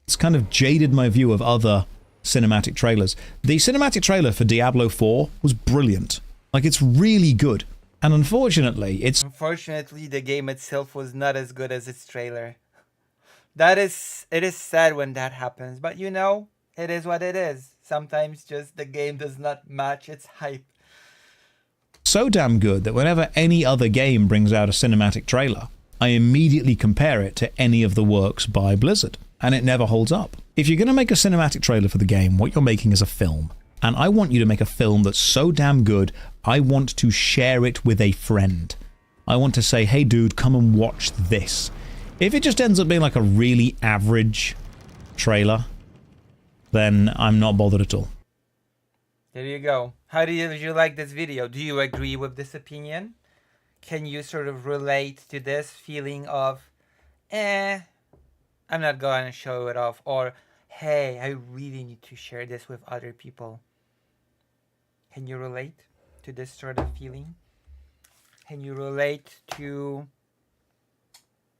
It's kind of jaded my view of other cinematic trailers. The cinematic trailer for Diablo 4 was brilliant. Like, it's really good. And unfortunately, Unfortunately, the game itself was not as good as its trailer. It is sad when that happens, but you know, it is what it is. Sometimes just the game does not match its hype. So damn good that whenever any other game brings out a cinematic trailer, I immediately compare it to any of the works by Blizzard, and it never holds up. If you're going to make a cinematic trailer for the game, what you're making is a film. And I want you to make a film that's so damn good, I want to share it with a friend. I want to say, hey dude, come and watch this. If it just ends up being like a really average trailer, then I'm not bothered at all. There you go. How did you like this video? Do you agree with this opinion? Can you sort of relate to this feeling of, I'm not going to show it off, or, hey, I really need to share this with other people? Can you relate to this sort of feeling? Can you relate to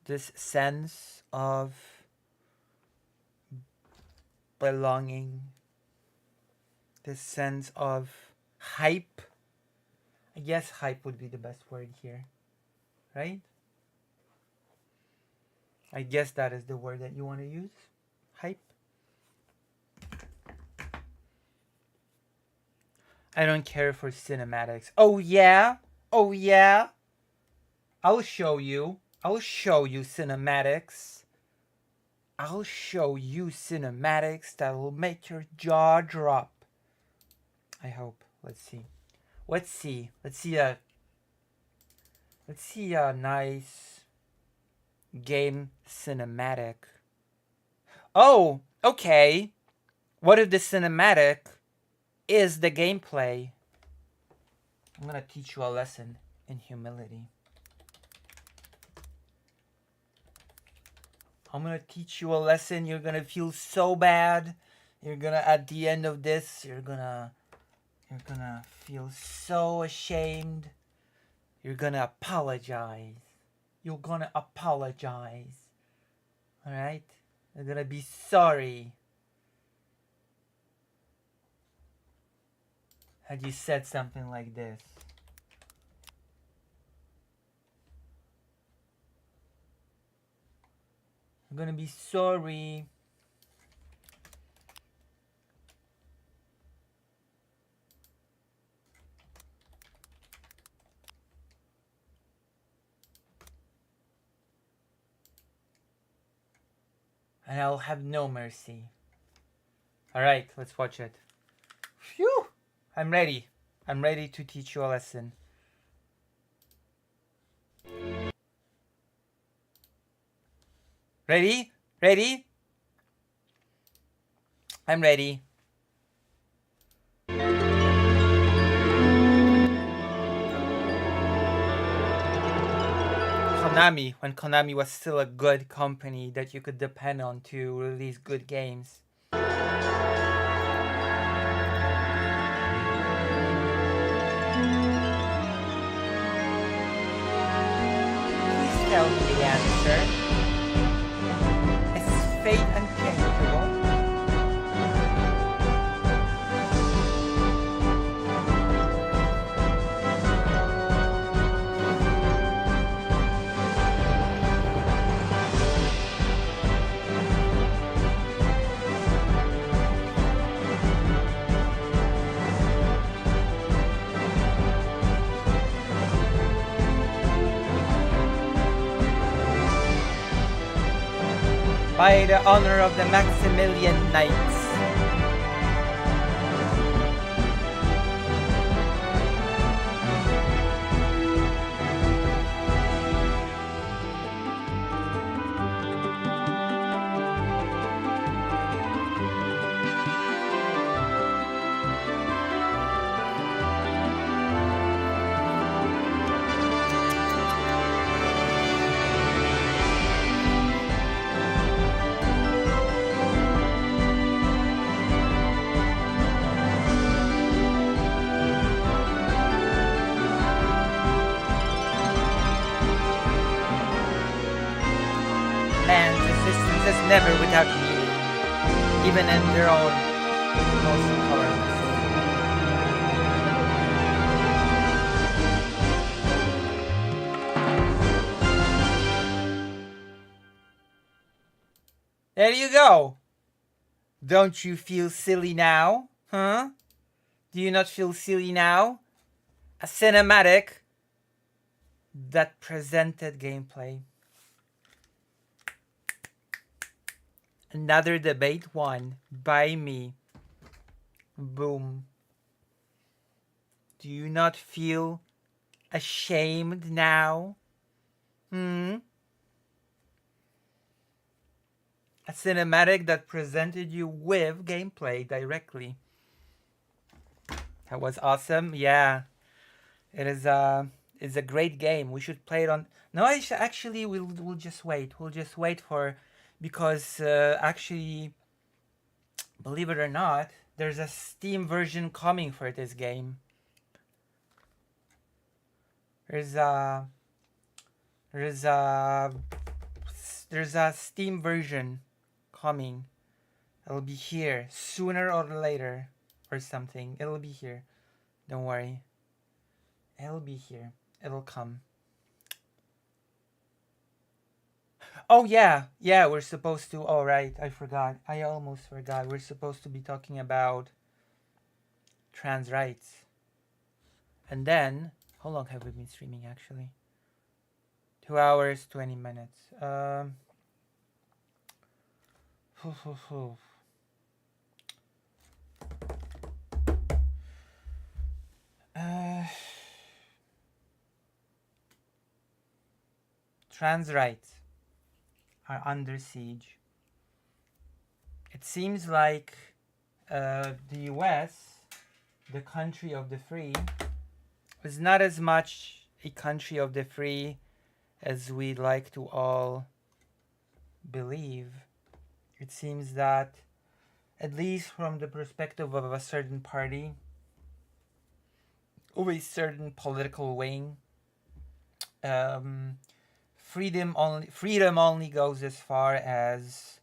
this sense of belonging? This sense of hype? I guess hype would be the best word here, right? I guess that is the word that you want to use. Hype. I don't care for cinematics. Oh yeah? Oh yeah? I'll show you. I'll show you cinematics. I'll show you cinematics that will make your jaw drop. I hope. Let's see. Let's see. Let's see a nice game cinematic. Oh, okay. What if the cinematic is the gameplay? I'm gonna teach you a lesson in humility. I'm gonna teach you a lesson. You're gonna feel so bad. You're gonna, at the end of this, you're gonna feel so ashamed. You're gonna apologize. You're gonna apologize. Alright? You're gonna be sorry. Had you said something like this. I'm gonna be sorry. And I'll have no mercy. Alright, let's watch it. Phew! I'm ready. I'm ready to teach you a lesson. Ready? Ready? I'm ready. Konami, when Konami was still a good company that you could depend on to release good games. Please tell me the answer. Is fate unchangeable? By the honor of the Maximilian Knights. Man's existence is never without meaning, even in their own most powerless. There you go. Don't you feel silly now? Huh? Do you not feel silly now? A cinematic that presented gameplay. Another debate won by me. Boom. Do you not feel ashamed now? A cinematic that presented you with gameplay directly. That was awesome. Yeah. It's a great game. We should play it on. No, actually we'll just wait. We'll just wait for, because actually, believe it or not, there's a Steam version coming for this game. There's a Steam version coming. It'll be here sooner or later or something. It'll be here. Don't worry. It'll be here. It'll come. Oh yeah, we're supposed to. Oh right, I forgot. I almost forgot. We're supposed to be talking about trans rights. And then, how long have we been streaming actually? 2 hours, 20 minutes. Trans rights are under siege. It seems like the US, the country of the free, is not as much a country of the free as we'd like to all believe. It seems that, at least from the perspective of a certain party, of a certain political wing, freedom only goes as far as,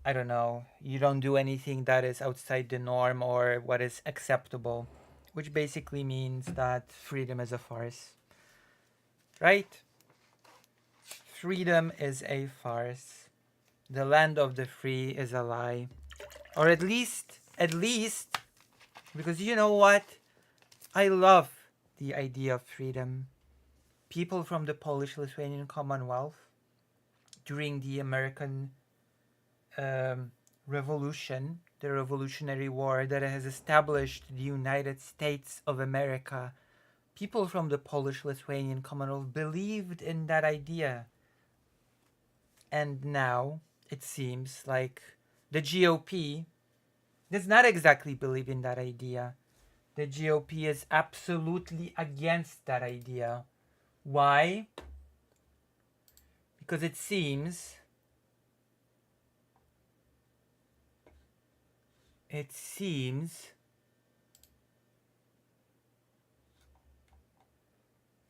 I don't know, you don't do anything that is outside the norm or what is acceptable, which basically means that freedom is a farce, right? Freedom is a farce. The land of the free is a lie. Or at least, because you know what? I love the idea of freedom. People from the Polish-Lithuanian Commonwealth during the American Revolution, the Revolutionary War that has established the United States of America, people from the Polish-Lithuanian Commonwealth believed in that idea. And now it seems like the GOP does not exactly believe in that idea. The GOP is absolutely against that idea. Why? Because it seems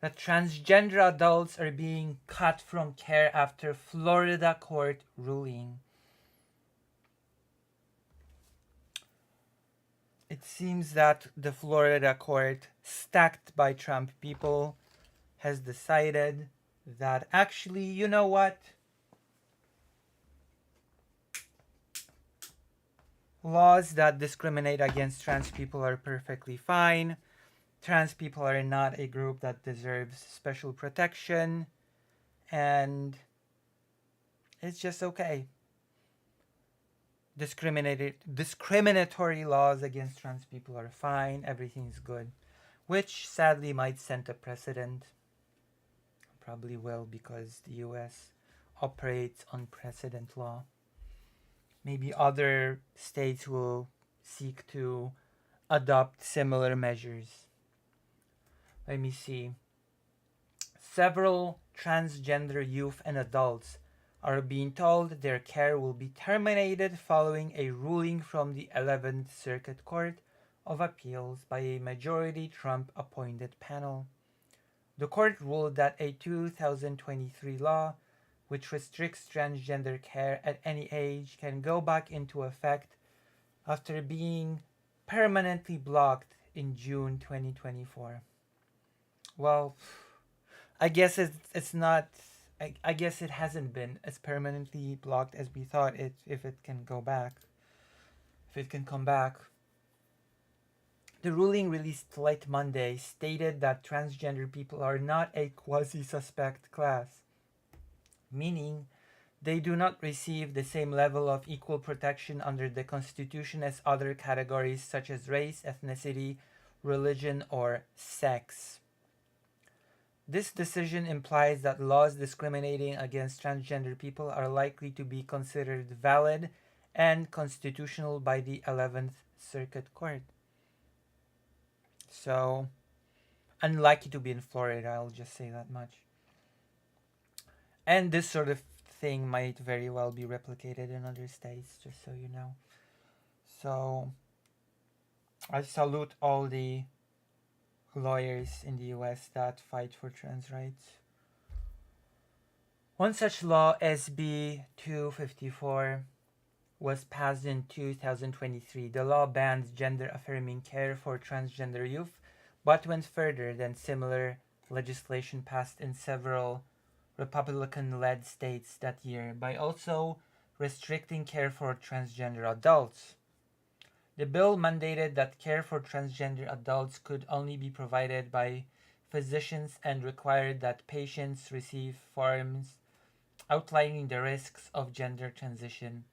that transgender adults are being cut from care after Florida court ruling. It seems that the Florida court, stacked by Trump people, has decided that actually, you know what? Laws that discriminate against trans people are perfectly fine. Trans people are not a group that deserves special protection, and it's just okay. Discriminatory laws against trans people are fine, everything's good, which sadly might set a precedent. Probably will, because the US operates on precedent law. Maybe other states will seek to adopt similar measures. Let me see. Several transgender youth and adults are being told their care will be terminated following a ruling from the 11th Circuit Court of Appeals by a majority Trump-appointed panel. The court ruled that a 2023 law which restricts transgender care at any age can go back into effect after being permanently blocked in June 2024. Well, I guess it's not. I guess it hasn't been as permanently blocked as we thought it. If it can go back, if it can come back. The ruling released late Monday stated that transgender people are not a quasi-suspect class, meaning they do not receive the same level of equal protection under the Constitution as other categories such as race, ethnicity, religion, or sex. This decision implies that laws discriminating against transgender people are likely to be considered valid and constitutional by the 11th Circuit Court. So, unlikely to be in Florida, I'll just say that much. And this sort of thing might very well be replicated in other states, just so you know. So, I salute all the lawyers in the US that fight for trans rights. One such law, SB 254, was passed in 2023. The law bans gender-affirming care for transgender youth, but went further than similar legislation passed in several Republican-led states that year by also restricting care for transgender adults. The bill mandated that care for transgender adults could only be provided by physicians and required that patients receive forms outlining the risks of gender transition.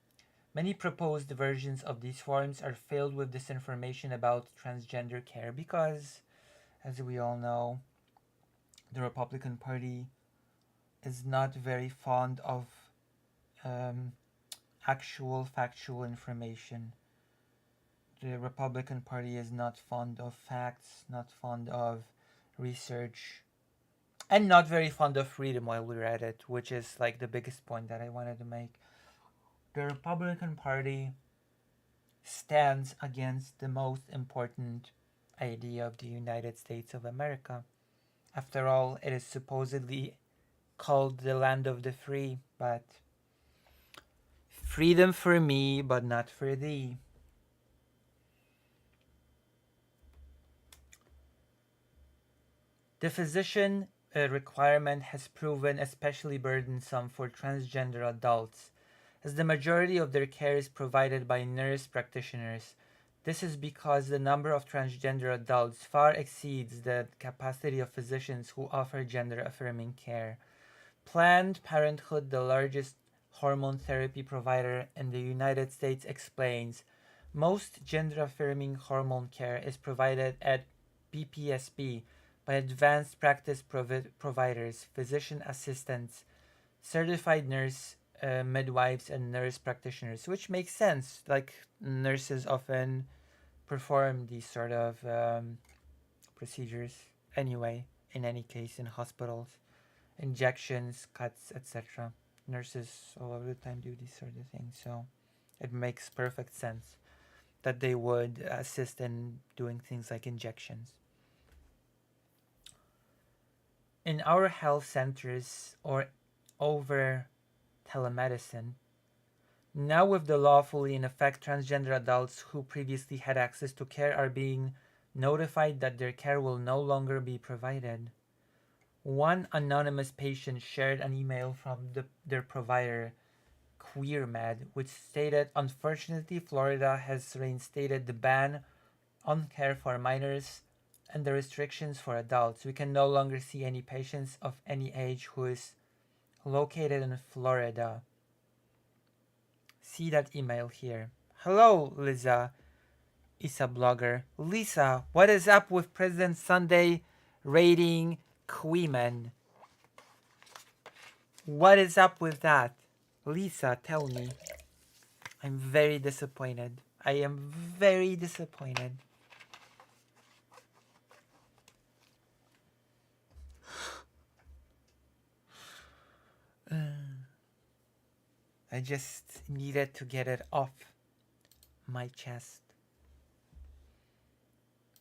Many proposed versions of these forms are filled with disinformation about transgender care because, as we all know, the Republican Party is not very fond of actual factual information. The Republican Party is not fond of facts, not fond of research, and not very fond of freedom while we're at it, which is like the biggest point that I wanted to make. The Republican Party stands against the most important idea of the United States of America. After all, it is supposedly called the land of the free, but freedom for me, but not for thee. The physician requirement has proven especially burdensome for transgender adults, as the majority of their care is provided by nurse practitioners. This is because the number of transgender adults far exceeds the capacity of physicians who offer gender-affirming care. Planned Parenthood, the largest hormone therapy provider in the United States, explains, Most gender-affirming hormone care is provided at BPSP by advanced practice providers, physician assistants, certified nurse midwives, and nurse practitioners, which makes sense. Like, nurses often perform these sort of procedures anyway, in any case, in hospitals, injections, cuts, etc. Nurses all of the time do these sort of things, so it makes perfect sense that they would assist in doing things like injections. In our health centers or over telemedicine, now with the law fully in effect, transgender adults who previously had access to care are being notified that their care will no longer be provided. One anonymous patient shared an email from their provider, QueerMed, which stated, "Unfortunately, Florida has reinstated the ban on care for minors and the restrictions for adults. We can no longer see any patients of any age who is located in Florida." See that email here. Hello, Lisa is a blogger. Lisa, what is up with President Sunday raiding Queeman? What is up with that? Lisa, tell me. I'm very disappointed. I am very disappointed. I just needed to get it off my chest.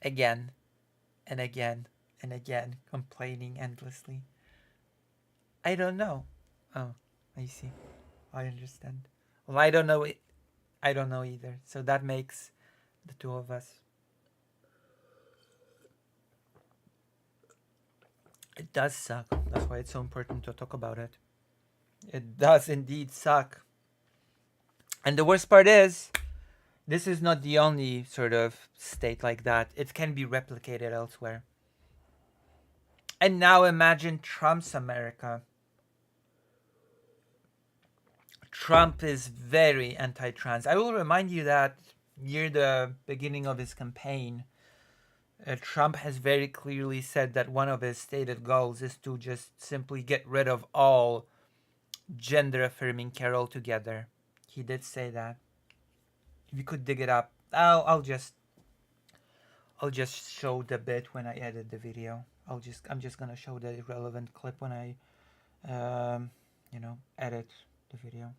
Again and again and again, complaining endlessly. I don't know. Oh, I see. I understand. Well, I don't know. I don't know either. So that makes the two of us. It does suck. That's why it's so important to talk about it. It does indeed suck. And the worst part is, this is not the only sort of state like that. It can be replicated elsewhere. And now imagine Trump's America. Trump is very anti-trans. I will remind you that near the beginning of his campaign, Trump has very clearly said that one of his stated goals is to just simply get rid of all gender-affirming care altogether. He did say that. If you could dig it up, I'll just show the bit when I edit the video. I'm just gonna show the relevant clip when I edit the video.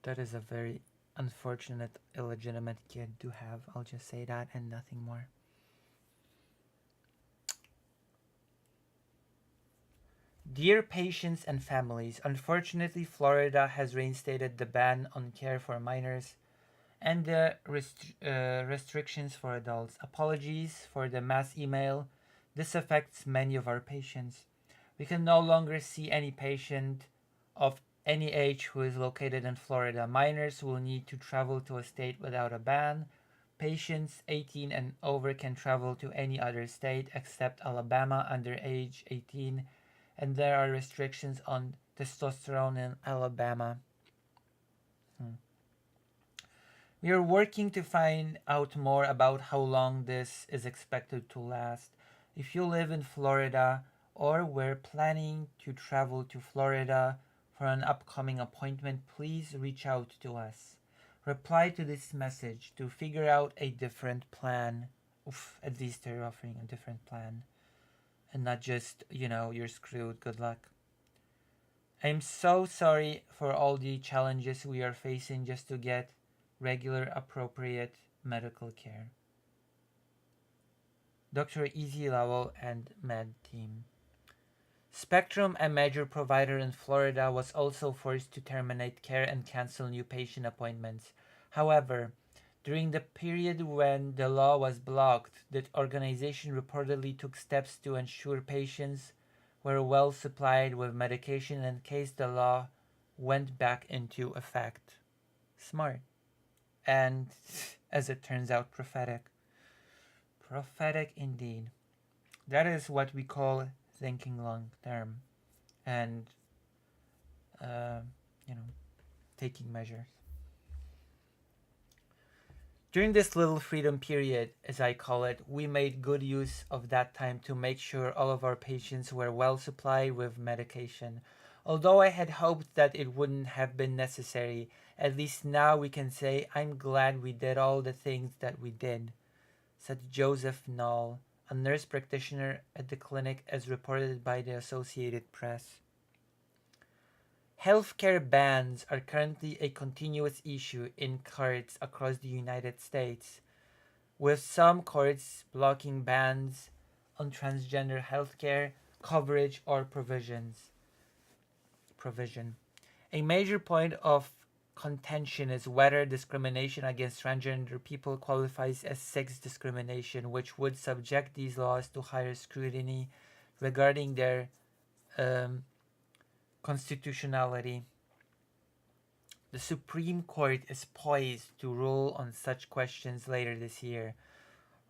That is a very unfortunate, illegitimate kid to have. I'll just say that and nothing more. Dear patients and families, unfortunately, Florida has reinstated the ban on care for minors and the restrictions for adults. Apologies for the mass email. This affects many of our patients. We can no longer see any patient of any age who is located in Florida. Minors will need to travel to a state without a ban. Patients 18 and over can travel to any other state except Alabama under age 18, and there are restrictions on testosterone in Alabama. We are working to find out more about how long this is expected to last. If you live in Florida or were planning to travel to Florida for an upcoming appointment, please reach out to us. Reply to this message to figure out a different plan. At least they're offering a different plan. And not just, you're screwed, good luck. I'm so sorry for all the challenges we are facing just to get regular, appropriate medical care. Dr. Easy Lowell and Med Team. Spectrum, a major provider in Florida, was also forced to terminate care and cancel new patient appointments. However, during the period when the law was blocked, the organization reportedly took steps to ensure patients were well supplied with medication in case the law went back into effect. Smart. And, as it turns out, prophetic. Prophetic indeed. That is what we call thinking long term and, you know, taking measures. During this little freedom period, as I call it, we made good use of that time to make sure all of our patients were well supplied with medication. Although I had hoped that it wouldn't have been necessary, at least now we can say I'm glad we did all the things that we did, said Joseph Knoll, a nurse practitioner at the clinic as reported by the Associated Press. Healthcare bans are currently a continuous issue in courts across the United States, with some courts blocking bans on transgender healthcare coverage or provision. A major point of contention is whether discrimination against transgender people qualifies as sex discrimination, which would subject these laws to higher scrutiny regarding their constitutionality. The Supreme Court is poised to rule on such questions later this year.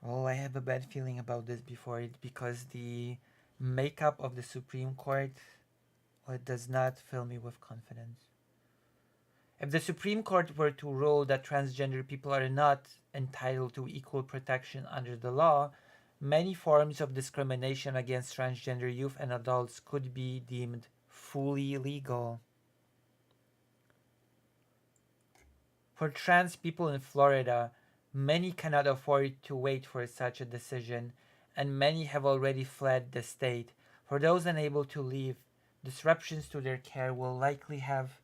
Oh, I have a bad feeling about this because the makeup of the Supreme Court, well, it does not fill me with confidence. If the Supreme Court were to rule that transgender people are not entitled to equal protection under the law, many forms of discrimination against transgender youth and adults could be deemed fully legal. For trans people in Florida, many cannot afford to wait for such a decision, and many have already fled the state. For those unable to leave, disruptions to their care will likely have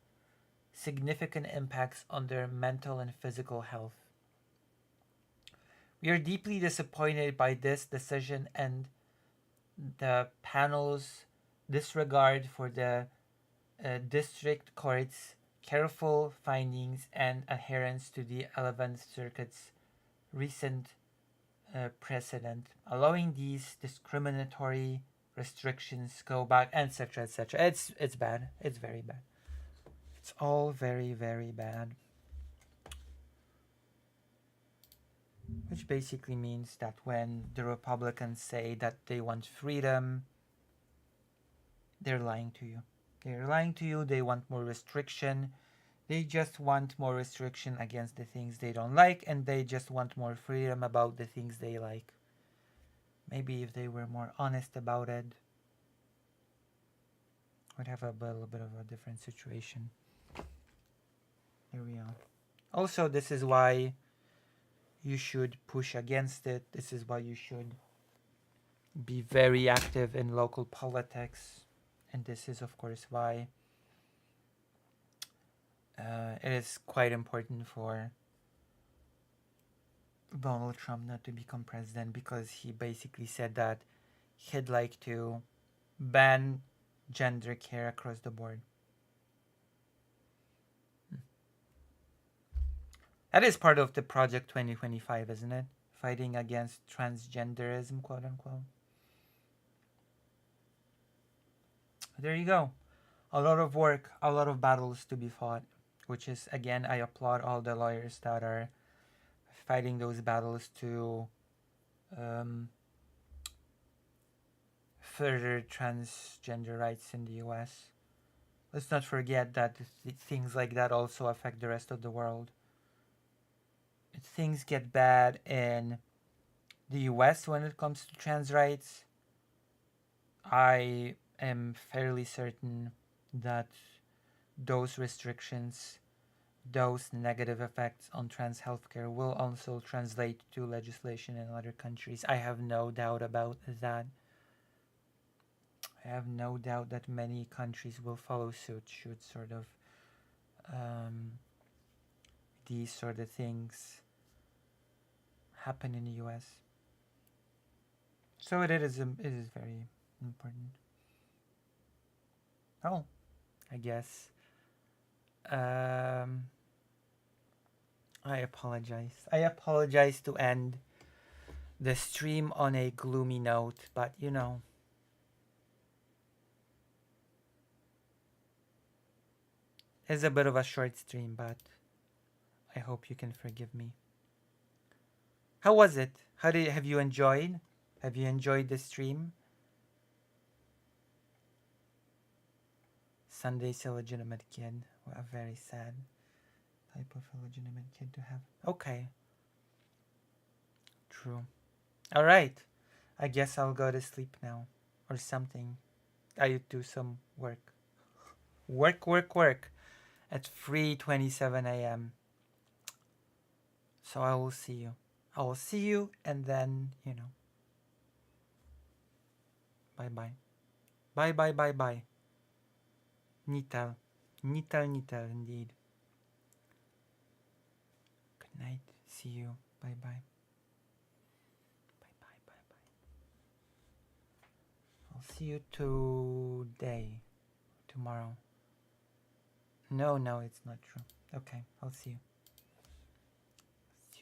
significant impacts on their mental and physical health. We are deeply disappointed by this decision and the panel's disregard for the district court's careful findings and adherence to the 11th Circuit's recent precedent, allowing these discriminatory restrictions go back, etc., etc. It's bad. It's very bad. It's all very, very bad. Which basically means that when the Republicans say that they want freedom, they're lying to you. They're lying to you. They want more restriction. They just want more restriction against the things they don't like, and they just want more freedom about the things they like. Maybe if they were more honest about it, we'd have a little bit of a different situation. Here we are. Also, this is why you should push against it. This is why you should be very active in local politics. And this is, of course, why it is quite important for Donald Trump not to become president, because he basically said that he'd like to ban gender care across the board. That is part of the Project 2025, isn't it? Fighting against transgenderism, quote unquote. There you go. A lot of work, a lot of battles to be fought, which is, again, I applaud all the lawyers that are fighting those battles to further transgender rights in the US. Let's not forget that things like that also affect the rest of the world. If things get bad in the US when it comes to trans rights, I am fairly certain that those restrictions, those negative effects on trans healthcare will also translate to legislation in other countries. I have no doubt about that. I have no doubt that many countries will follow suit should sort of these sort of things happen in the US. So it is very important. Oh, I guess. I apologize. I apologize to end the stream on a gloomy note, but you know. It's a bit of a short stream, but I hope you can forgive me. How was it? Have you enjoyed? Have you enjoyed the stream? Sunday's illegitimate kid. A very sad type of illegitimate kid to have. Okay. True. Alright. I guess I'll go to sleep now. Or something. I do some work. Work. At 3:27 a.m. So I will see you. I will see you and then, you know. Bye-bye. Bye. Nital. Nital indeed. Good night. See you. Bye-bye. I'll see you tomorrow. No, it's not true. Okay, I'll see you.